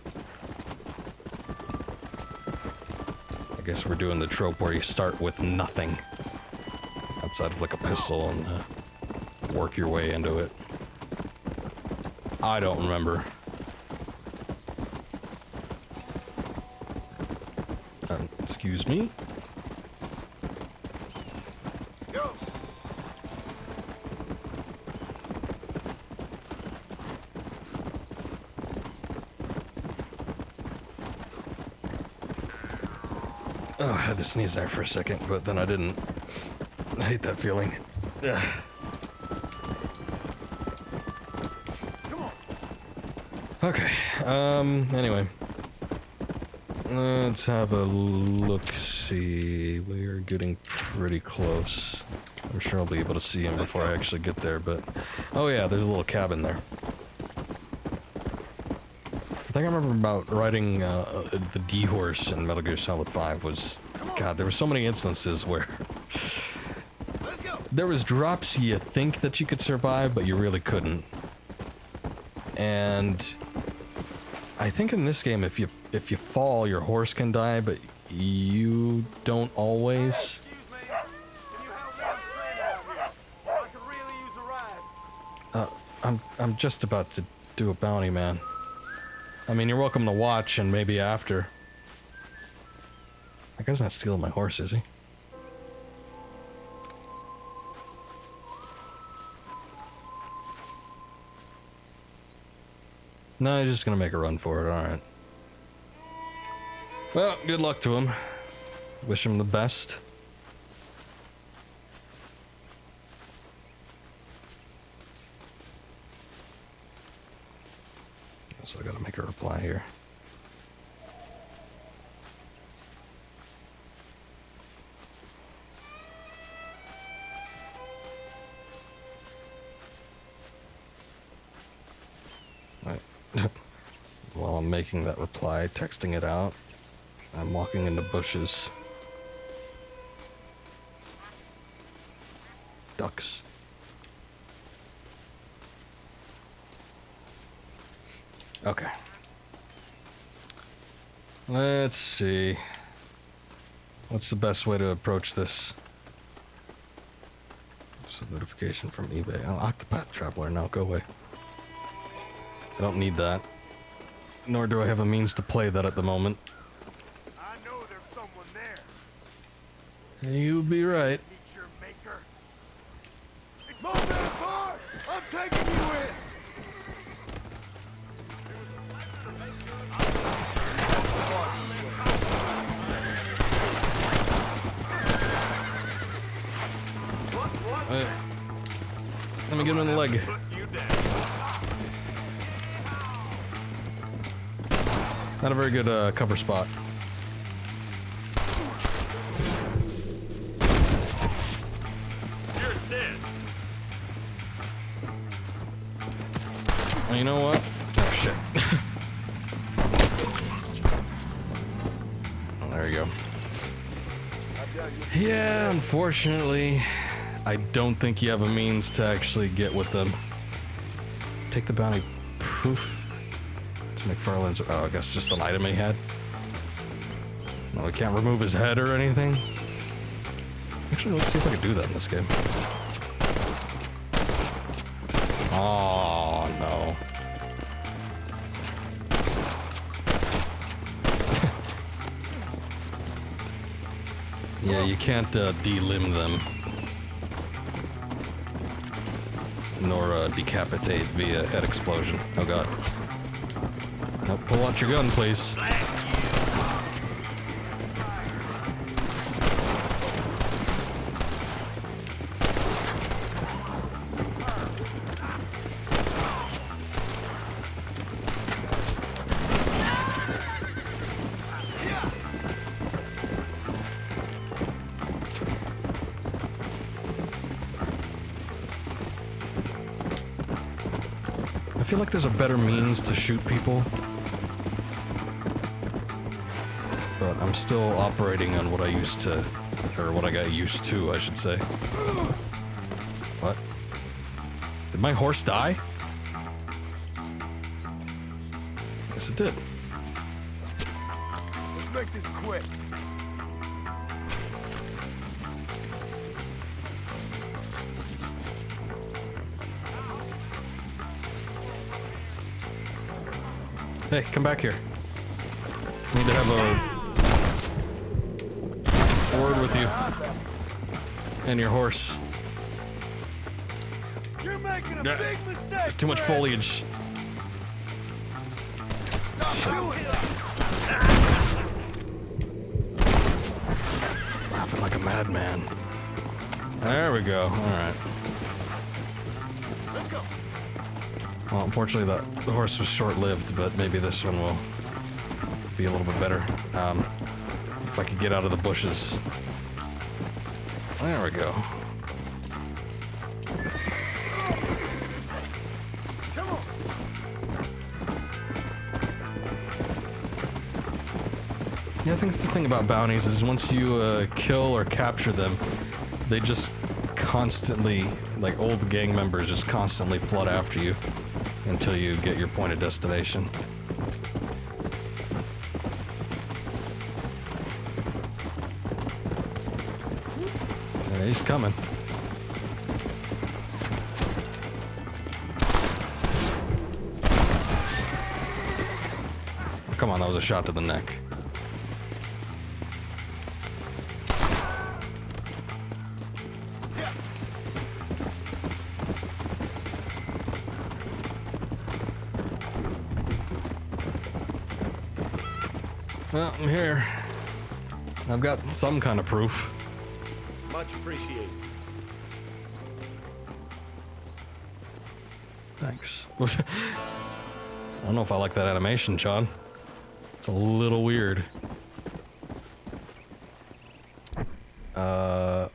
I guess we're doing the trope where you start with nothing. Outside of like a pistol and work your way into it. I don't remember. Excuse me. Go. Oh, I had to sneeze there for a second, but then I didn't. I hate that feeling. Ugh. Come on. Okay, anyway. Let's have a look-see. We're getting pretty close. I'm sure I'll be able to see him before I actually get there, but... Oh yeah, there's a little cabin there. I think I remember about riding the D-Horse in Metal Gear Solid 5 was... God, there were so many instances where... there was drops you think that you could survive, but you really couldn't. And I think in this game, if you fall, your horse can die, but you don't always. I'm just about to do a bounty, man. I mean, you're welcome to watch and maybe after. That guy's not stealing my horse, is he? No, he's just gonna make a run for it, alright. Well, good luck to him. Wish him the best. So I gotta make a reply here. Right. While I'm making that reply, texting it out, I'm walking into bushes. Ducks. Okay. Let's see. What's the best way to approach this? It's a notification from eBay. Oh, Octopath Traveler, no, go away. I don't need that. Nor do I have a means to play that at the moment. I know there's someone there. You'd be right. Meet your maker. Move that car! I'm taking you in! Let me get him in the leg. Not a very good cover spot. You're dead. Well, you know what? Oh, shit. Oh, there you go. Yeah, unfortunately, I don't think you have a means to actually get with them. Take the bounty proof to McFarlane's. Oh, I guess just an item he had. No, we can't remove his head or anything. Actually, let's see if I can do that in this game. Oh, no. Yeah, you can't delimb them. Nor decapitate via head explosion. Oh god. No, pull out your gun, please. I feel like there's a better means to shoot people. But I'm still operating on what I used to, or what I got used to, I should say. What? Did my horse die? Yes, it did. Let's make this quick. Hey, come back here. Need to have a word with you. And your horse. You're making a big mistake. There's too much foliage. Laughing like a madman. There we go. Alright. Let's go. Well, unfortunately, the horse was short-lived, but maybe this one will be a little bit better. If I could get out of the bushes. There we go. Come on. Yeah, I think that's the thing about bounties is once you kill or capture them, they just constantly, like old gang members just constantly flood after you until you get your point of destination. Yeah, he's coming. Come on, that was a shot to the neck. Well, I'm here. I've got some kind of proof. Much appreciated. Thanks. I don't know if I like that animation, John. It's a little weird.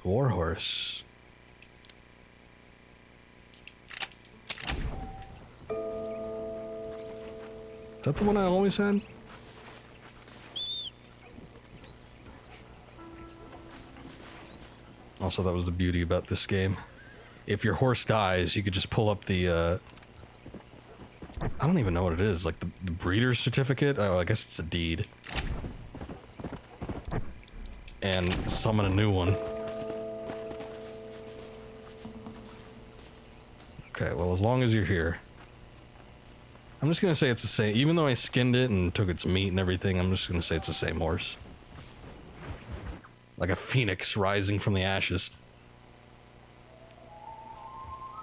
Warhorse. Is that the one I always had? Also, that was the beauty about this game. If your horse dies, you could just pull up the, I don't even know what it is, like the breeder's certificate? Oh, I guess it's a deed. And summon a new one. Okay, well, as long as you're here. I'm just gonna say it's the same, even though I skinned it and took its meat and everything, I'm just gonna say it's the same horse. Like a phoenix rising from the ashes.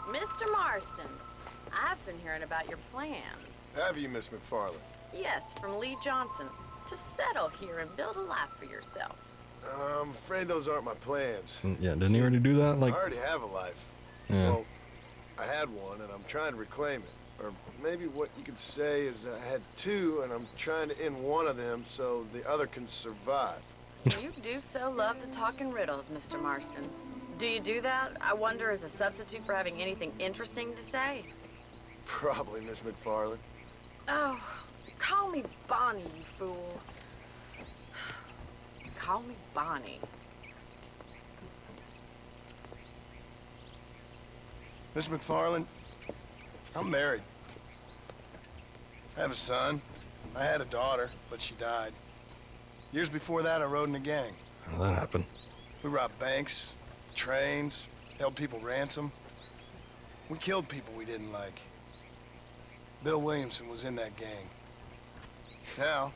Mr. Marston, I've been hearing about your plans. Have you, Miss McFarland? Yes, from Lee Johnson. To settle here and build a life for yourself. I'm afraid those aren't my plans. Yeah, didn't he already do that? Like, I already have a life. yeah. Well, I had one, and I'm trying to reclaim it. Or maybe what you could say is I had two, and I'm trying to end one of them so the other can survive. You do so love to talk in riddles, Mr. Marston. Do you do that, I wonder, as a substitute for having anything interesting to say? Probably, Miss McFarland. Oh, call me Bonnie, you fool. Call me Bonnie. Miss McFarland, I'm married. I have a son. I had a daughter, but she died. Years before that, I rode in a gang. How did that happen? We robbed banks, trains, held people ransom. We killed people we didn't like. Bill Williamson was in that gang. Now,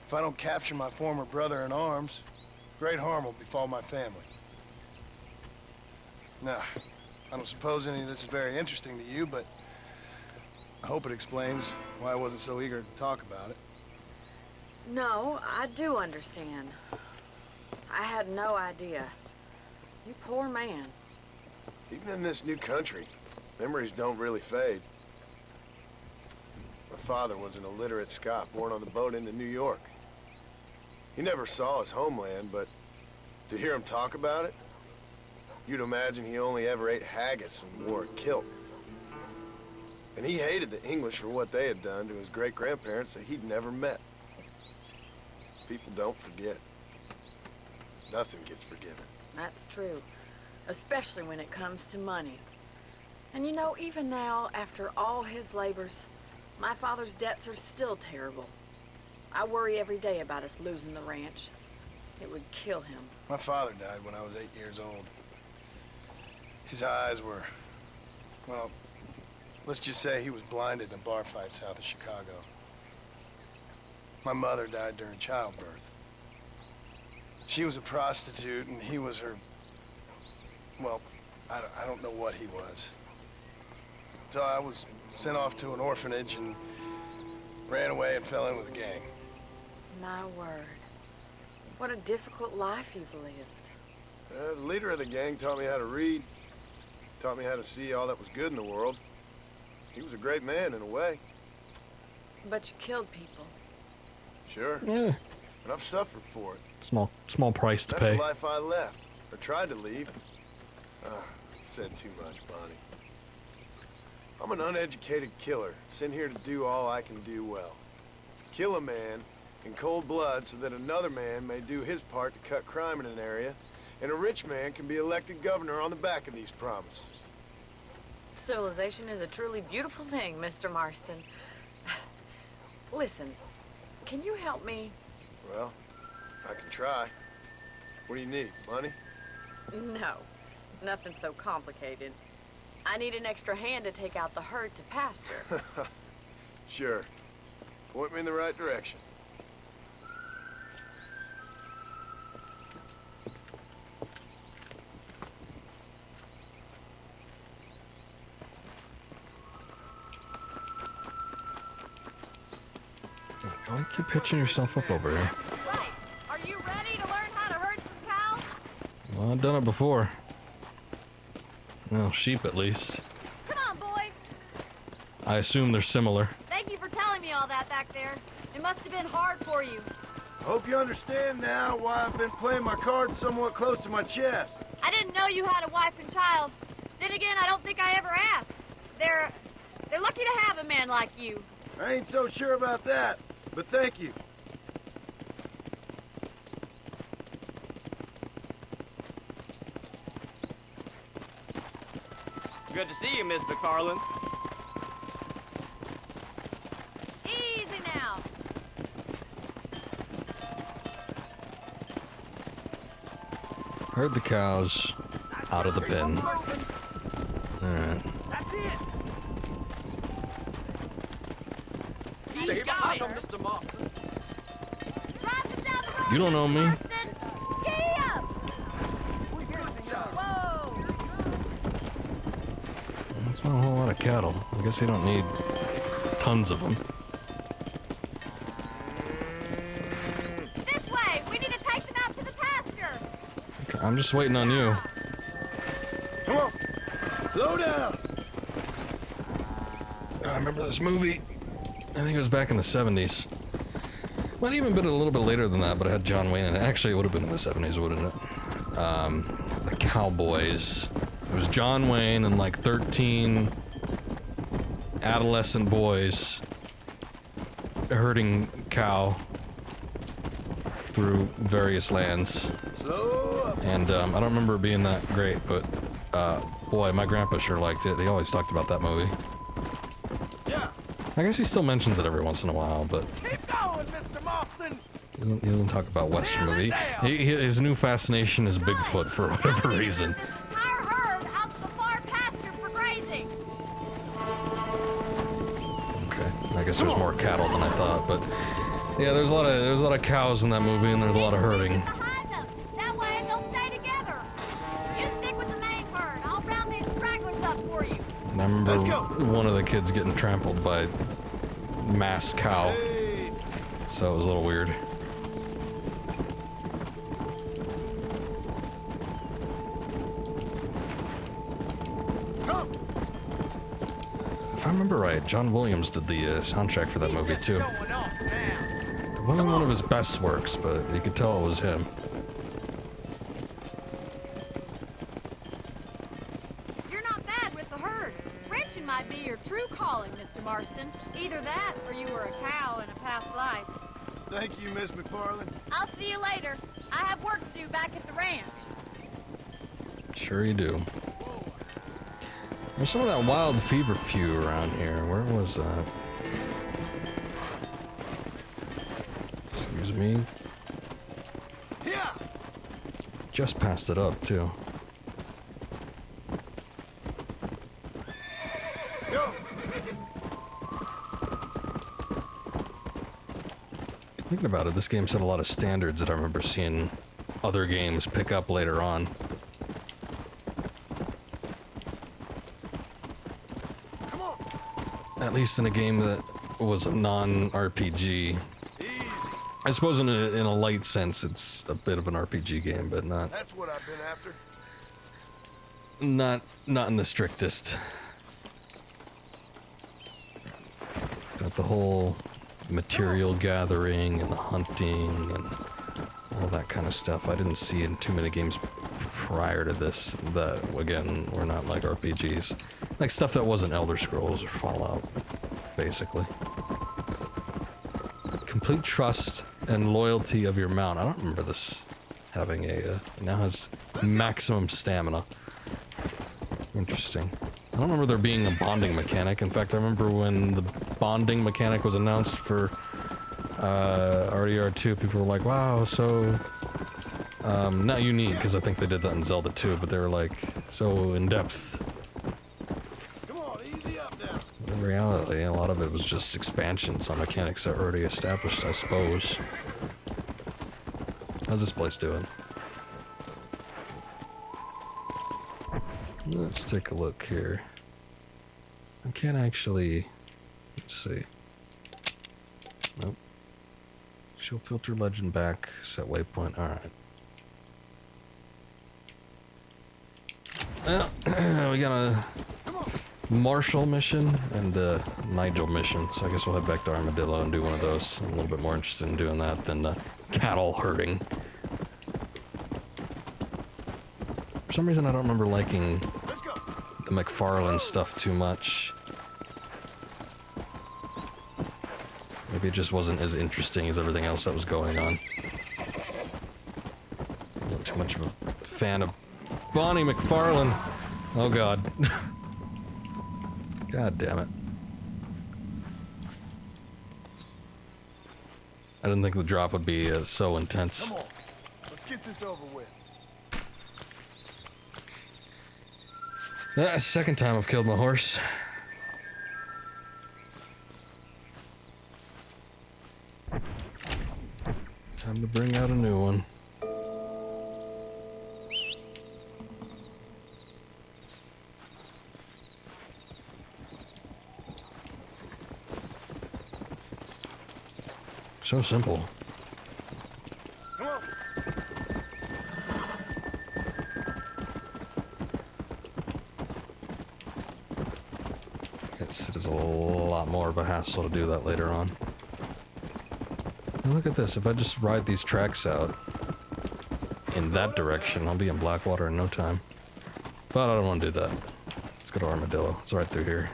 if I don't capture my former brother in arms, great harm will befall my family. Now, I don't suppose any of this is very interesting to you, but I hope it explains why I wasn't so eager to talk about it. No, I do understand. I had no idea. You poor man. Even in this new country, memories don't really fade. My father was an illiterate Scot born on the boat into New York. He never saw his homeland, but to hear him talk about it, you'd imagine he only ever ate haggis and wore a kilt. And he hated the English for what they had done to his great-grandparents that he'd never met. People don't forget. Nothing gets forgiven. That's true. Especially when it comes to money. And you know, even now, after all his labors, my father's debts are still terrible. I worry every day about us losing the ranch. It would kill him. My father died when I was 8 years old. His eyes were, well, let's just say he was blinded in a bar fight south of Chicago. My mother died during childbirth. She was a prostitute and he was her, well, I don't know what he was. So I was sent off to an orphanage and ran away and fell in with a gang. My word. What a difficult life you've lived. The leader of the gang taught me how to read, taught me how to see all that was good in the world. He was a great man in a way. But you killed people. Sure. Yeah. And I've suffered for it. Small price to That's pay. the life I left, or tried to leave. Said too much, Bonnie. I'm an uneducated killer, sent here to do all I can do well. Kill a man in cold blood so that another man may do his part to cut crime in an area And a rich man can be elected governor on the back of these promises. Civilization is a truly beautiful thing, Mr. Marston. Listen, can you help me? Well, I can try. What do you need? Money? No, nothing so complicated. I need an extra hand to take out the herd to pasture. Sure. Point me in the right direction. Why keep pitching yourself up over here? Right. Are you ready to learn how to herd some cows? Well, I've done it before. Well, sheep at least. Come on, boy. I assume they're similar. Thank you for telling me all that back there. It must have been hard for you. Hope you understand now why I've been playing my cards somewhat close to my chest. I didn't know you had a wife and child. Then again, I don't think I ever asked. They're lucky to have a man like you. I ain't so sure about that, but thank you. Good to see you, Miss McFarland. Easy now. Herd the cows out of the pen. Alright. That's it. Stay behind him, Mr. Marston. Drive them down the road. You don't know me. Giddy up. Whoa. That's not a whole lot of cattle. I guess you don't need tons of them. This way. We need to take them out to the pasture. Okay, I'm just waiting on you. Come on. Slow down. I remember this movie. I think it was back in the 70s. Might even been a little bit later than that, but it had John Wayne in it. Actually, it would have been in the 70s, wouldn't it? The Cowboys. It was John Wayne and like 13 adolescent boys herding cow through various lands. And I don't remember it being that great, but boy, my grandpa sure liked it. He always talked about that movie. I guess he still mentions it every once in a while, but Keep going, Mr. Marston. he doesn't talk about Western movie. His new fascination is Bigfoot for whatever reason. Entire herd out to the far pasture for grazing. Okay, I guess there's more cattle than I thought, but yeah, there's a lot of cows in that movie, and there's a lot of herding. Behind them. That way they'll stay together. You stick with the main herd. I'll round these stragglers up for you. And I remember one of the kids getting trampled by mass cow, so it was a little weird. If I remember right, John Williams did the soundtrack for that movie too. It wasn't one of his best works, but you could tell it was him. You're not bad with the herd. Ranching might be your true calling, Mr. Marston. Either that, or you were a cow in a past life. Thank you, Miss McFarland. I'll see you later. I have work to do back at the ranch. Sure you do. There's some of that wild feverfew around here. Where was that? Excuse me. Yeah. Just passed it up too. Go. Thinking about it, this game set a lot of standards that I remember seeing other games pick up later on. Come on. At least in a game that was a non-RPG. I suppose in a light sense, it's a bit of an RPG game, but not That's what I've been after. not in the strictest. Got the whole material gathering and the hunting and all that kind of stuff. I didn't see in too many games prior to this that, again, were not like RPGs. Like stuff that wasn't Elder Scrolls or Fallout, basically. Complete trust and loyalty of your mount. I don't remember this having a, it now has maximum stamina. Interesting. I don't remember there being a bonding mechanic. In fact, I remember when the bonding mechanic was announced for RDR2, people were like, wow, so... not unique, because I think they did that in Zelda 2, but they were like, so in-depth. Come on, easy up now. In reality, a lot of it was just expansions on mechanics that were already established, I suppose. How's this place doing? Let's take a look here. I can't actually... Let's see. Nope. Show filter legend back. Set waypoint. Alright. Well, we got a Marshall mission and a Nigel mission, so I guess we'll head back to Armadillo and do one of those. I'm a little bit more interested in doing that than cattle herding. For some reason, I don't remember liking the McFarlane stuff too much. Maybe it just wasn't as interesting as everything else that was going on. I'm not too much of a fan of Bonnie McFarlane. Oh god. God damn it. I didn't think the drop would be so intense. Come on, let's get this over with. Second time I've killed my horse. Time to bring out a new one. So simple. Come on. It is a lot more of a hassle to do that later on. And look at this, if I just ride these tracks out in that direction, I'll be in Blackwater in no time. But I don't want to do that. Let's go to Armadillo. It's right through here.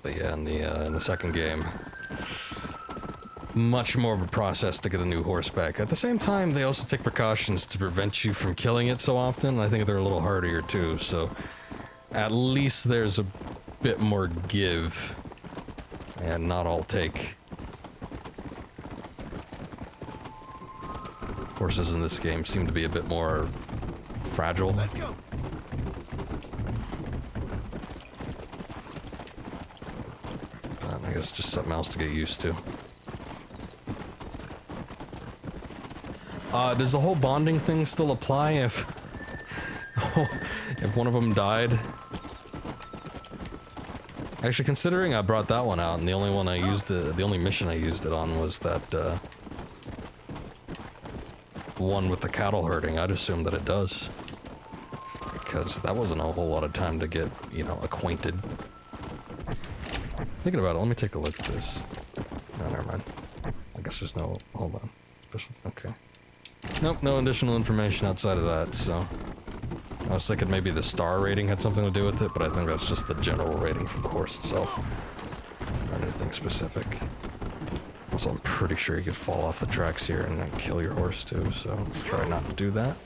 But yeah, in the second game, much more of a process to get a new horse back. At the same time, they also take precautions to prevent you from killing it so often. I think they're a little hardier too, so at least there's a bit more give and not all take. Horses in this game seem to be a bit more fragile. Let's go. I guess just something else to get used to. Does the whole bonding thing still apply if one of them died? Actually, considering I brought that one out and the only one I used, the only mission I used it on was that one with the cattle herding, I'd assume that it does. Because that wasn't a whole lot of time to get, you know, acquainted. Thinking about it, let me take a look at this. No, never mind. I guess there's no... Hold on. Okay. Nope, no additional information outside of that, so... I was thinking maybe the star rating had something to do with it, but I think that's just the general rating for the horse itself. Not anything specific. Also, I'm pretty sure you could fall off the tracks here and then kill your horse too, so let's try not to do that.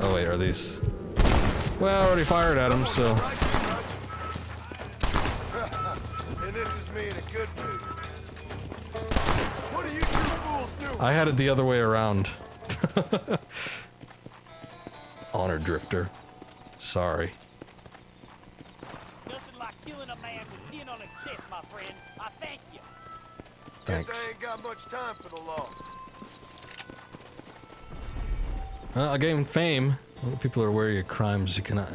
Oh wait, are these... Well, I already fired at him, so... And this is me in a good mood. What are you two fools doing? I had it the other way around. Honor Drifter. Sorry. Nothing like killing a man with skin on his chest, my friend. I thank you. Thanks. Guess I ain't got much time for the law. Well, I gained fame. Well, people are aware of your crimes. You cannot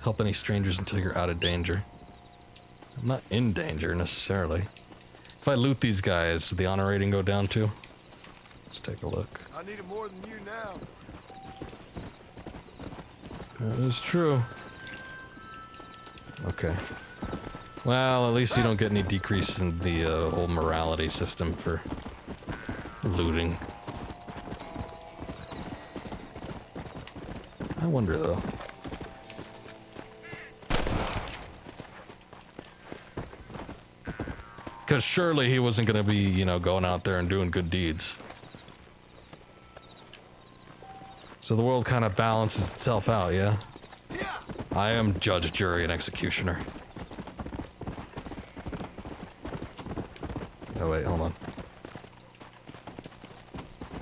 help any strangers until you're out of danger. I'm not in danger, necessarily. If I loot these guys, would the honor rating go down too? Let's take a look. I need it more than you now. That is true. Okay. Well, at least you don't get any decrease in the whole morality system for looting. I wonder, though. Because surely he wasn't going to be, you know, going out there and doing good deeds. So the world kind of balances itself out, yeah? I am judge, jury, and executioner. Oh wait, hold on.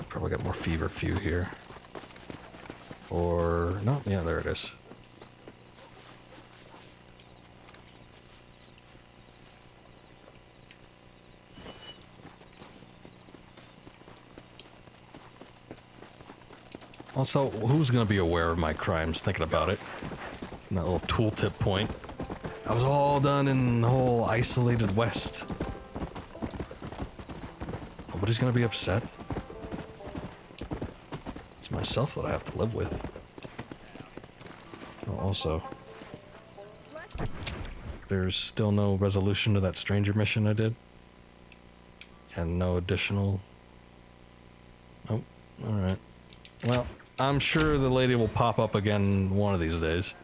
Probably got more feverfew here. Or, no, yeah, there it is. Also, who's gonna be aware of my crimes? Thinking about it. From that little tooltip point. I was all done in the whole isolated West. Nobody's gonna be upset. It's myself that I have to live with. Oh, also, there's still no resolution to that stranger mission I did. And no additional... Oh, alright. Well, I'm sure the lady will pop up again one of these days.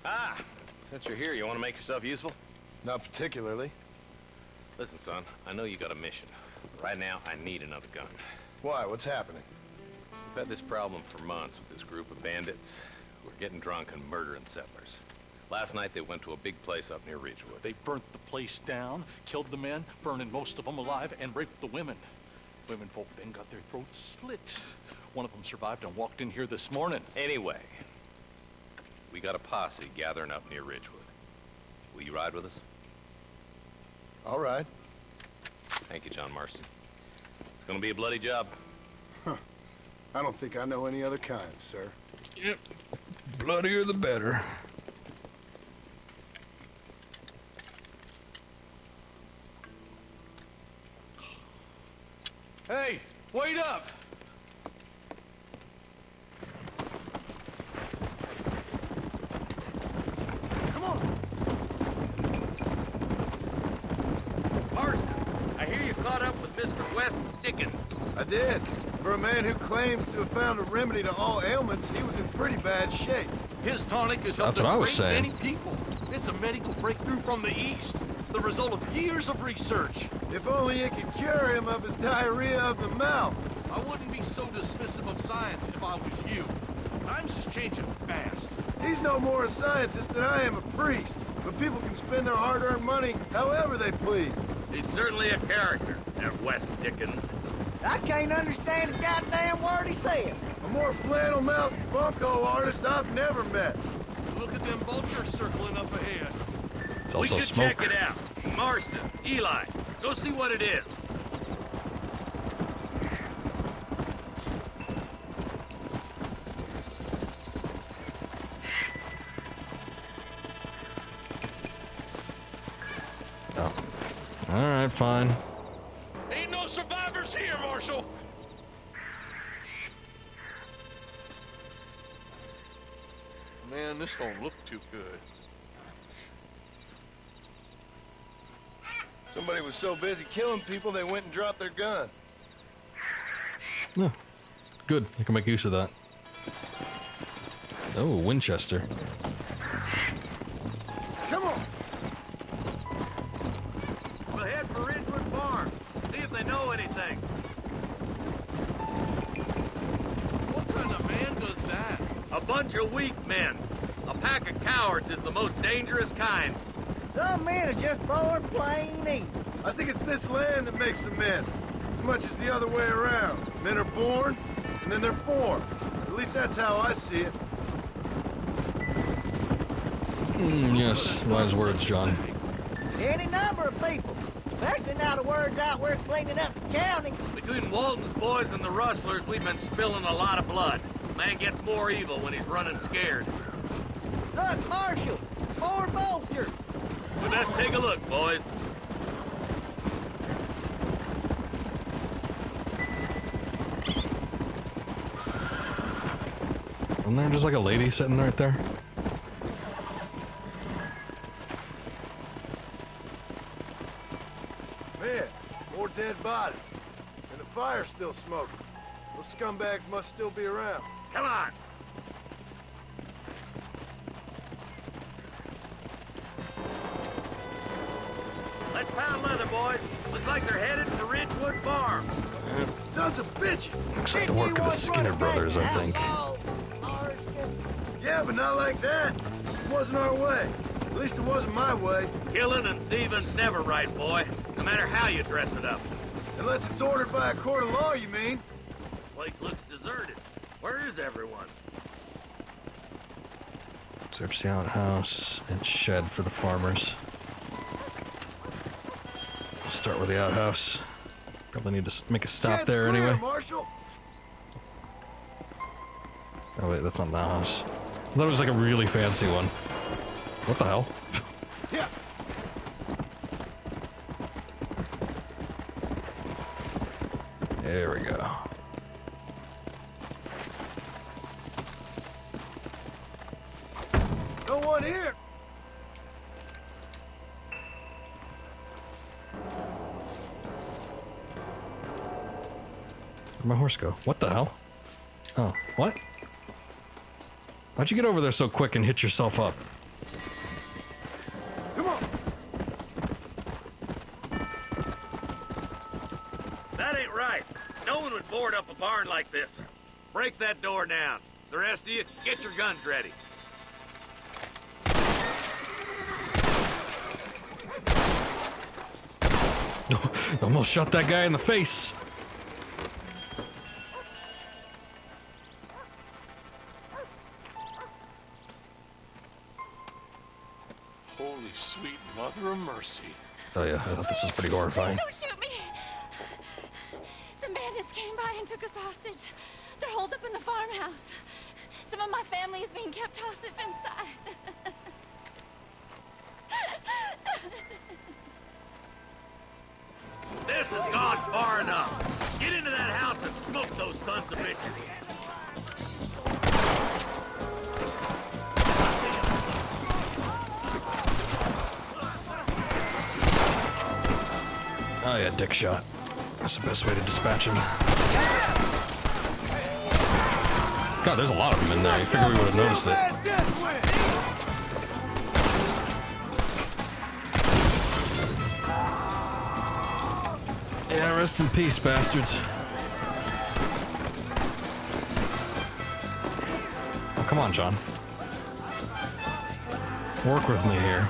Ah, since you're here, you want to make yourself useful? Not particularly. Listen, son, I know you got a mission. Right now, I need another gun. Why? What's happening? We've had this problem for months with this group of bandits who are getting drunk and murdering settlers. Last night, they went to a big place up near Ridgewood. They burnt the place down, killed the men, burning most of them alive, and raped the women. Women folk then got their throats slit. One of them survived and walked in here this morning. Anyway, we got a posse gathering up near Ridgewood. Will you ride with us? All right. Thank you, John Marston. It's gonna be a bloody job. Huh. I don't think I know any other kind, sir. Yep. Bloodier the better. Hey, wait up! Come on! Marston, I hear you caught up with Mr. West Dickens. I did. For a man who claims to have found a remedy to all ailments, he was in pretty bad shape. His tonic is That's what I was saying. many people. It's a medical breakthrough from the East. The result of years of research. If only it could cure him of his diarrhea of the mouth. I wouldn't be so dismissive of science if I was you. Times is changing fast. He's no more a scientist than I am a priest. But people can spend their hard-earned money however they please. He's certainly a character, that West Dickens. I can't understand a goddamn word he said. A more flannel-mouthed bunko artist I've never met. Look at them vultures circling up ahead. It's also we should smoke. check it out. Marston, Eli, go see what it is. Oh. Alright, fine. Ain't no survivors here, Marshal! Man, this don't look too good. Somebody was so busy killing people, they went and dropped their gun. No. Good. I can make use of that. Oh, Winchester. Come on! We'll head for Ridgewood Farm. See if they know anything. What kind of man does that? A bunch of weak men. A pack of cowards is the most dangerous kind. Some men are just born plain evil. I think it's this land that makes them men, as much as the other way around. Men are born, and then they're formed. At least that's how I see it. Yes, wise words, John. Any number of people, especially now the word's out we're cleaning up the county. Between Walton's boys and the rustlers, we've been spilling a lot of blood. Man gets more evil when he's running scared. Look, Marshal, more vultures. We best take a look, boys. Isn't there just like a lady sitting right there? Man, more dead bodies. And the fire's still smoking. Those scumbags must still be around. Come on. Let's pound leather, boys. Looks like they're headed to Ridgewood Farm. Sons of bitches! Looks like the work of the Skinner brothers, I think. Yeah, but not like that. It wasn't our way. At least it wasn't my way. Killing and thieving's never right, boy. No matter how you dress it up. Unless it's ordered by a court of law, you mean? Place looks deserted. Where is everyone? Search the outhouse and shed for the farmers. I'll start with the outhouse. Probably need to make a stop Shed's there clear, anyway. Marshal. Oh wait, that's not the house. I thought it was like a really fancy one. What the hell? Yeah. There we go. No one here. Where'd my horse go? What the hell? Oh, what? How'd you get over there so quick and hit yourself up? Come on. That ain't right. No one would board up a barn like this. Break that door down. The rest of you, get your guns ready. Almost shot that guy in the face. Holy sweet mother of mercy. Oh yeah, I thought this was pretty horrifying. Don't shoot me! Some bandits came by and took us hostage. They're holed up in the farmhouse. Some of my family is being kept hostage inside. This has gone far enough. Get into that house and smoke those sons of bitches. Oh yeah, dick shot. That's the best way to dispatch him. God, there's a lot of them in there. You figure we would have noticed it. Yeah, rest in peace, bastards. Oh, come on, John. Work with me here.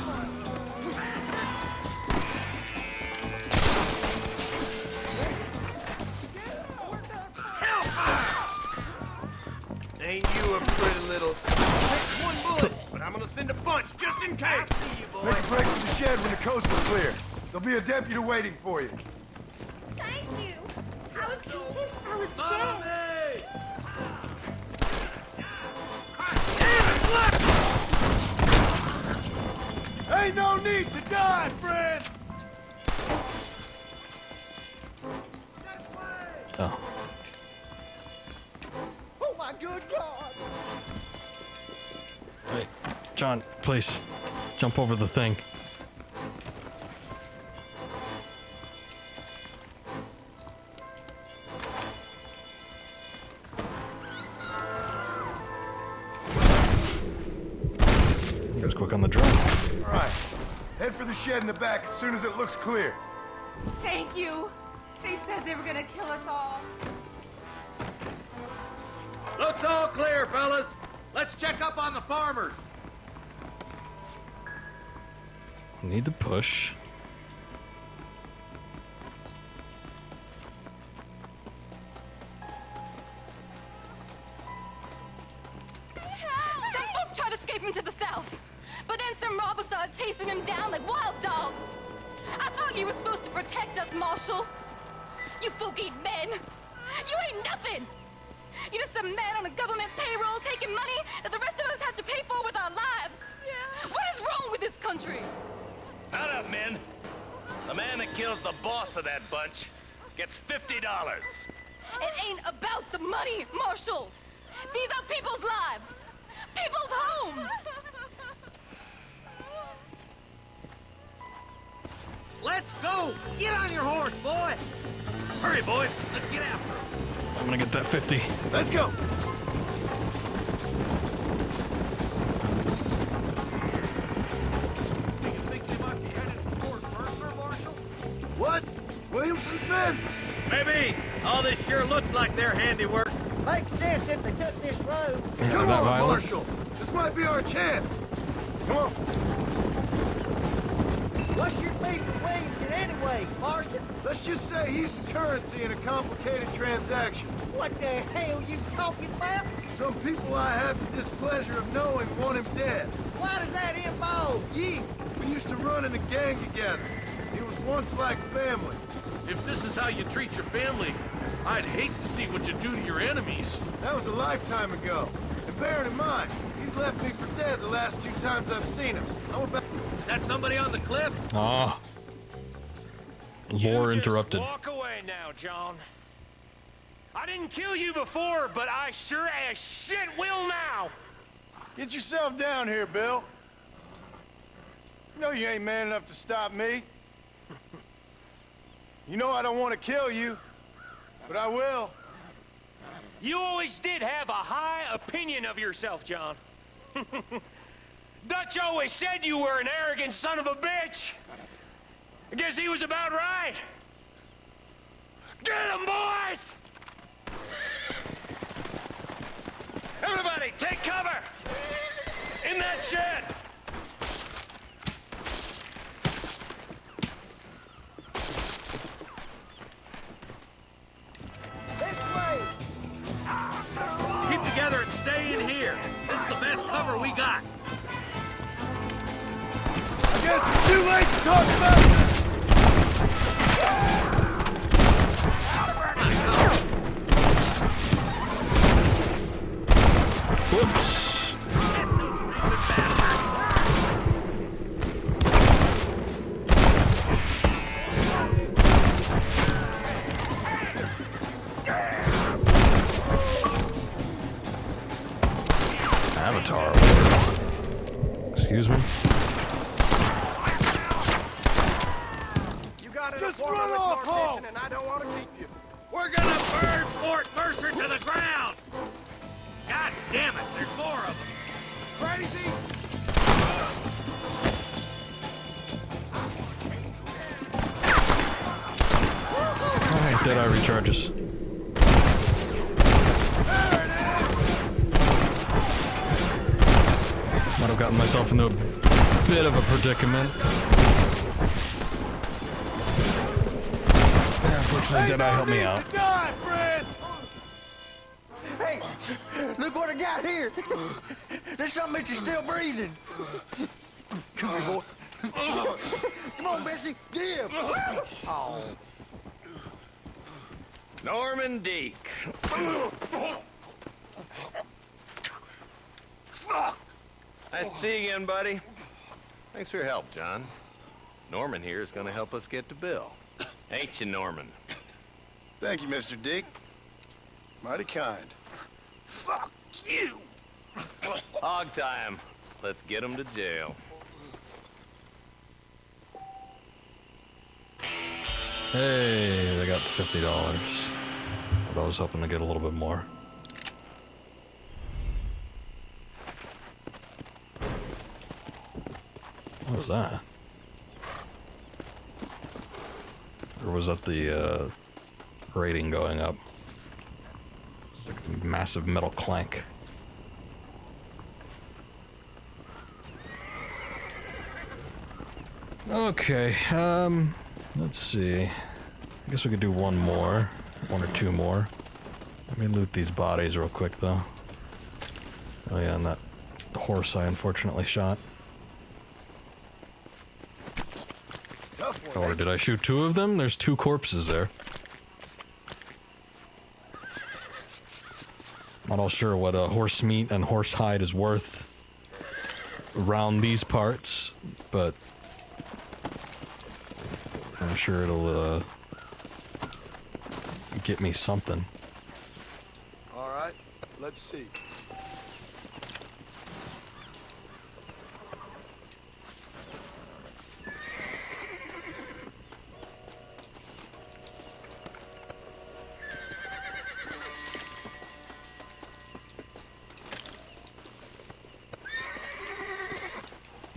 Ain't you a pretty little... One bullet, but I'm gonna send a bunch just in case. Make a break for the shed when the coast is clear. There'll be a deputy waiting for you. Thank you. I was convinced I was dead. Ain't no need to die, friend! Oh. Oh my good God! Wait, John, please. Jump over the thing. He goes quick on the draw. All right. Head for the shed in the back as soon as it looks clear. Thank you. They said they were gonna kill us all. Looks all clear, fellas. Let's check up on the farmers. We need to push. Some folk tried escaping to the south, but then some robbers started chasing him down like wild dogs. I thought you were supposed to protect us, Marshal. You folk ain't men. You ain't nothing. You're just a man on a government payroll taking money that the rest of us have to pay for with our lives. Yeah. What is wrong with this country? Not up, men. The man that kills the boss of that bunch gets $50. It ain't about the money, Marshal. These are people's lives, people's homes. Let's go! Get on your horse, boy! Hurry, boys. Let's get after him. I'm gonna get that 50. Let's go! What? Williamson's men? Maybe. All this sure looks like their handiwork. Makes sense if they took this road. Come on, Marshal. This might be our chance. Come on. What's your beef with Williamson anyway, Marston? Let's just say he's the currency in a complicated transaction. What the hell you talking about? Some people I have the displeasure of knowing want him dead. Why does that involve you? We used to run in a gang together. It was once like family. If this is how you treat your family, I'd hate to see what you do to your enemies. That was a lifetime ago. And bearing in mind, he's left me for dead the last 2 times I've seen him. I'm about... Is that somebody on the cliff? Ah. Lore interrupted. Walk away now, John. I didn't kill you before, but I sure as shit will now. Get yourself down here, Bill. You know you ain't man enough to stop me. You know I don't want to kill you, but I will. You always did have a high opinion of yourself, John. Dutch always said you were an arrogant son of a bitch. I guess he was about right. Get him, boys! Everybody, take cover! In that shed! Keep together and stay in here. This is the best cover we got. I guess it's too late to talk about it. Whoops. Avatar. Excuse me. You got an Just appointment run with off Mortician, home. and I don't want to keep you. We're gonna burn Fort Mercer to the ground! God damn it, there's 4 of them. Crazy? Alright, Deadeye recharges. Might have gotten myself into a bit of a predicament. Yeah, fortunately, Deadeye helped me out. Die, Fred! Hey, look what I got here. There's something that you're still breathing. Come here, boy. Come on, Bessie, give. Oh. Norman Deek. Nice to see you again, buddy. Thanks for your help, John. Norman here is going to help us get to Bill. Ain't you, Norman? Thank you, Mr. Dick. Mighty kind. Fuck you! Hog time. Let's get him to jail. Hey, they got the $50. I was hoping to get a little bit more. What was that? Or was that the rating going up? It was like a massive metal clank. Okay, let's see. I guess we could do one more. 1 or 2 more. Let me loot these bodies real quick, though. Oh yeah, and that horse I unfortunately shot. Or did I shoot 2 of them? There's 2 corpses there. Not all sure what horse meat and horse hide is worth around these parts, but I'm sure it'll get me something. All right, Let's see.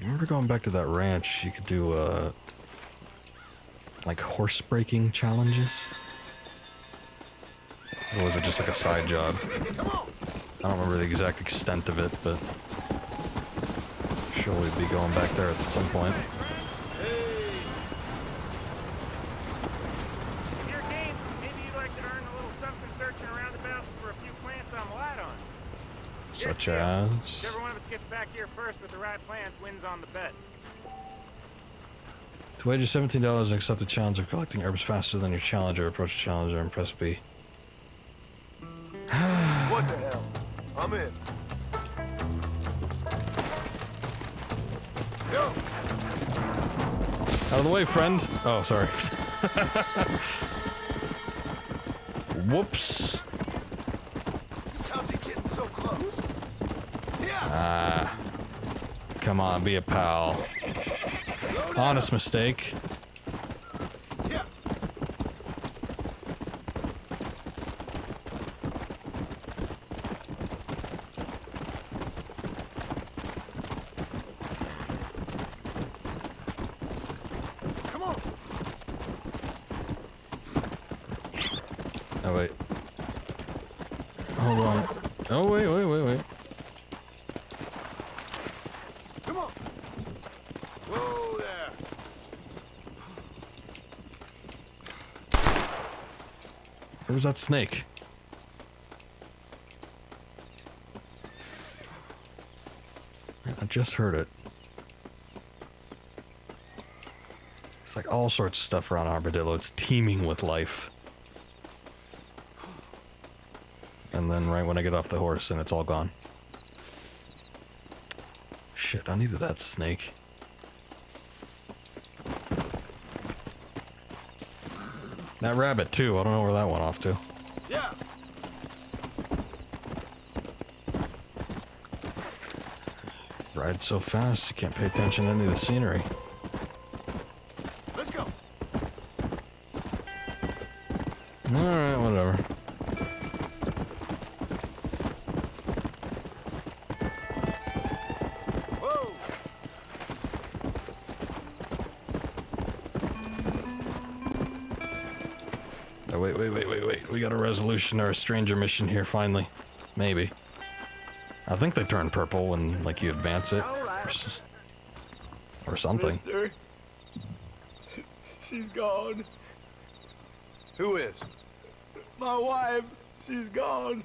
Remember going back to that ranch, you could do, like horse breaking challenges? Or was it just like a side job? I don't remember the exact extent of it, but sure we'd be going back there at some point. If you're game, maybe you'd like to earn a little something searching around the house for a few plants I'm light on. Such as? Whichever one of us gets back here first with the right plants wins on the bet. To wager $17 and accept the challenge of collecting herbs faster than your challenger, approach the challenger and press B. What the hell? I'm in. Go. Out of the way, friend. Oh, sorry. Whoops. How's he getting so close? Ah. Come on, be a pal. Honest mistake. Oh, wait. Hold on. Oh, wait. Come on. Whoa there. Where was that snake? I just heard it. It's like all sorts of stuff around Armadillo. It's teeming with life. And then right when I get off the horse and it's all gone. Shit, I needed that snake. That rabbit too, I don't know where that went off to. Yeah. Ride so fast, you can't pay attention to any of the scenery. Let's go. Alright, whatever. Oh, wait. We got a resolution or a stranger mission here, finally. Maybe. I think they turn purple when, like, you advance it. Or something. Mister, she's gone. Who is? My wife, she's gone.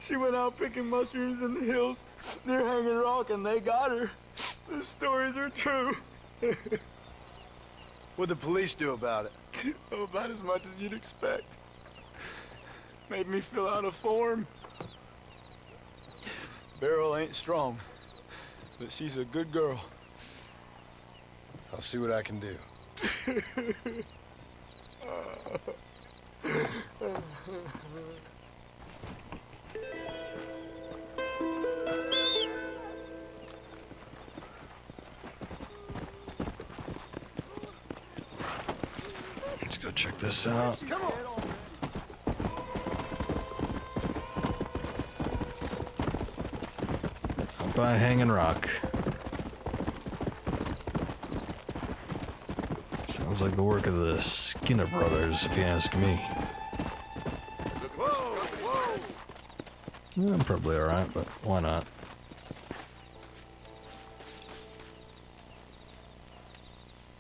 She went out picking mushrooms in the hills near Hanging Rock and they got her. The stories are true. What'd the police do about it? Oh, about as much as you'd expect. Made me fill out a form. Beryl ain't strong, but she's a good girl. I'll see what I can do. Let's go check this out. Come on. Up by Hanging Rock. Sounds like the work of the Skinner brothers, if you ask me. Yeah, I'm probably alright, but why not?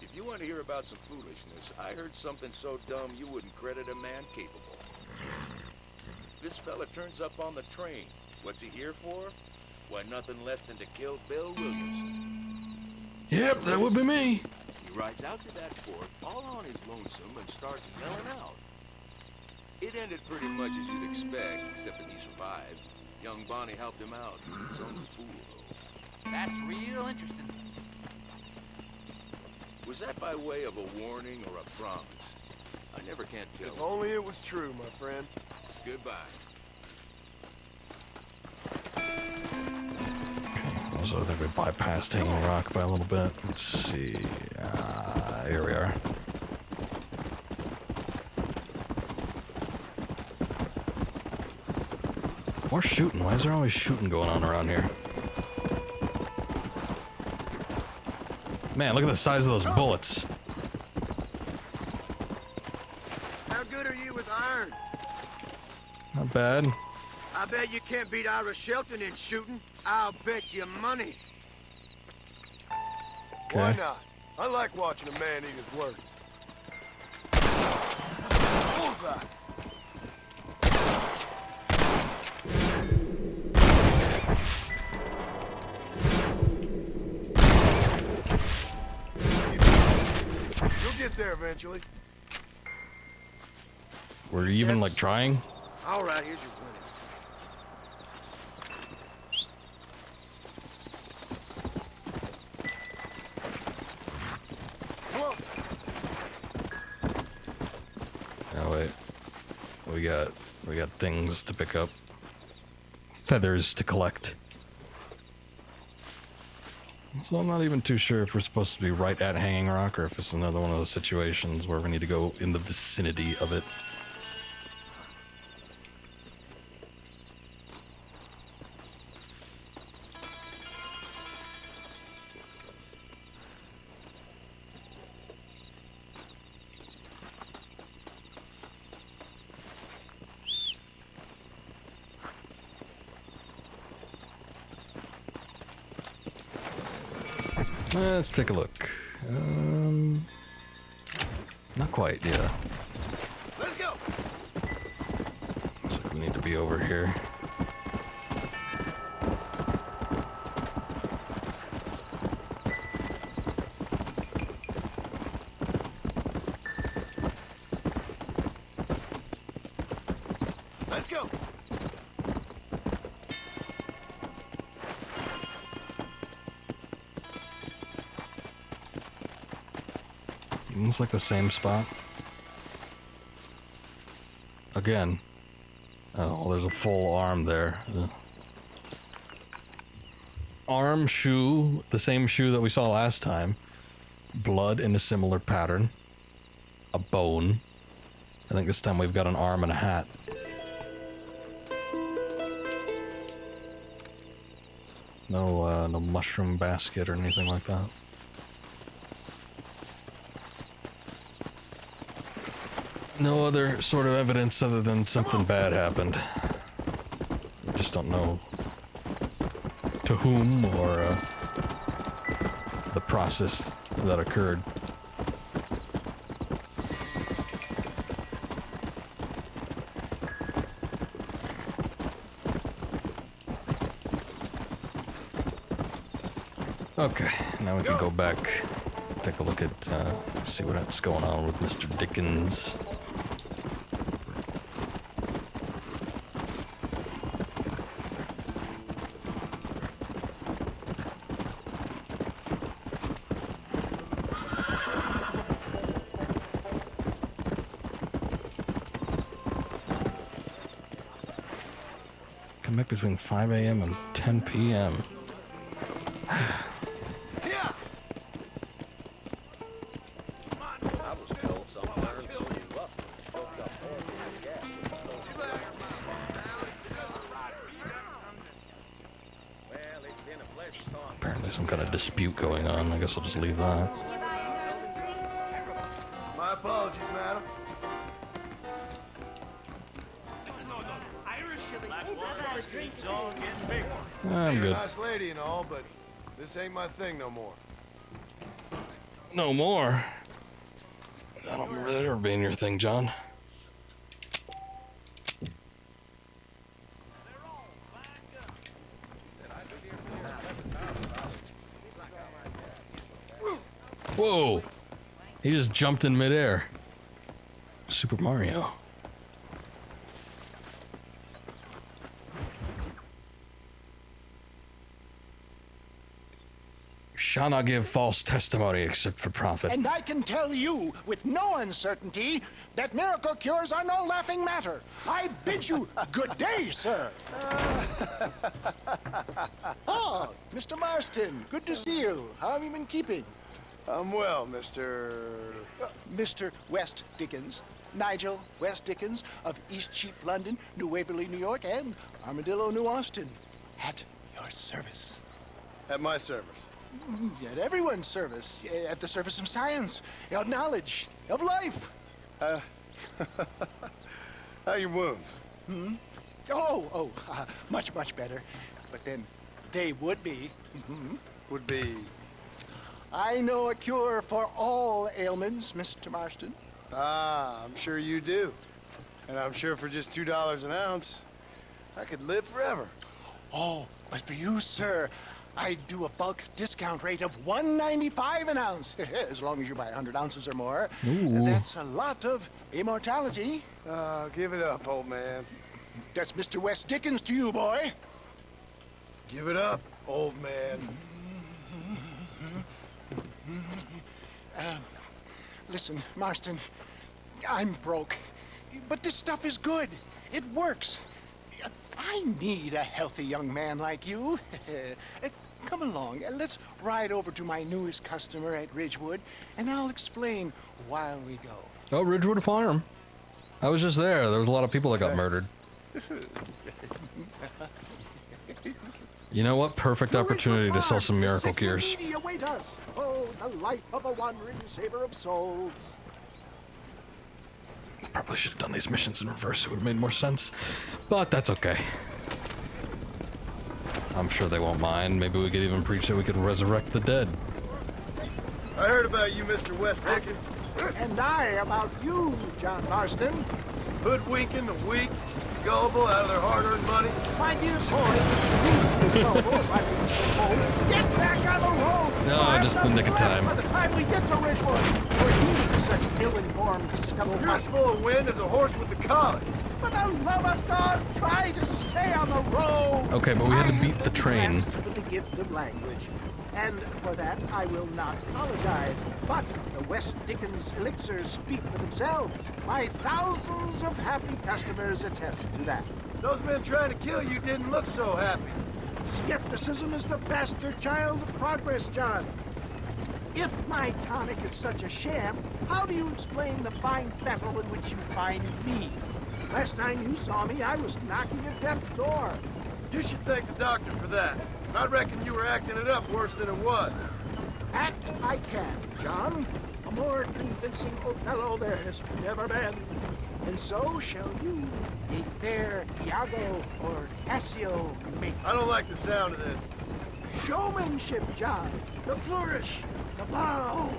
If you want to hear about some foolishness, I heard something so dumb you wouldn't credit a man capable. This fella turns up on the train. What's he here for? Why, nothing less than to kill Bill Williamson. Yep, that would be me. He rides out to that fort all on his lonesome and starts yelling out. It ended pretty much as you'd expect, except that he survived. Young Bonnie helped him out. His own fool, though. That's real interesting. Was that by way of a warning or a promise? I never can tell. If only it was true, my friend. Goodbye. So I think we bypassed Hanging Rock by a little bit. Let's see. Here we are. More shooting. Why is there always shooting going on around here? Man, look at the size of those bullets. How good are you with iron? Not bad. I bet you can't beat Ira Shelton in shooting. I'll bet you money. Why not? I like watching a man eat his words. Bullseye. You'll get there eventually. Were you even like trying? All right, here's your winning. Oh wait, we got things to pick up, feathers to collect. So I'm not even too sure if we're supposed to be right at Hanging Rock or if it's another one of those situations where we need to go in the vicinity of it. Let's take a look. Not quite, yeah. Let's go. Looks like we need to be over here. Let's go. Looks like the same spot. Again. Oh, well, there's a full arm there. Arm, shoe, the same shoe that we saw last time. Blood in a similar pattern. A bone. I think this time we've got an arm and a hat. No mushroom basket or anything like that. No other sort of evidence other than something bad happened. We just don't know to whom or the process that occurred. Okay, now we can go back, take a look at, see what's going on with Mr. Dickens. Come back between 5 a.m. and 10 p.m. Apparently some kind of dispute going on. I guess I'll just leave that. My apologies, madam. I'm You're good. a nice lady and all, but this ain't my thing no more. No more. I don't remember that ever being your thing, John. Whoa! He just jumped in midair. Super Mario. shall not give false testimony except for profit. And I can tell you with no uncertainty that miracle cures are no laughing matter. I bid you good day, sir. Oh, Mr. Marston, good to see you. How have you been keeping? I'm well, Mr. Mr. West Dickens. Nigel West Dickens of East Cheap, London, New Waverly, New York, and Armadillo, New Austin. At your service. At my service. At everyone's service. At the service of science, of knowledge, of life. How are your wounds? Much, much better. But then they would be. Would be? I know a cure for all ailments, Mr. Marston. Ah, I'm sure you do. And I'm sure for just $2 an ounce, I could live forever. Oh, but for you, sir, I do a bulk discount rate of $1.95 an ounce, as long as you buy 100 ounces or more. Ooh. That's a lot of immortality. Give it up, old man. That's Mr. West Dickens to you, boy. Give it up, old man. Listen, Marston, I'm broke, but this stuff is good. It works. I need a healthy young man like you. Come along, let's ride over to my newest customer at Ridgewood, and I'll explain while we go. Oh, Ridgewood Farm. I was just there. There was a lot of people that got murdered. You know what? Perfect opportunity to sell some miracle cures. Await us. Oh, the life of a wandering saver of souls. Probably should have done these missions in reverse. It would have made more sense. But that's okay. I'm sure they won't mind. Maybe we could even preach that we could resurrect the dead. I heard about you, Mr. West Dickens. And I about you, John Marston. Hoodwinking the weak, gullible out of their hard-earned money. My dear boy, get back on the road! No, just the nick of time. By the time we get to Ridgewood, we're needing such ill-informed scuttlebutt. You're as full of wind as a horse with the colic. For the love of God, try to stay on the road! Okay, but we had to beat the train. With the gift of language. And for that, I will not apologize. But the West Dickens elixirs speak for themselves. My thousands of happy customers attest to that. Those men trying to kill you didn't look so happy. Skepticism is the bastard child of progress, John. If my tonic is such a sham, how do you explain the fine battle in which you find me? Last time you saw me, I was knocking at death's door. You should thank the doctor for that. I reckon you were acting it up worse than it was. Act I can, John. A more convincing Othello there has never been. And so shall you, a fair Iago or Cassio make. I don't like the sound of this. Showmanship, John. The flourish, the bow.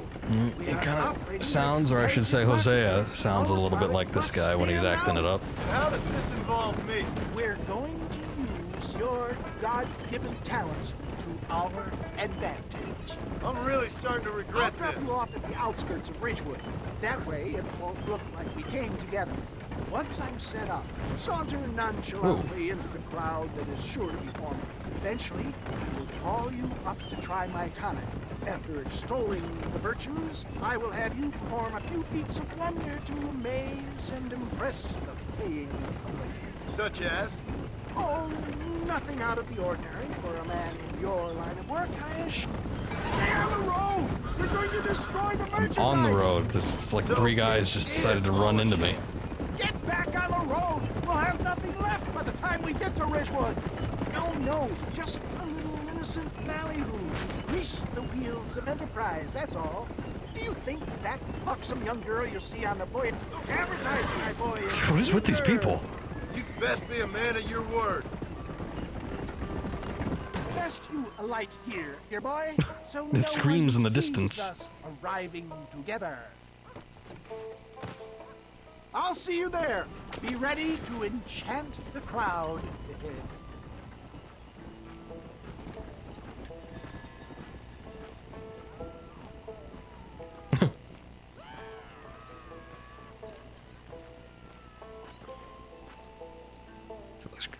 It kind of sounds, or I should say Hosea, sounds a little bit like this guy when he's acting it up. How does this involve me? We're going to use your God-given talents to our advantage. I'm really starting to regret I'll drop you off at the outskirts of Ridgewood. That way, it won't look like we came together. Once I'm set up, saunter nonchalantly into the crowd that is sure to be forming. Eventually, I will call you up to try my tonic. After extolling the virtues, I will have you perform a few feats of wonder to amaze and impress the paying public. Such as? Oh, nothing out of the ordinary for a man in your line of work, I assure. Stay on the road! You're going to destroy the merchandise! On the road. It's like three guys just decided to run into me. Get back on the road! We'll have nothing left by the time we get to Ridgewood! No, just a little innocent ballyhoo. Grease the wheels of enterprise, that's all. Do you think that buxom young girl you see on the boy advertising my boy is... What is with these people? You best be a man of your word. Best you alight here, dear boy, so It screams in the distance. Us arriving together. I'll see you there. Be ready to enchant the crowd.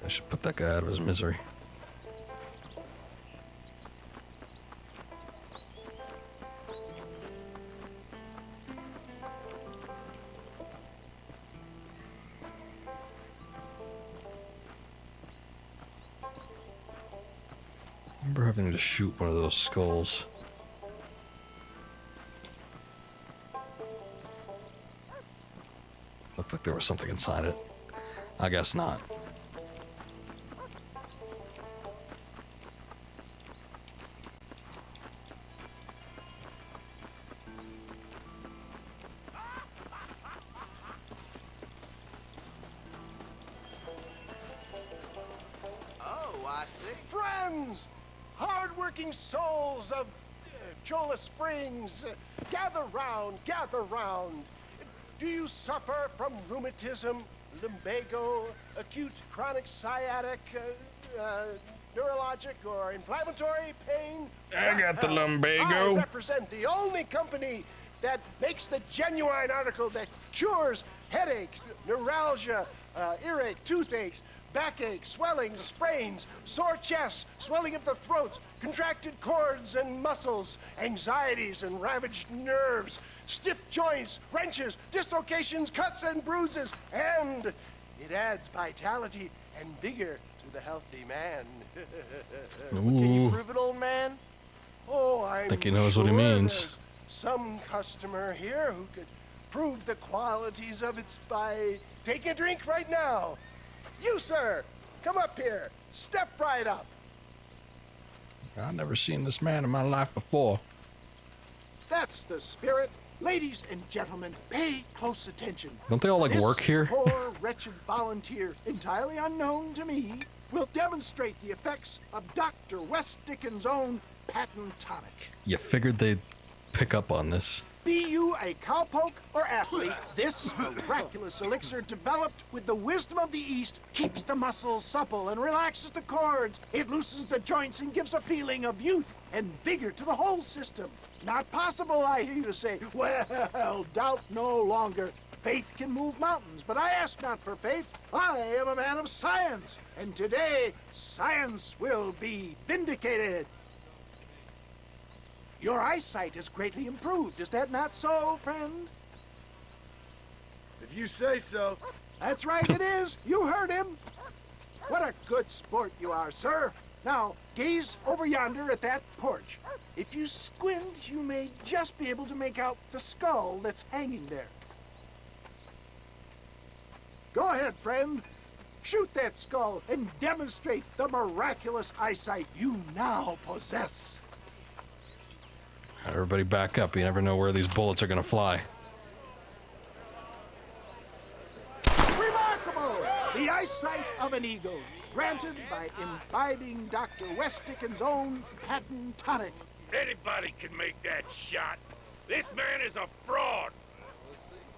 I should put that guy out of his misery. remember having to shoot one of those skulls. Looked like there was something inside it. I guess not. Oh, I see. Friends! Hard-working souls of Chola Springs, gather round, gather round. Do you suffer from rheumatism, lumbago, acute chronic sciatic, neurologic or inflammatory pain? I got the lumbago. I represent the only company that makes the genuine article that cures headaches, neuralgia, earache, toothaches, backache, swelling, sprains, sore chests, swelling of the throats, contracted cords and muscles, anxieties and ravaged nerves, stiff joints, wrenches, dislocations, cuts and bruises, and it adds vitality and vigor to the healthy man. Can you Ooh. prove it, old man? Oh, I Think he knows what he means. There's some customer here who could prove the qualities of it by taking a drink right now. You, sir, come up here. Step right up. I've never seen this man in my life before. That's the spirit. Ladies and gentlemen, pay close attention. Don't they all, like, This work here? poor, wretched volunteer, entirely unknown to me, will demonstrate the effects of Dr. West Dickens' own patent tonic. You figured they'd pick up on this. Be you a cowpoke or athlete, this miraculous elixir developed with the wisdom of the East keeps the muscles supple and relaxes the cords. It loosens the joints and gives a feeling of youth and vigor to the whole system. Not possible, I hear you say. Well, doubt no longer. Faith can move mountains, but I ask not for faith. I am a man of science, and today science will be vindicated. Your eyesight has greatly improved. Is that not so, friend? If you say so. That's right, it is. You heard him. What a good sport you are, sir. Now, gaze over yonder at that porch. If you squint, you may just be able to make out the skull that's hanging there. Go ahead, friend. Shoot that skull and demonstrate the miraculous eyesight you now possess. Everybody back up. You never know where these bullets are gonna fly. Remarkable! The eyesight of an eagle, granted by imbibing Dr. West Dickens' own patent tonic. Anybody can make that shot. This man is a fraud.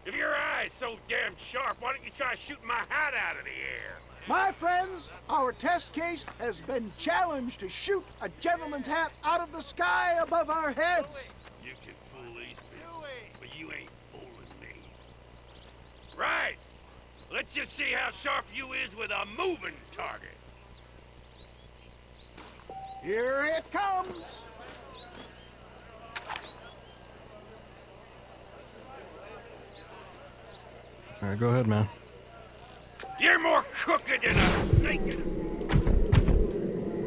If your eye's so damn sharp, why don't you try shooting my hat out of the air? My friends, our test case has been challenged to shoot a gentleman's hat out of the sky above our heads. You can fool these people, but you ain't fooling me. Right. Let's just see how sharp you is with a moving target. Here it comes. All right, go ahead, man. You're more crooked than a snake.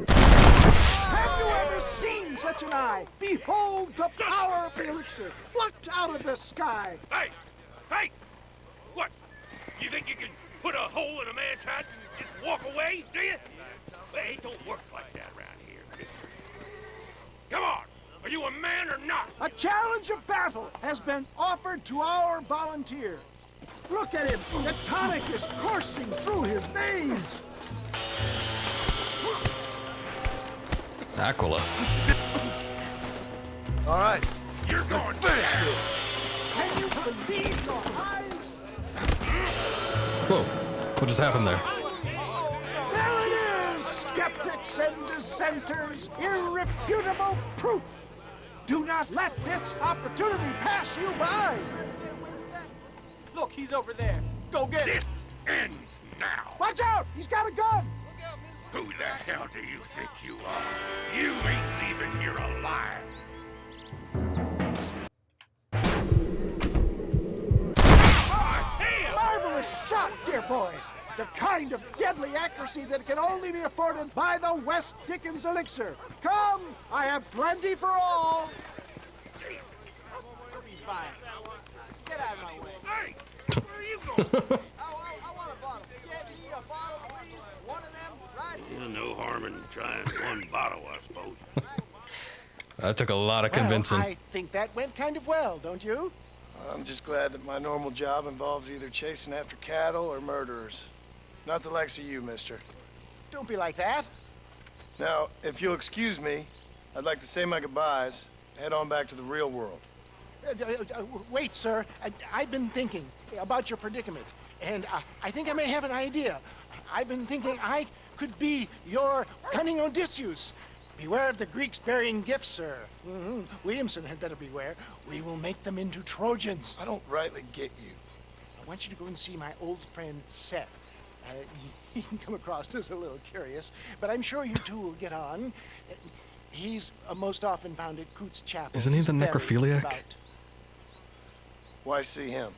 Have you ever seen such an eye? Behold the power of the elixir, plucked out of the sky. Hey! Hey! What? You think you can put a hole in a man's hat and just walk away, do you? Hey, it don't work like that around here, mister. Come on! Are you a man or not? A challenge of battle has been offered to our volunteer. Look at him! The tonic is coursing through his veins! Aquila. All right. You're going to finish this. Can you believe your eyes? Whoa. What just happened there? There it is! Skeptics and dissenters, irrefutable proof! Do not let this opportunity pass you by! Look, he's over there. Go get him. This ends now. Watch out! He's got a gun! Who the hell do you think you are? You ain't leaving here alive. Marvelous shot, dear boy! The kind of deadly accuracy that can only be afforded by the West Dickens elixir. Come, I have plenty for all. You'll be fine. Get out of my way. Hey, where are you going? I want a bottle. Get me a bottle, please. One of them, right? There's no harm in trying one bottle, I suppose. That took a lot of convincing. Well, I think that went kind of well, don't you? I'm just glad that my normal job involves either chasing after cattle or murderers. Not the likes of you, mister. Don't be like that. Now, if you'll excuse me, I'd like to say my goodbyes, head on back to the real world. Wait, sir. I've been thinking about your predicament, and I think I may have an idea. I've been thinking I could be your cunning Odysseus. Beware of the Greeks bearing gifts, sir. Williamson had better beware. We will make them into Trojans. I don't rightly get you. I want you to go and see my old friend Seth. He can come across as a little curious, but I'm sure you two will get on. He's most often found at Coots Chapel. Isn't he the necrophiliac? Why see him?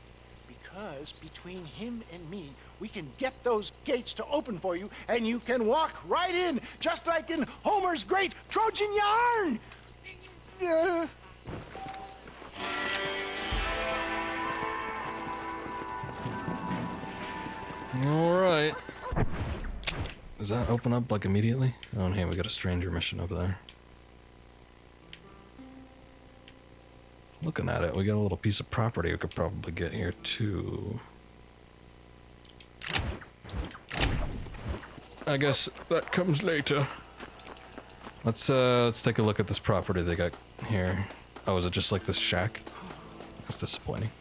Because between him and me, we can get those gates to open for you, and you can walk right in, just like in Homer's great Trojan yarn! Alright. Does that open up, like, immediately? Oh, hey, we got a stranger mission over there. Looking at it, we got a little piece of property we could probably get here, too. I guess that comes later. Let's take a look at this property they got here. Oh, is it just like this shack? That's disappointing.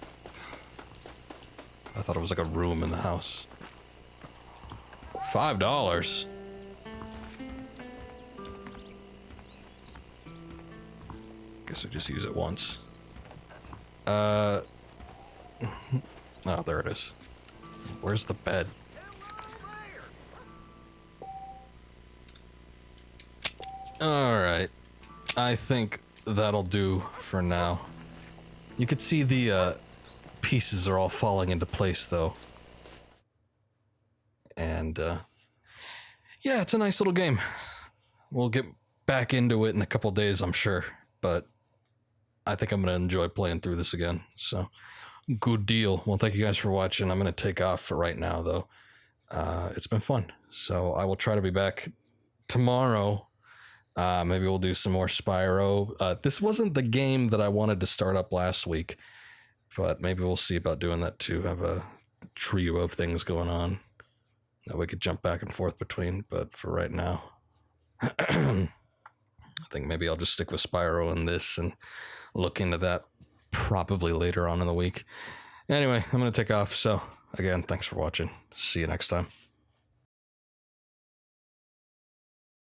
I thought it was like a room in the house. $5. Guess we just use it once. Oh, there it is. Where's the bed? Alright. I think that'll do for now. You could see the pieces are all falling into place, though. And, yeah, it's a nice little game. We'll get back into it in a couple days, I'm sure. But I think I'm going to enjoy playing through this again. So, good deal. Well, thank you guys for watching. I'm going to take off for right now, though. It's been fun. So, I will try to be back tomorrow. Maybe we'll do some more Spyro. This wasn't the game that I wanted to start up last week. But maybe we'll see about doing that, too. Have a trio of things going on that we could jump back and forth between, but for right now, I think maybe I'll just stick with Spyro and this and look into that probably later on in the week. Anyway, I'm going to take off, so again, thanks for watching. See you next time.